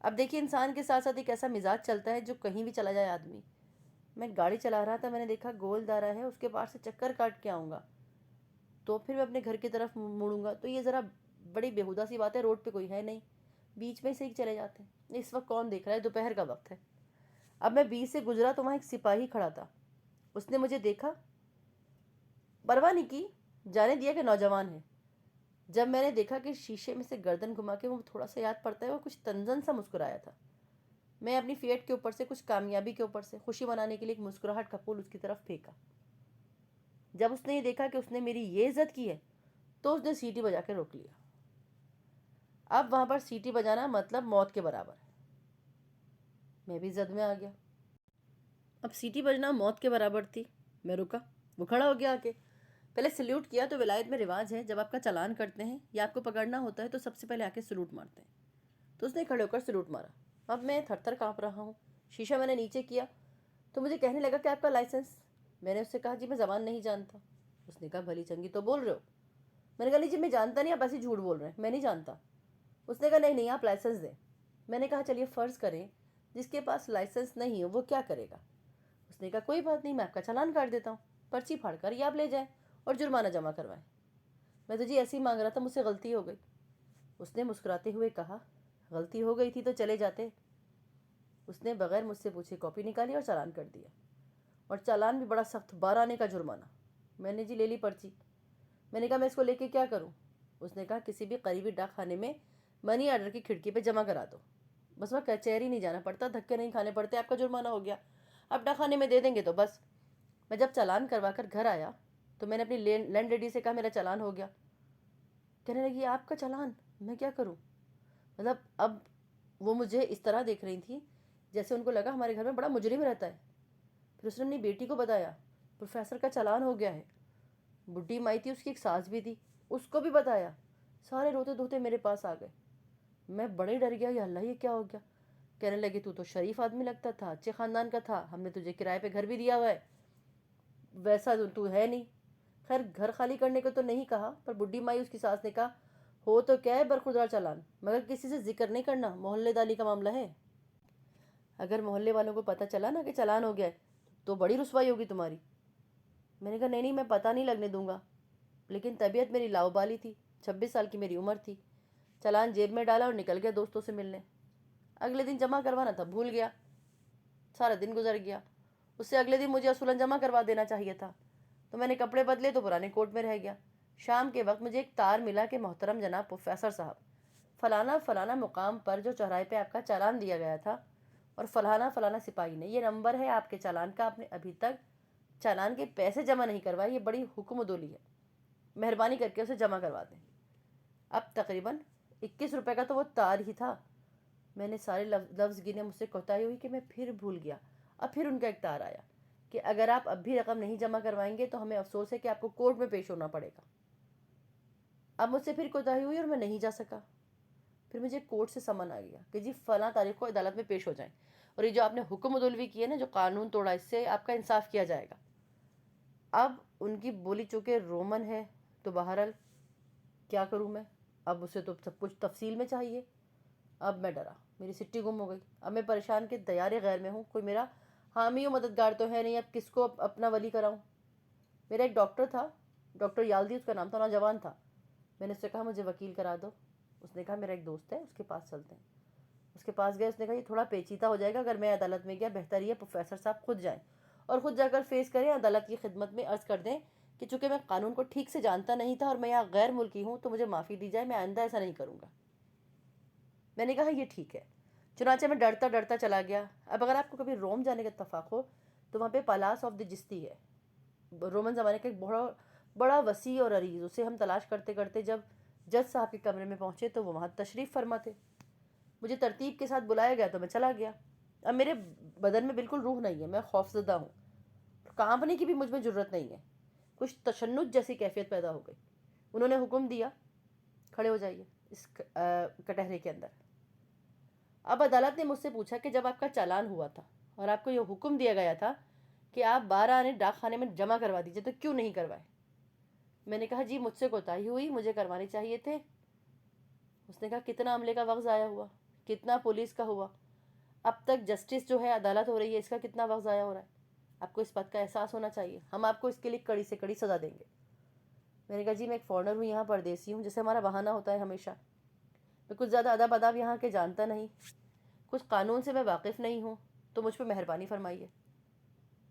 Speaker 1: اب دیکھیے انسان کے ساتھ ساتھ ایک ایسا مزاج چلتا ہے جو کہیں بھی چلا جائے آدمی۔ میں گاڑی چلا رہا تھا، میں نے دیکھا گول دارا ہے، اس کے پاس سے چکر کاٹ کے آؤں گا تو پھر میں اپنے گھر کی طرف مڑوں گا، تو یہ ذرا بڑی بےہودہ سی بات ہے، روڈ پہ کوئی ہے نہیں، بیچ میں سے ہی چلے جاتے ہیں۔ اس وقت کون دیکھ رہا ہے، دوپہر کا وقت ہے۔ اب میں بیچ سے گزرا تو وہاں ایک سپاہی کھڑا تھا، اس نے مجھے دیکھا، پرواہ نہیں کی، جانے دیا کہ نوجوان ہے۔ جب میں نے دیکھا کہ شیشے میں سے گردن گھما کے وہ تھوڑا سا یاد پڑتا ہے، وہ کچھ تنزن سا مسکرایا تھا۔ میں اپنی فیٹ کے اوپر سے، کچھ کامیابی کے اوپر سے خوشی منانے کے لیے ایک مسکراہٹ کا پھول اس کی طرف پھینکا۔ جب اس نے یہ دیکھا کہ اس نے میری یہ عزت کی ہے تو اس نے سیٹی بجا کے روک لیا۔ اب وہاں پر سیٹی بجانا مطلب موت کے برابر ہے۔ میں بھی زد میں آ گیا۔ اب سیٹی بجنا موت کے برابر تھی، میں رکا، وہ کھڑا ہو گیا آ کے، پہلے سلیوٹ کیا۔ تو ولایت میں رواج ہے جب آپ کا چلان کرتے ہیں یا آپ کو پکڑنا ہوتا ہے تو سب سے پہلے آ کے سلوٹ مارتے ہیں، تو اس نے کھڑے ہو کر سلوٹ مارا۔ اب میں تھر تھر کانپ رہا ہوں، شیشہ میں نے نیچے کیا تو مجھے کہنے لگا کہ آپ کا لائسنس؟ میں نے اس سے کہا جی میں زبان نہیں جانتا۔ اس نے کہا بھلی چنگی تو بول رہے ہو؟ میں نے کہا نہیں جی میں جانتا نہیں، آپ ایسے جھوٹ بول رہے ہیں، میں نہیں جانتا۔ اس نے کہا نہیں نہیں آپ لائسنس دیں۔ میں نے کہا چلیے فرض کریں جس کے پاس لائسنس نہیں ہو وہ کیا کرے گا؟ اس نے کہا کوئی بات نہیں، میں آپ کا چالان کاٹ دیتا ہوں، پرچی پھاڑ کر یہ آپ لے جائیں اور جرمانہ جمع کروائیں۔ میں تو جی ایسے ہی مانگ رہا تھا، مجھ سے غلطی ہو گئی۔ اس نے مسکراتے ہوئے کہا غلطی ہو گئی تھی تو چلے جاتے۔ اس نے بغیر مجھ سے پوچھے کاپی نکالی اور چالان کر دیا، اور چالان بھی بڑا سخت، 12 آنے کا جرمانہ۔ میں نے جی لے لی پرچی۔ میں نے کہا میں اس کو لے کے کیا کروں؟ اس نے کہا کسی بھی قریبی ڈاک خانے میں منی آرڈر کی کھڑکی پہ جمع کرا دو، بس وہ کچہری نہیں جانا پڑتا، دھکے نہیں کھانے پڑتے، آپ کا جرمانہ ہو گیا، اب ڈاک خانے میں دے دیں گے تو بس۔ میں جب چالان کروا کر گھر آیا تو میں نے اپنی لینڈ لیڈی سے کہا میرا چالان ہو گیا۔ کہنے لگی آپ کا چالان؟ میں کیا کروں؟ مطلب اب وہ مجھے اس طرح دیکھ رہی تھی جیسے ان کو لگا ہمارے گھر میں بڑا مجرم رہتا ہے۔ پھر اس نے اپنی بیٹی کو بتایا پروفیسر کا چالان ہو گیا ہے۔ بڈھی مائی تھی، اس کی ایک ساس بھی تھی، اس کو بھی بتایا۔ سارے روتے دھوتے میرے پاس آ گئے۔ میں بڑے ڈر گیا، یا اللہ یہ کیا ہو گیا؟ کہنے لگے تو شریف آدمی لگتا تھا، اچھے خاندان کا تھا، ہم نے تجھے کرائے پہ گھر بھی دیا ہوا ہے، ویسا تو ہے نہیں۔ خیر گھر خالی کرنے کو تو نہیں کہا، پر بڈھی مائی اس کی ساس نے کہا ہو تو کیا ہے برخوردار چالان، مگر کسی سے ذکر نہیں کرنا، محلے داری کا معاملہ ہے، اگر محلے والوں کو پتہ چلا نا کہ چالان ہو گیا ہے تو بڑی رسوائی ہوگی تمہاری۔ میں نے کہا نہیں میں پتہ نہیں لگنے دوں گا، لیکن طبیعت میری لاؤبالی تھی، 26 سال کی میری عمر تھی۔ چالان جیب میں ڈالا اور نکل گیا دوستوں سے ملنے۔ اگلے دن جمع کروانا تھا، بھول گیا، سارا دن گزر گیا۔ اس سے اگلے دن مجھے اصولاً جمع کروا دینا چاہیے تھا، تو میں نے کپڑے بدلے تو پرانے کوٹ میں رہ گیا۔ شام کے وقت مجھے ایک تار ملا کہ محترم جناب پروفیسر صاحب، فلانا فلانا مقام پر جو چوراہے پہ آپ کا چالان دیا گیا تھا، اور فلانا فلانا سپاہی نے، یہ نمبر ہے آپ کے چالان کا، آپ نے ابھی تک چالان کے پیسے جمع نہیں کروائے، یہ بڑی حکم ودولی ہے، مہربانی کر کے اسے جمع کروا دیں۔ اب تقریباً 21 روپے کا تو وہ تار ہی تھا۔ میں نے سارے لفظ گنے، مجھ سے کوتاہی ہوئی کہ میں پھر بھول گیا۔ اب پھر ان کا ایک تار آیا کہ اگر آپ اب بھی رقم نہیں جمع کروائیں گے تو ہمیں افسوس ہے کہ آپ کو کورٹ میں پیش ہونا پڑے گا۔ اب مجھ سے پھر کوتاہی ہوئی اور میں نہیں جا سکا۔ پھر مجھے کورٹ سے سمن آ گیا کہ جی فلاں تاریخ کو عدالت میں پیش ہو جائیں، اور یہ جو آپ نے حکم عدولوی کیے نا، جو قانون توڑا، اس سے آپ کا انصاف کیا جائے گا۔ اب ان کی بولی چونکہ رومن ہے تو بہرحال کیا کروں میں، اب اسے تو سب کچھ تفصیل میں چاہیے۔ اب میں ڈرا، میری سٹی گم ہو گئی۔ اب میں پریشان کہ دیار غیر میں ہوں، کوئی میرا حامی و مددگار تو ہے نہیں، اب کس کو اپنا ولی کراؤں۔ میرا ایک ڈاکٹر تھا، ڈاکٹر یالدی اس کا نام تھا، نوجوان تھا۔ میں نے اس سے کہا مجھے وکیل کرا دو۔ اس نے کہا میرا ایک دوست ہے، اس کے پاس چلتے ہیں۔ اس کے پاس گئے، اس نے کہا یہ تھوڑا پیچیدہ ہو جائے گا، اگر میں عدالت میں گیا بہتر یہ پروفیسر صاحب خود جائیں اور خود جا کر فیس کریں، عدالت کی خدمت میں عرض کر دیں کہ چونکہ میں قانون کو ٹھیک سے جانتا نہیں تھا اور میں یہاں غیر ملکی ہوں تو مجھے معافی دی جائے، میں آئندہ ایسا نہیں کروں گا۔ میں نے کہا یہ ٹھیک ہے۔ چنانچہ میں ڈرتا ڈرتا چلا گیا۔ اب اگر آپ کو کبھی روم جانے کا اتفاق ہو تو وہاں پہ پالاس آف دی جستی ہے، رومن زمانے کا ایک بڑا وسیع اور عریض، اسے ہم تلاش کرتے کرتے جب جج صاحب کے کمرے میں پہنچے تو وہ وہاں تشریف فرما تھے۔ مجھے ترتیب کے ساتھ بلایا گیا تو میں چلا گیا۔ اب میرے بدن میں بالکل روح نہیں ہے، میں خوفزدہ ہوں، کانپنے کی بھی مجھ میں جرت نہیں ہے، کچھ تشنج جیسی کیفیت پیدا ہو گئی۔ انہوں نے حکم دیا کھڑے ہو جائیے اس کٹہرے کے اندر۔ اب عدالت نے مجھ سے پوچھا کہ جب آپ کا چالان ہوا تھا اور آپ کو یہ حکم دیا گیا تھا کہ آپ 12 آنے ڈاک خانے میں جمع کروا دیجیے تو کیوں نہیں کروائے؟ میں نے کہا جی مجھ سے کوتاہی ہوئی، مجھے کروانے چاہیے تھے۔ اس نے کہا کتنا عملے کا وقت ضائع ہوا، کتنا پولیس کا ہوا، اب تک جسٹس جو ہے عدالت ہو رہی ہے، اس کا کتنا وقت ضائع ہو رہا ہے، آپ کو اس بات کا احساس ہونا چاہیے، ہم آپ کو اس کے لیے کڑی سے کڑی سزا دیں گے۔ میں نے کہا جی میں ایک فارنر ہوں، یہاں پردیسی ہوں، جیسے ہمارا بہانہ ہوتا ہے ہمیشہ، میں کچھ زیادہ ادب اداب یہاں کے جانتا نہیں، کچھ قانون سے میں واقف نہیں ہوں، تو مجھ پہ مہربانی فرمائیے۔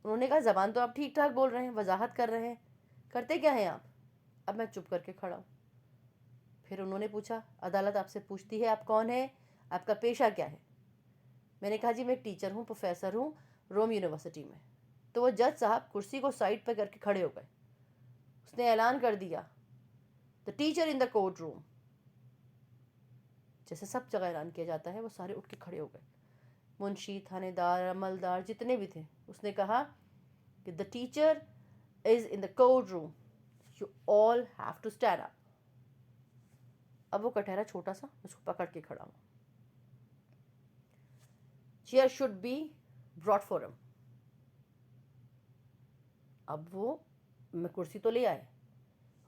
Speaker 1: انہوں نے کہا زبان تو آپ ٹھیک ٹھاک بول رہے ہیں، وضاحت کر رہے ہیں، کرتے کیا ہیں آپ؟ اب میں چپ کر کے کھڑا ہوں۔ پھر انہوں نے پوچھا عدالت آپ سے پوچھتی ہے آپ کون ہیں، آپ کا پیشہ کیا ہے؟ میں نے کہا جی میں ایک ٹیچر ہوں، پروفیسر ہوں روم یونیورسٹی میں۔ تو وہ جج صاحب کرسی کو سائڈ پہ کر کے کھڑے ہو گئے۔ اس نے اعلان کر دیا the teacher in the court روم، جیسے سب جگہ اعلان کیا جاتا ہے۔ وہ سارے اٹھ کے کھڑے ہو گئے، منشی، تھانے دار، عملدار، جتنے بھی تھے۔ اس نے کہا کہ the teacher is in the court room, you all have to stand up. اب وہ کٹہرا چھوٹا سا، اس کو پکڑ کے کھڑا ہوں۔ Chair should be brought for him. اب وہ میں کرسی تو لے آئے،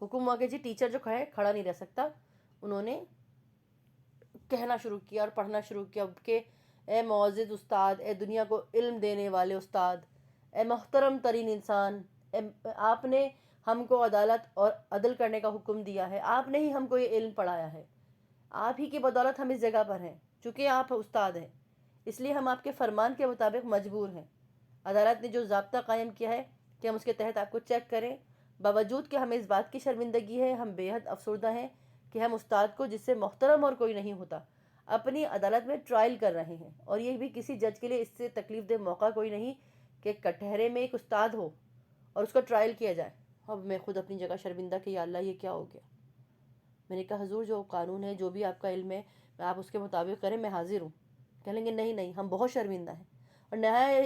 Speaker 1: حکم ہوا کہ جی ٹیچر جو کھڑا نہیں رہ سکتا۔ انہوں نے کہنا شروع کیا اور پڑھنا شروع کیا کہ اے معزز استاد، اے دنیا کو علم دینے والے استاد، اے محترم ترین انسان، آپ نے ہم کو عدالت اور عدل کرنے کا حکم دیا ہے، آپ نے ہی ہم کو یہ علم پڑھایا ہے، آپ ہی کی بدولت ہم اس جگہ پر ہیں، چونکہ آپ استاد ہیں اس لیے ہم آپ کے فرمان کے مطابق مجبور ہیں۔ عدالت نے جو ضابطہ قائم کیا ہے کہ ہم اس کے تحت آپ کو چیک کریں، باوجود کہ ہمیں اس بات کی شرمندگی ہے، ہم بے حد افسردہ ہیں کہ ہم استاد کو، جس سے محترم اور کوئی نہیں ہوتا، اپنی عدالت میں ٹرائل کر رہے ہیں، اور یہ بھی کسی جج کے لیے اس سے تکلیف دہ موقع کوئی نہیں کہ کٹہرے میں ایک استاد ہو اور اس کا ٹرائل کیا جائے۔ اب میں خود اپنی جگہ شرمندہ کہ یا اللہ یہ کیا ہو گیا۔ میں نے کہا حضور جو قانون ہے، جو بھی آپ کا علم ہے، آپ اس کے مطابق کریں، میں حاضر ہوں۔ کہیں گے نہیں نہیں، ہم بہت شرمندہ ہیں، اور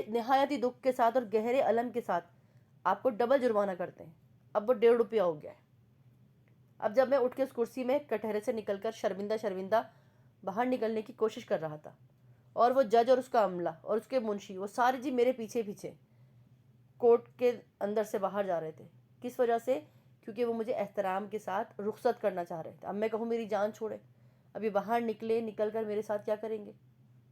Speaker 1: نہایتی دکھ کے ساتھ اور گہرے الم کے ساتھ آپ کو ڈبل جرمانہ کرتے ہیں۔ اب وہ 1.5 روپیہ ہو گیا ہے۔ اب جب میں اٹھ کے اس کرسی میں کٹہرے سے نکل کر شرمندہ باہر نکلنے کی کوشش کر رہا تھا، اور وہ جج اور اس کا عملہ اور اس کے منشی وہ سارے جی میرے پیچھے پیچھے کورٹ کے اندر سے باہر جا رہے تھے۔ کس وجہ سے؟ کیونکہ وہ مجھے احترام کے ساتھ رخصت کرنا چاہ رہے تھے۔ اب میں کہوں میری جان چھوڑے، ابھی باہر نکل کر میرے ساتھ کیا کریں گے؟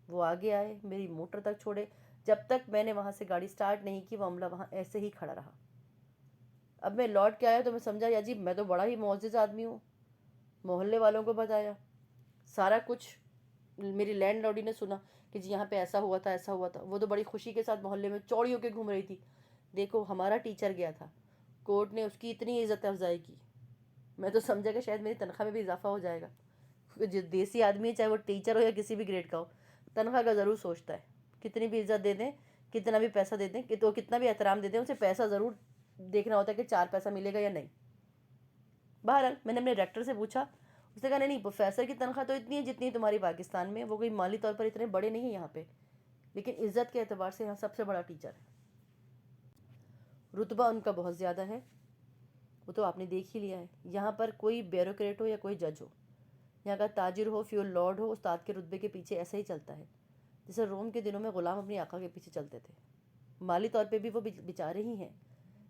Speaker 1: وہ آگے آئے، میری موٹر تک چھوڑے، جب تک میں نے وہاں سے گاڑی سٹارٹ نہیں کی وہ عملہ وہاں ایسے ہی کھڑا رہا۔ اب میں لوٹ کے آیا تو میں سمجھا یا جی میں تو بڑا ہی معزز آدمی ہوں، محلے والوں کو بتایا سارا کچھ، میری لینڈ لاڈی نے سنا کہ جی یہاں پہ ایسا ہوا تھا ایسا ہوا تھا۔ وہ تو بڑی خوشی کے ساتھ محلے میں چوڑی ہو کے گھوم رہی تھی، دیکھو ہمارا ٹیچر گیا تھا، کورٹ نے اس کی اتنی عزت افزائی کی۔ میں تو سمجھا کہ شاید میری تنخواہ میں بھی اضافہ ہو جائے گا، کیونکہ جو دیسی آدمی ہے چاہے وہ ٹیچر ہو یا کسی بھی گریڈ کا ہو، تنخواہ کا ضرور سوچتا ہے، کتنی بھی عزت دے دیں، کتنا بھی پیسہ دے دیں، تو کتنا بھی احترام دے دیں، اسے پیسہ ضرور دیکھنا ہوتا ہے کہ 4 پیسہ ملے گا یا نہیں۔ بہرحال میں نے اپنے ڈائریکٹر سے پوچھا، اس نے کہا نہیں پروفیسر کی تنخواہ تو اتنی ہے جتنی تمہاری پاکستان میں، وہ کوئی مالی طور پر اتنے بڑے نہیں ہیں یہاں پہ، لیکن عزت کے اعتبار سے یہاں سب سے بڑا ٹیچر ہے، رتبہ ان کا بہت زیادہ ہے، وہ تو آپ نے دیکھ ہی لیا ہے۔ یہاں پر کوئی بیوروکریٹ ہو یا کوئی جج ہو، یہاں کا تاجر ہو، فیول لارڈ ہو، استاد کے رتبے کے پیچھے ایسا ہی چلتا ہے جیسے روم کے دنوں میں غلام اپنی آقا کے پیچھے چلتے تھے۔ مالی طور پہ بھی وہ بیچارے ہی ہیں،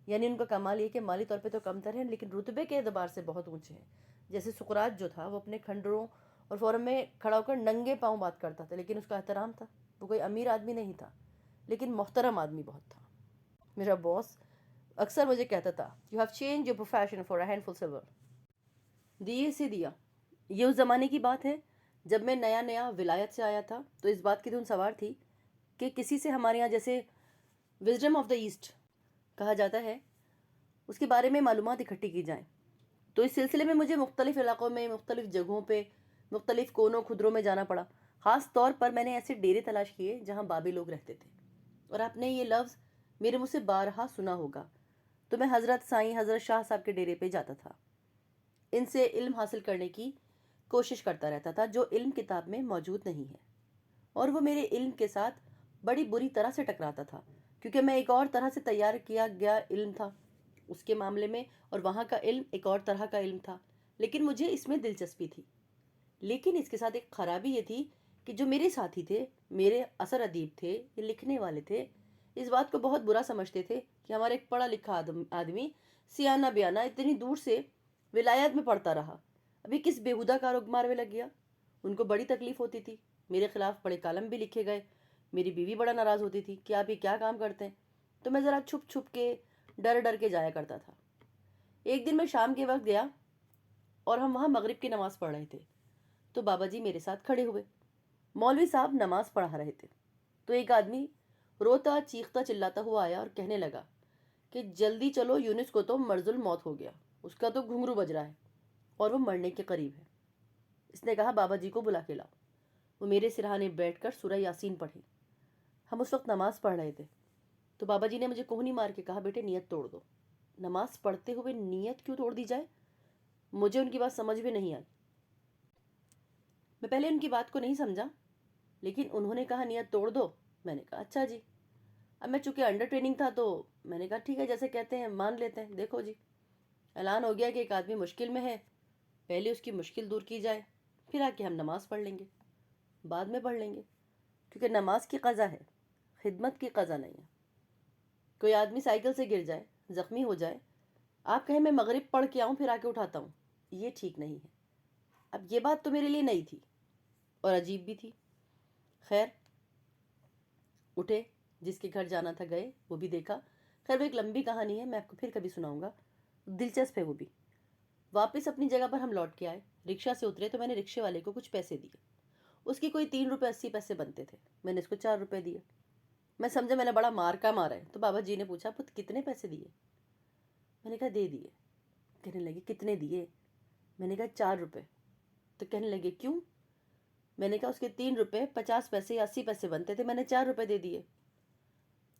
Speaker 1: یعنی ان کا کمال یہ کہ مالی طور پہ تو کم تر ہیں لیکن رتبے کے اعتبار سے بہت اونچے ہیں۔ جیسے سقراط جو تھا وہ اپنے کھنڈروں اور فورم میں کھڑا ہو کر ننگے پاؤں بات کرتا تھا، لیکن اس کا احترام تھا۔ وہ کوئی امیر آدمی نہیں تھا لیکن محترم آدمی بہت تھا۔ میرا باس اکثر مجھے کہتا تھا you have change your profession for a handful silver. دیے سے دیا، یہ اس زمانے کی بات ہے جب میں نیا نیا ولایت سے آیا تھا، تو اس بات کی دھن سوار تھی کہ کسی سے ہمارے یہاں جیسے وزڈم آف دا ایسٹ کہا جاتا ہے اس کے بارے میں معلومات اکٹھی کی جائیں۔ تو اس سلسلے میں مجھے مختلف علاقوں میں، مختلف جگہوں پہ، مختلف کونوں خدروں میں جانا پڑا۔ خاص طور پر میں نے ایسے ڈیرے تلاش کیے جہاں بابی لوگ رہتے تھے، اور آپ نے یہ لفظ میرے منہ سے بارہا سنا ہوگا، تو میں حضرت سائیں حضرت شاہ صاحب کے ڈیرے پہ جاتا تھا، ان سے علم حاصل کرنے کی کوشش کرتا رہتا تھا جو علم کتاب میں موجود نہیں ہے، اور وہ میرے علم کے ساتھ بڑی بری طرح سے ٹکراتا تھا، کیونکہ میں ایک اور طرح سے تیار کیا گیا علم تھا اس کے معاملے میں، اور وہاں کا علم ایک اور طرح کا علم تھا، لیکن مجھے اس میں دلچسپی تھی۔ لیکن اس کے ساتھ ایک خرابی یہ تھی کہ جو میرے ساتھی تھے، میرے اثر ادیب تھے، یہ لکھنے والے تھے، اس بات کو بہت برا سمجھتے تھے کہ ہمارا ایک پڑھا لکھا آدمی سیانہ بیانہ اتنی دور سے ولایت میں پڑھتا رہا، ابھی کس بےہودہ کاروبار میں لگ گیا۔ ان کو بڑی تکلیف ہوتی تھی، میرے خلاف بڑے کالم بھی لکھے گئے، میری بیوی بڑا ناراض ہوتی تھی کہ آپ یہ کیا کام کرتے ہیں، تو میں ذرا چھپ چھپ کے ڈر ڈر کے جایا کرتا تھا۔ ایک دن میں شام کے وقت گیا اور ہم وہاں مغرب کی نماز پڑھ رہے تھے، تو بابا جی میرے ساتھ کھڑے ہوئے، مولوی صاحب نماز پڑھا رہے تھے، تو ایک آدمی روتا چیختا چلاتا ہوا آیا اور کہنے لگا کہ جلدی چلو، یونس کو تو مرض الموت ہو گیا، اس کا تو گھنگرو بج رہا ہے اور وہ مرنے کے قریب ہے۔ اس نے کہا بابا جی کو بلا کے لاؤ۔ وہ میرے سرہانے بیٹھ کر سورہ یاسین پڑھی۔ ہم اس وقت نماز پڑھ رہے تھے، تو بابا جی نے مجھے کوہنی مار کے کہا بیٹے نیت توڑ دو۔ نماز پڑھتے ہوئے نیت کیوں توڑ دی جائے؟ مجھے ان کی بات سمجھ بھی نہیں آئی۔ میں پہلے ان کی بات کو نہیں سمجھا، لیکن انہوں نے کہا نیت توڑ دو، میں نے کہا اچھا جی۔ اب میں چونکہ انڈر ٹریننگ تھا تو میں نے کہا ٹھیک ہے، جیسے کہتے ہیں مان لیتے ہیں۔ دیکھو جی، اعلان ہو گیا کہ ایک آدمی مشکل میں ہے، پہلے اس کی مشکل دور کی جائے، پھر آ کے ہم نماز پڑھ لیں گے، بعد میں پڑھ لیں گے، کیونکہ نماز کی قضا ہے، خدمت کی قضا نہیں ہے۔ کوئی آدمی سائیکل سے گر جائے، زخمی ہو جائے، آپ کہیں میں مغرب پڑھ کے آؤں پھر آ کے اٹھاتا ہوں، یہ ٹھیک نہیں ہے۔ اب یہ بات تو میرے لیے نئی تھی اور عجیب بھی تھی۔ خیر، اٹھے، جس کے گھر جانا تھا گئے، وہ بھی دیکھا. خیر وہ ایک لمبی کہانی ہے، میں آپ کو پھر کبھی سناؤں گا، دلچسپ ہے وہ بھی. واپس اپنی جگہ پر ہم لوٹ کے آئے، رکشا سے اترے تو میں نے رکشے والے کو کچھ پیسے دیے. اس کی کوئی 3 روپے 80 پیسے بنتے تھے. میں نے اس کو 4 روپے دیے. میں سمجھا میں نے بڑا مار کا مارا ہے. تو بابا جی نے پوچھا پت کتنے پیسے دیے؟ میں نے کہا دے دیے. کہنے لگے کتنے دیے؟ میں نے کہا 4 روپے. تو کہنے لگے کیوں؟ میں نے کہا اس کے 3 روپے 50 پیسے یا 80 پیسے بنتے تھے، میں نے 4 روپے دے دیے.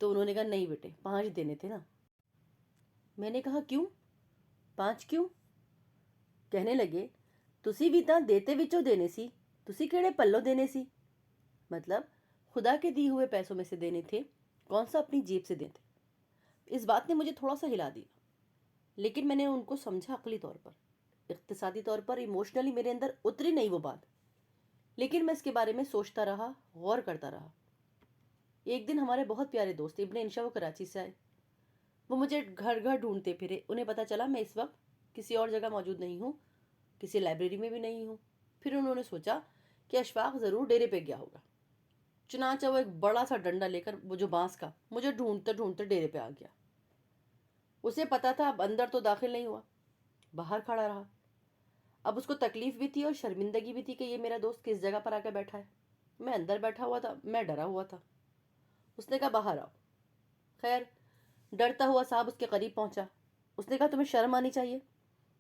Speaker 1: تو انہوں نے کہا نہیں بیٹے 5 دینے تھے نا. میں نے کہا کیوں 5 کیوں؟ کہنے لگے تسی بھی تاں دیتے وچوں دینے سی، تسی کیڑے پلوں دینے سی. مطلب خدا کے دی ہوئے پیسوں میں سے دینے تھے، کون سا اپنی جیب سے دیتے. اس بات نے مجھے تھوڑا سا ہلا دیا، لیکن میں نے ان کو سمجھا عقلی طور پر، اقتصادی طور پر ایموشنلی میرے اندر اتری نہیں وہ بات. لیکن میں اس کے بارے میں سوچتا رہا، غور کرتا رہا. ایک دن ہمارے بہت پیارے دوست ابن انشا وہ کراچی سے آئے. وہ مجھے گھر گھر ڈھونڈتے پھرے. انہیں پتہ چلا میں اس وقت کسی اور جگہ موجود نہیں ہوں، کسی لائبریری میں بھی نہیں ہوں. پھر انہوں نے سوچا کہ اشفاق ضرور ڈیرے پہ گیا ہوگا. چنانچہ وہ ایک بڑا سا ڈنڈا لے کر، وہ جو بانس کا، مجھے ڈھونڈتے ڈھونڈتے ڈیرے پہ آ گیا. اسے پتا تھا اب اندر تو داخل نہیں ہوا، باہر کھڑا رہا. اب اس کو تکلیف بھی تھی اور شرمندگی بھی تھی کہ یہ میرا دوست کس جگہ پر آ کے بیٹھا ہے. میں اندر بیٹھا ہوا تھا، میں ڈرا ہوا تھا. اس نے کہا باہر آؤ. خیر ڈرتا ہوا صاحب اس کے قریب پہنچا. اس نے کہا تمہیں شرم آنی چاہیے،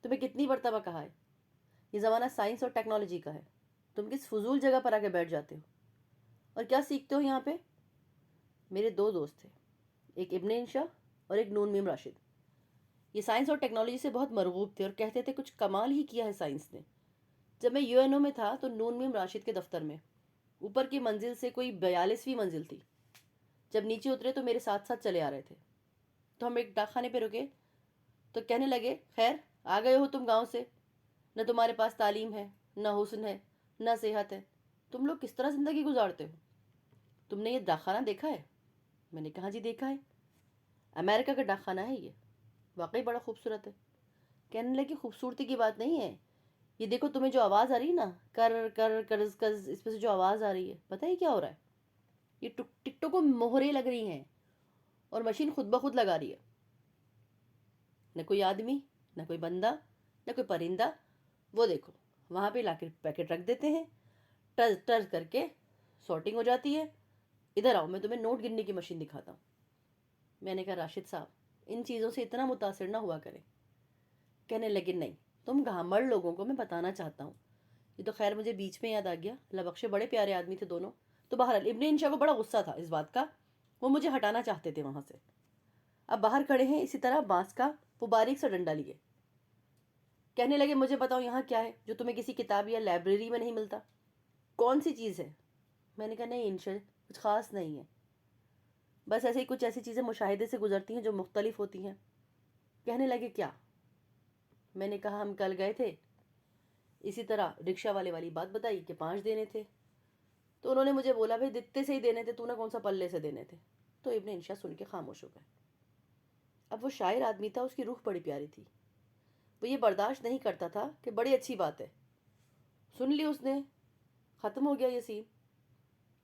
Speaker 1: تمہیں کتنی مرتبہ کہا ہے، یہ زمانہ سائنس اور ٹیکنالوجی کا ہے، تم کس فضول جگہ پر آ کے بیٹھ جاتے ہو اور کیا سیکھتے ہو یہاں پہ. میرے 2 دوست تھے، ایک ابن انشا اور ایک نون میم راشد. یہ سائنس اور ٹیکنالوجی سے بہت مرغوب تھے اور کہتے تھے کچھ کمال ہی کیا ہے سائنس نے. جب میں UNO میں تھا تو نون میم راشد کے دفتر میں اوپر کی منزل سے کوئی 42ویں منزل تھی. جب نیچے اترے تو میرے ساتھ ساتھ چلے آ رہے تھے. تو ہم ایک ڈاک خانے پہ رکے تو کہنے لگے خیر آ گئے ہو تم گاؤں سے، نہ تمہارے پاس تعلیم ہے، نہ حسن ہے، نہ صحت ہے، تم لوگ کس طرح زندگی گزارتے ہو؟ تم نے یہ ڈاک خانہ دیکھا ہے؟ میں نے کہا جی دیکھا ہے، امریکہ کا ڈاک خانہ ہے یہ، واقعی بڑا خوبصورت ہے. کہنے لگے خوبصورتی کی بات نہیں ہے، یہ دیکھو تمہیں جو آواز آ رہی ہے نا، کر کر کرز کرز، اس میں سے جو آواز آ رہی ہے پتہ ہے کیا ہو رہا ہے؟ یہ ٹکٹوں کو مہرے لگ رہی ہیں اور مشین خود بخود لگا رہی ہے. نہ کوئی آدمی، نہ کوئی بندہ، نہ کوئی پرندہ. وہ دیکھو وہاں پہ لا کے پیکٹ رکھ دیتے ہیں، ٹرز ٹرز کر کے سارٹنگ ہو جاتی ہے. ادھر آؤ میں تمہیں نوٹ گننے کی مشین دکھاتا ہوں. میں نے کہا راشد صاحب ان چیزوں سے اتنا متاثر نہ ہوا کریں. کہنے لگے نہیں تم گھامڑ لوگوں کو میں بتانا چاہتا ہوں. یہ تو خیر مجھے بیچ میں یاد آ گیا، اللہ بخشے بڑے پیارے آدمی تھے دونوں. تو بہرحال ابن انشا کو بڑا غصہ تھا اس بات کا، وہ مجھے ہٹانا چاہتے تھے وہاں سے. اب باہر کھڑے ہیں اسی طرح بانس کا وہ باریک سا ڈنڈا لیے. کہنے لگے مجھے بتاؤ یہاں کیا ہے جو تمہیں کسی کتاب یا لائبریری میں نہیں ملتا، کون سی چیز ہے؟ میں نے کہا نہیں انشا کچھ خاص نہیں ہے، بس ایسے ہی کچھ ایسی چیزیں مشاہدے سے گزرتی ہیں جو مختلف ہوتی ہیں. کہنے لگے کیا؟ میں نے کہا ہم کل گئے تھے اسی طرح رکشہ والے والی بات بتائی کہ 5 دینے تھے. تو انہوں نے مجھے بولا بھائی دتے سے ہی دینے تھے، تو نے کون سا پلے سے دینے تھے. تو ابن انشا سن کے خاموش ہو گئے. اب وہ شاعر آدمی تھا، اس کی روح بڑی پیاری تھی. وہ یہ برداشت نہیں کرتا تھا کہ بڑی اچھی بات ہے، سن لی اس نے، ختم ہو گیا یہ سین.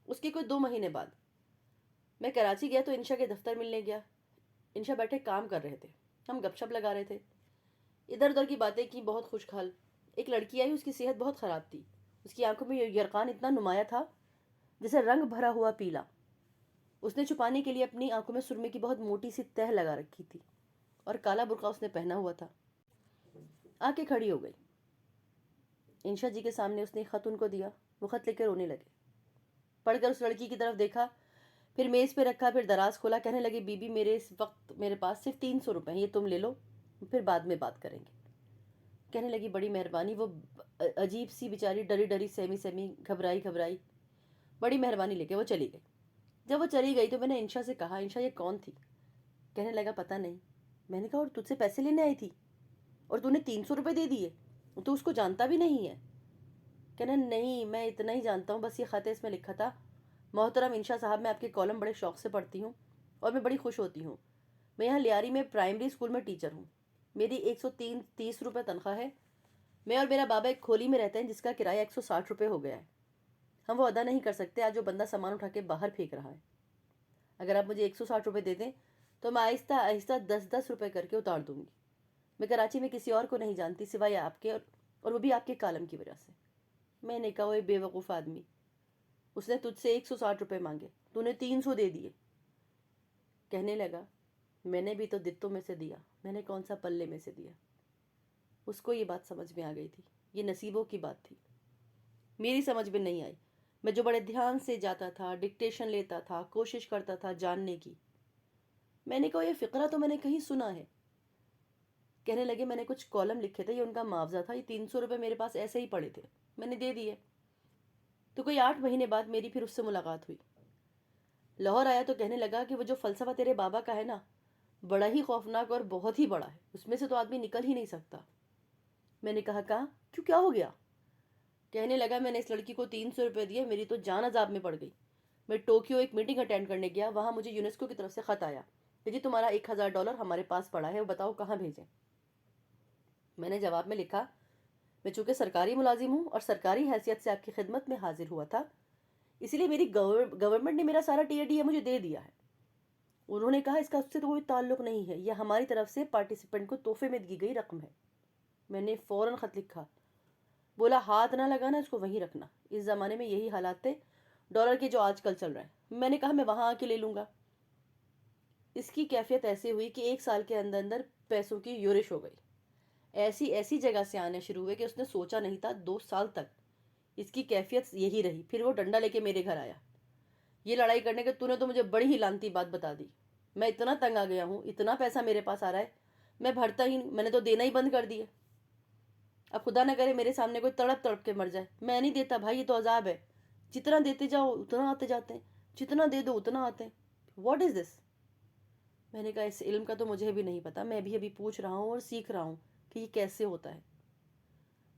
Speaker 1: اس کے کوئی 2 مہینے بعد میں کراچی گیا تو انشا کے دفتر ملنے گیا. انشا بیٹھے کام کر رہے تھے، ہم گپ شپ لگا رہے تھے، ادھر ادھر کی باتیں کی بہت خوش خال. ایک لڑکی آئی، اس کی صحت بہت خراب تھی، اس کی آنکھوں میں یرقان اتنا نمایاں تھا جیسے رنگ بھرا ہوا پیلا. اس نے چھپانے کے لیے اپنی آنکھوں میں سرمے کی بہت موٹی سی تہ لگا رکھی تھی اور کالا برقع اس نے پہنا ہوا تھا. آ کے کھڑی ہو گئی. انشا جی کے سامنے اس نے ایک خط ان کو دیا. وہ خط لے کے رونے لگے. پڑھ کر اس لڑکی کی طرف دیکھا، پھر میز پہ رکھا، پھر دراز کھولا. کہنے لگی بی بی میرے اس وقت میرے پاس صرف 300 روپے ہیں، یہ تم لے لو، پھر بعد میں بات کریں گے. کہنے لگی بڑی مہربانی. وہ عجیب سی بیچاری ڈری ڈری سہمی سہمی گھبرائی گھبرائی بڑی مہربانی لے کے وہ چلی گئی. جب وہ چلی گئی تو میں نے انشا سے کہا انشا یہ کون تھی؟ کہنے لگا پتہ نہیں. میں نے کہا اور تجھ سے پیسے لینے آئی تھی اور تو نے 300 روپے دے دیے، تو اس کو جانتا بھی نہیں ہے؟ کہنا نہیں میں اتنا ہی جانتا ہوں، بس یہ خط ہے، اس میں لکھا تھا محترم انشا صاحب میں آپ کے کالم بڑے شوق سے پڑھتی ہوں اور میں بڑی خوش ہوتی ہوں. میں یہاں لیاری میں پرائمری اسکول میں ٹیچر ہوں، میری 130 روپے تنخواہ ہے. میں اور میرا بابا ایک کھولی میں رہتے ہیں جس کا کرایہ 160 روپے ہو گیا ہے. ہم وہ ادا نہیں کر سکتے. آج جو بندہ سامان اٹھا کے باہر پھینک رہا ہے. اگر آپ مجھے 160 روپے دے دیں تو میں آہستہ آہستہ 10 10 روپے کر کے اتار دوں گی. میں کراچی میں کسی اور کو نہیں جانتی سوائے آپ کے، اور وہ بھی آپ کے کالم کی وجہ سے. میں نے کہا وہ بے وقوف آدمی، اس نے تجھ سے 160 روپے مانگے، تو نے 300 دے دیے. کہنے لگا میں نے بھی تو دتوں میں سے دیا، میں نے کون سا پلے میں سے دیا. اس کو یہ بات سمجھ میں آ گئی تھی، یہ نصیبوں کی بات تھی، میری سمجھ میں نہیں آئی. میں جو بڑے دھیان سے جاتا تھا، ڈکٹیشن لیتا تھا، کوشش کرتا تھا جاننے کی. میں نے کہا یہ فقرہ تو میں نے کہیں سنا ہے. کہنے لگے میں نے کچھ کالم لکھے تھے، یہ ان کا معاوضہ تھا، یہ 300 روپے میرے پاس ایسے ہی پڑے تھے، میں نے دے دیے. تو کوئی 8 مہینے بعد میری پھر اس سے ملاقات ہوئی. لاہور آیا تو کہنے لگا کہ وہ جو فلسفہ تیرے بابا کا ہے نا، بڑا ہی خوفناک اور بہت ہی بڑا ہے، اس میں سے تو آدمی نکل ہی نہیں سکتا. میں نے کہا کیوں، کیا ہو گیا؟ کہنے لگا میں نے اس لڑکی کو 300 روپے دیے، میری تو جان عذاب میں پڑ گئی. میں ٹوکیو ایک میٹنگ اٹینڈ کرنے گیا، وہاں مجھے یونیسکو کی طرف سے خط آیا کہ جی تمہارا $1000 ہمارے پاس پڑا ہے، وہ بتاؤ کہاں بھیجیں. میں نے جواب میں لکھا میں چونکہ سرکاری ملازم ہوں اور سرکاری حیثیت سے آپ کی خدمت میں حاضر ہوا تھا، اسی لیے میری گورنمنٹ نے میرا سارا TADA مجھے دے دیا ہے. انہوں نے کہا اس کا اس سے تو کوئی تعلق نہیں ہے، یہ ہماری طرف سے پارٹیسپینٹ کو تحفے میں دی گئی رقم ہے. میں نے فوراً خط لکھا، بولا ہاتھ نہ لگانا، اس کو وہیں رکھنا. اس زمانے میں یہی حالات تھے ڈالر کے جو آج کل چل رہے ہیں. میں نے کہا میں وہاں آ کے لے لوں گا. اس کی کیفیت ایسے ہوئی کہ 1 سال کے اندر اندر پیسوں کی یورش ہو گئی. ایسی جگہ سے آنے شروع ہوئے کہ اس نے سوچا نہیں تھا. 2 سال تک اس کی کیفیت یہی رہی. پھر وہ ڈنڈا لے کے میرے گھر آیا، یہ لڑائی کرنے کے تو نے تو مجھے بڑی ہی لانتی بات بتا دی. میں اتنا تنگ آ گیا ہوں، اتنا پیسہ میرے پاس آ رہا ہے، میں بھرتا ہی نہیں، میں نے تو دینا ہی بند کر دیا. اب خدا نہ کرے میرے سامنے کوئی تڑپ تڑپ کے مر جائے. میں نہیں دیتا بھائی، یہ تو عذاب ہے. جتنا دیتے جاؤ اتنا آتے جاتے ہیں، جتنا دے دو اتنا آتے ہیں. واٹ از دس؟ میں نے کہا اس علم کا تو مجھے بھی نہیں پتا، میں بھی ابھی پوچھ رہا ہوں اور سیکھ رہا ہوں کہ یہ کیسے ہوتا ہے.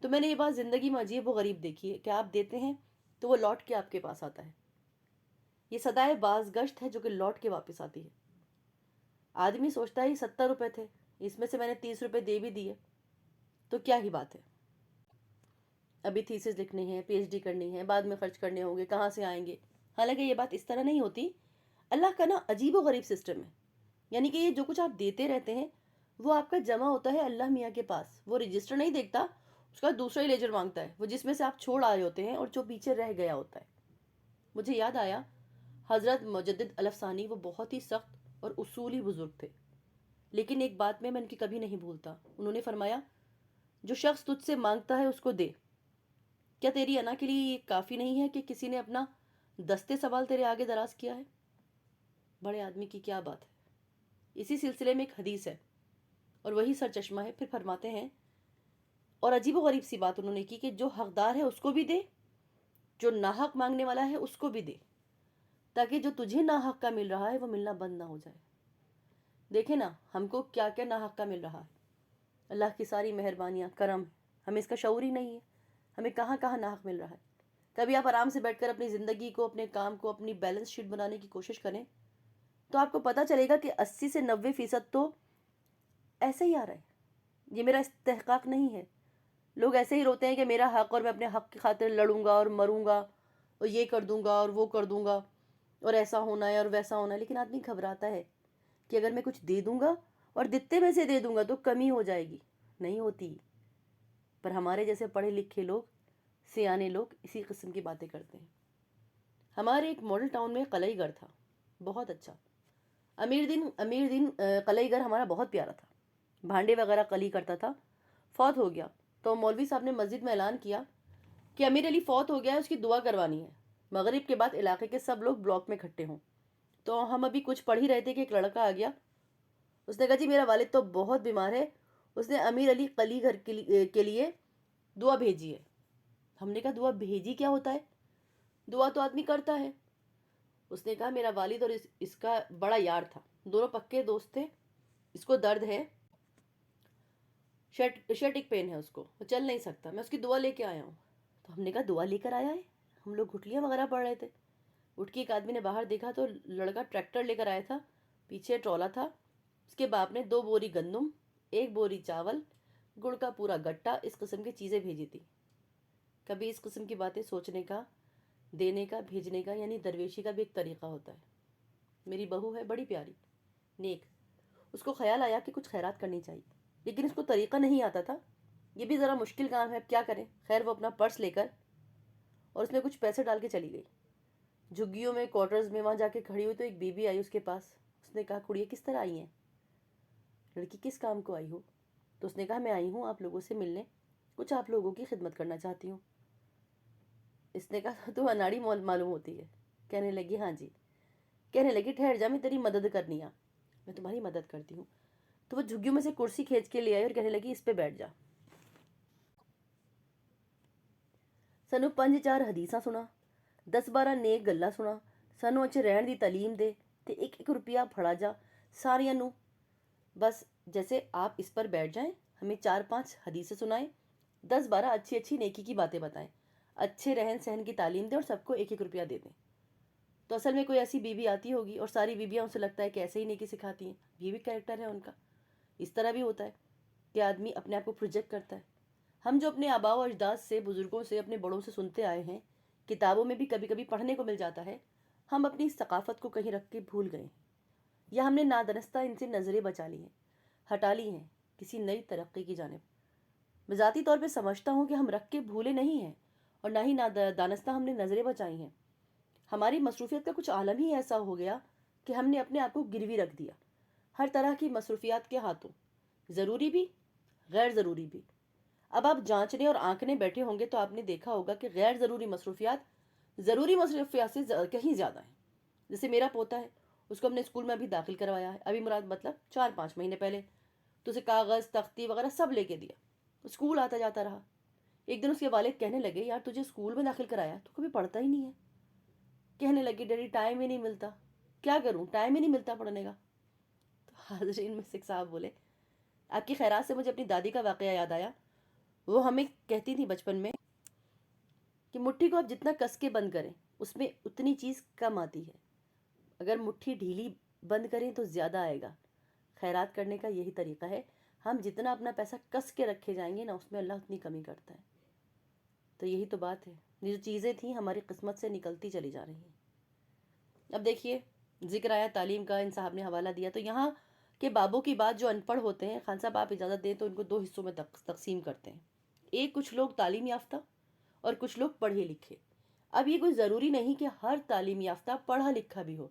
Speaker 1: تو میں نے یہ بات زندگی میں عجیب و غریب دیکھی ہے کہ آپ دیتے ہیں تو وہ لوٹ کے آپ کے پاس آتا ہے. یہ صدائے باز گشت ہے جو کہ لوٹ کے واپس آتی ہے. آدمی سوچتا ہے یہ 70 روپے تھے، اس میں سے میں نے 30 روپے دے بھی دیے، تو کیا ہی بات ہے. ابھی تھیسس لکھنی ہے، PhD کرنی ہے، بعد میں خرچ کرنے ہوں گے، کہاں سے آئیں گے. حالانکہ یہ بات اس طرح نہیں ہوتی. اللہ کا نا عجیب و غریب سسٹم ہے. یعنی کہ یہ جو کچھ آپ دیتے رہتے ہیں وہ آپ کا جمع ہوتا ہے اللہ میاں کے پاس. وہ رجسٹر نہیں دیکھتا، اس کا دوسرا ہی لیجر مانگتا ہے، وہ جس میں سے آپ چھوڑ آئے ہوتے ہیں اور جو پیچھے رہ گیا ہوتا ہے. مجھے یاد آیا حضرت مجدد الف ثانی، وہ بہت ہی سخت اور اصولی بزرگ تھے، لیکن ایک بات میں ان کی کبھی نہیں بھولتا. انہوں نے فرمایا جو شخص تجھ سے مانگتا ہے اس کو دے. کیا تیری انا کے لیے یہ کافی نہیں ہے کہ کسی نے اپنا دستے سوال تیرے آگے دراز کیا ہے؟ بڑے آدمی کی کیا بات ہے. اسی سلسلے میں ایک حدیث ہے اور وہی سرچشمہ ہے. پھر فرماتے ہیں، اور عجیب و غریب سی بات انہوں نے کی کہ جو حقدار ہے اس کو بھی دے، جو ناحق مانگنے والا ہے اس کو بھی دے، تاکہ جو تجھے ناحق کا مل رہا ہے وہ ملنا بند نہ ہو جائے. دیکھیں نا ہم کو کیا کیا ناحق کا مل رہا ہے. اللہ کی ساری مہربانیاں، کرم، ہمیں اس کا شعور ہی نہیں ہے. ہمیں کہاں کہاں ناحق مل رہا ہے. کبھی آپ آرام سے بیٹھ کر اپنی زندگی کو، اپنے کام کو، اپنی بیلنس شیٹ بنانے کی کوشش کریں تو آپ کو پتہ چلے گا کہ 80 سے 90% تو ایسے ہی آ رہا ہے. یہ میرا استحقاق نہیں ہے. لوگ ایسے ہی روتے ہیں کہ میرا حق، اور میں اپنے حق کی خاطر لڑوں گا اور مروں گا اور یہ کر دوں گا اور وہ کر دوں گا اور ایسا ہونا ہے اور ویسا ہونا ہے. لیکن آدمی گھبراتا ہے کہ اگر میں کچھ دے دوں گا اور دتے میں سے دے دوں گا تو کمی ہو جائے گی. نہیں ہوتی. پر ہمارے جیسے پڑھے لکھے لوگ، سیانے لوگ اسی قسم کی باتیں کرتے ہیں. ہمارے ایک ماڈل ٹاؤن میں قلعی گھر تھا، بہت اچھا. امیر دن قلعی گھر ہمارا بہت پیارا تھا، بھانڈے وغیرہ قلی کرتا تھا. فوت ہو گیا تو مولوی صاحب نے مسجد میں اعلان کیا کہ امیر علی فوت ہو گیا ہے، اس کی دعا کروانی ہے. مغرب کے بعد علاقے کے سب لوگ بلاک میں اکٹھے ہوں. تو ہم ابھی کچھ پڑھ ہی رہے تھے کہ ایک لڑکا آ گیا. اس نے کہا جی میرا والد تو بہت بیمار ہے، اس نے امیر علی قلی گھر کے لیے دعا بھیجی ہے. ہم نے کہا دعا بھیجی کیا ہوتا ہے؟ دعا تو آدمی کرتا ہے. اس نے کہا میرا والد اور اس کا بڑا یار تھا، دونوں پکے دوست تھے. اس کو درد ہے، شرٹک پین ہے، اس کو وہ چل نہیں سکتا، میں اس کی دعا لے کے آیا ہوں. تو ہم نے کہا دعا لے کر آیا ہے؟ ہم لوگ گھٹلیاں وغیرہ پڑھ رہے تھے. اٹھ کے ایک آدمی نے باہر دیکھا تو لڑکا ٹریکٹر لے کر آیا تھا، پیچھے ٹرولا تھا. اس کے باپ نے 2 بوری گندم، 1 بوری چاول، گڑ کا پورا گٹا، اس قسم کی چیزیں بھیجی تھی. کبھی اس قسم کی باتیں سوچنے کا، دینے کا، بھیجنے کا، یعنی درویشی کا بھی ایک طریقہ ہوتا ہے. میری بہو ہے بڑی پیاری، نیک، اس کو خیال آیا کہ کچھ خیرات کرنی چاہیے، لیکن اس کو طریقہ نہیں آتا تھا، یہ بھی ذرا مشکل کام ہے، اب کیا کریں؟ خیر وہ اپنا پرس لے کر اور اس میں کچھ پیسے ڈال کے چلی گئی جھگیوں میں، کوارٹرز میں، وہاں جا کے کھڑی ہوئی تو ایک بی بی آئی اس کے پاس، اس نے کہا کڑیے کس طرح آئی ہیں، لڑکی کس کام کو آئی ہو؟ تو اس نے کہا میں آئی ہوں آپ لوگوں سے ملنے، کچھ آپ لوگوں کی خدمت کرنا چاہتی ہوں۔ اس نے کہا تو اناڑی معلوم ہوتی ہے۔ کہنے لگی ہاں جی، کہنے لگی ٹھہر جا میں تیری مدد کرنی آ، میں تمہاری مدد کرتی ہوں۔ تو وہ جھگیوں میں سے کرسی کھینچ کے لے آئی اور کہنے لگی اس پہ بیٹھ جا۔ سنو 5-4 حدیثاں سنا، 10-12 نیک گلا سنا، سانو اچھے رہن دی تعلیم دے تے 1-1 روپیہ پھڑا جا ساریاں نو، بس جیسے آپ اس پر بیٹھ جائیں، ہمیں 4-5 حدیثیں سنائیں، 10-12 اچھی اچھی نیکی کی باتیں بتائیں، اچھے رہن سہن کی تعلیم دیں اور سب کو 1-1 روپیہ دے دیں۔ تو اصل میں کوئی ایسی بیوی آتی ہوگی اور ساری بیویاں اسے لگتا ہے کہ ایسے ہی نیکی سکھاتی ہیں، یہ بھی کریکٹر ہے ان کا۔ اس طرح بھی ہوتا ہے کہ آدمی اپنے آپ کو پروجیکٹ کرتا ہے۔ ہم جو اپنے آباء و اجداد سے، بزرگوں سے، اپنے بڑوں سے سنتے آئے ہیں، کتابوں میں بھی کبھی کبھی پڑھنے کو مل جاتا ہے، ہم اپنی اس ثقافت کو کہیں رکھ کے بھول گئے ہیں، یا ہم نے نادانستہ ان سے نظریں بچا لی ہیں، ہٹا لی ہیں کسی نئی ترقی کی جانب۔ میں ذاتی طور پہ سمجھتا ہوں کہ ہم رکھ کے بھولے نہیں ہیں اور نہ ہی دانستہ ہم نے نظریں بچائی ہیں، ہماری مصروفیت کا کچھ عالم ہی ایسا ہو گیا کہ ہم نے اپنے آپ کو گروی رکھ دیا، ہر طرح کی مصروفیات کے ہاتھوں، ضروری بھی، غیر ضروری بھی۔ اب آپ جانچنے اور آنکھنے بیٹھے ہوں گے تو آپ نے دیکھا ہوگا کہ غیر ضروری مصروفیات ضروری مصروفیات سے کہیں زیادہ ہیں۔ جیسے میرا پوتا ہے، اس کو ہم نے اسکول میں ابھی داخل کروایا ہے، ابھی مراد مطلب 4-5 مہینے پہلے، تو اسے کاغذ تختی وغیرہ سب لے کے دیا، اسکول آتا جاتا رہا۔ ایک دن اس کے والد کہنے لگے یار تجھے اسکول میں داخل کرایا تو کبھی پڑھتا ہی نہیں ہے۔ کہنے لگی ڈیڈی ٹائم ہی نہیں ملتا۔ کیا کروں، ٹائم ہی نہیں ملتا پڑھنے کا۔ تو حاضرین میں سکھ صاحب بولے آپ کی خیرات سے مجھے اپنی دادی کا واقعہ یاد آیا، وہ ہمیں کہتی تھی بچپن میں کہ مٹھی کو آپ جتنا کس کے بند کریں اس میں اتنی چیز کم آتی ہے، اگر مٹھی ڈھیلی بند کریں تو زیادہ آئے گا۔ خیرات کرنے کا یہی طریقہ ہے، ہم جتنا اپنا پیسہ کس کے رکھے جائیں گے نا اس میں اللہ اتنی کمی کرتا ہے۔ تو یہی تو بات ہے، یہ جو چیزیں تھیں ہماری قسمت سے نکلتی چلی جا رہی ہیں۔ اب دیکھیے ذکر آیا تعلیم کا، ان صاحب نے حوالہ دیا، تو یہاں کے بابوں کی بات جو ان پڑھ ہوتے ہیں، خان صاحب آپ اجازت دیں تو ان کو 2 حصوں میں تقسیم کرتے ہیں۔ ایک کچھ لوگ تعلیم یافتہ اور کچھ لوگ پڑھے لکھے۔ اب یہ کوئی ضروری نہیں کہ ہر تعلیم یافتہ پڑھا لکھا بھی ہو،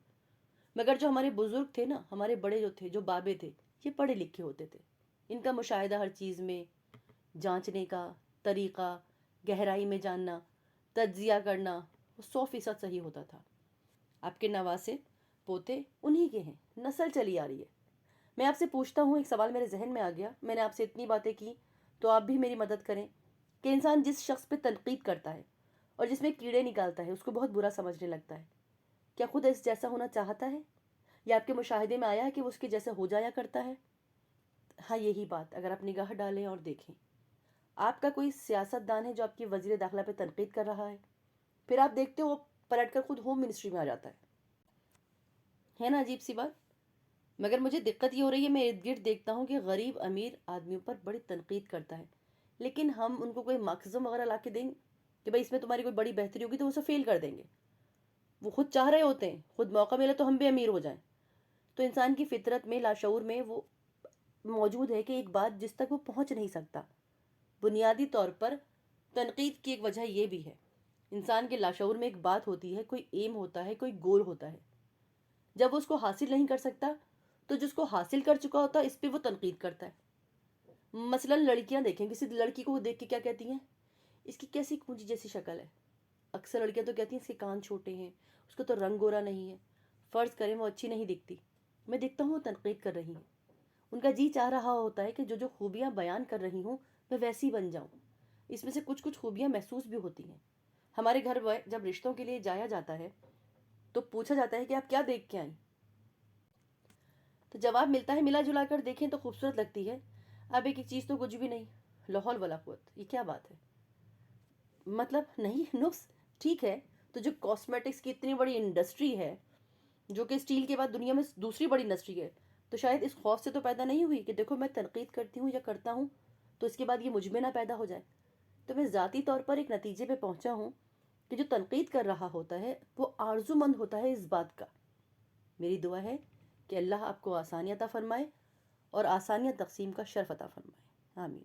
Speaker 1: مگر جو ہمارے بزرگ تھے نا، ہمارے بڑے جو تھے، جو بابے تھے، یہ پڑھے لکھے ہوتے تھے، ان کا مشاہدہ ہر چیز میں، جانچنے کا طریقہ، گہرائی میں جاننا، تجزیہ کرنا، وہ 100% صحیح ہوتا تھا۔ آپ کے نواسے پوتے انہی کے ہیں، نسل چلی آ رہی ہے۔ میں آپ سے پوچھتا ہوں، ایک سوال میرے ذہن میں آ گیا، میں نے آپ سے اتنی باتیں کی تو آپ بھی میری مدد کریں کہ انسان جس شخص پہ تنقید کرتا ہے اور جس میں کیڑے نکالتا ہے اس کو بہت برا سمجھنے لگتا ہے، کیا خود اس جیسا ہونا چاہتا ہے؟ یا آپ کے مشاہدے میں آیا ہے کہ وہ اس کے جیسے ہو جایا کرتا ہے؟ ہاں یہی بات اگر آپ نگاہ ڈالیں اور دیکھیں، آپ کا کوئی سیاست دان ہے جو آپ کی وزیر داخلہ پہ تنقید کر رہا ہے، پھر آپ دیکھتے ہو وہ پلٹ کر خود ہوم منسٹری میں آ جاتا ہے نا عجیب سی بات؟ مگر مجھے دقت یہ ہو رہی ہے، میں ارد گرد دیکھتا ہوں کہ غریب امیر آدمیوں پر بڑی تنقید کرتا ہے، لیکن ہم ان کو کوئی ماکسزم وغیرہ لا کے دیں کہ بھائی اس میں تمہاری کوئی بڑی بہتری ہوگی تو وہ اسے فیل کر دیں گے۔ وہ خود چاہ رہے ہوتے ہیں، خود موقع ملے تو ہم بھی امیر ہو جائیں۔ تو انسان کی فطرت میں، لاشعور میں وہ موجود ہے کہ ایک بات جس تک وہ پہنچ نہیں سکتا، بنیادی طور پر تنقید کی ایک وجہ یہ بھی ہے، انسان کے لاشعور میں ایک بات ہوتی ہے، کوئی ایم ہوتا ہے، کوئی گول ہوتا ہے، جب وہ اس کو حاصل نہیں کر سکتا تو جس کو حاصل کر چکا ہوتا ہے اس پہ وہ تنقید کرتا ہے۔ مثلا لڑکیاں دیکھیں، کسی لڑکی کو وہ دیکھ کے کیا کہتی ہیں، اس کی کیسی کونجی جیسی شکل ہے۔ اکثر لڑکیاں تو کہتی ہیں اس کے کان چھوٹے ہیں، اس کا تو رنگ گورا نہیں ہے، فرض کریں وہ اچھی نہیں دکھتی، میں دیکھتا ہوں وہ تنقید کر رہی ہیں، ان کا جی چاہ رہا ہوتا ہے کہ جو جو خوبیاں بیان کر رہی ہوں میں ویسی بن جاؤں۔ اس میں سے کچھ کچھ خوبیاں محسوس بھی ہوتی ہیں۔ ہمارے گھر جب رشتوں کے لیے جایا جاتا ہے تو پوچھا جاتا ہے کہ آپ کیا دیکھ کے آئیں، تو جواب ملتا ہے ملا جلا کر دیکھیں تو خوبصورت لگتی ہے، اب ایک چیز تو کچھ بھی نہیں، لا حول ولا قوت، یہ کیا بات ہے؟ مطلب نہیں نقص ٹھیک ہے، تو جو کاسمیٹکس کی اتنی بڑی انڈسٹری ہے، جو کہ اسٹیل کے بعد دنیا میں دوسری بڑی انڈسٹری ہے، تو شاید اس خوف سے تو پیدا نہیں ہوئی کہ دیکھو میں تنقید کرتی ہوں یا کرتا ہوں تو اس کے بعد یہ مجھ میں نہ پیدا ہو جائے۔ تو میں ذاتی طور پر ایک نتیجے پہ پہنچا ہوں کہ جو تنقید کر رہا ہوتا ہے وہ آرزو مند ہوتا ہے اس بات کا میری دعا ہے کہ اللہ آپ کو آسانیاں عطا فرمائے اور آسانیاں تقسیم کا شرف عطا فرمائے، آمین۔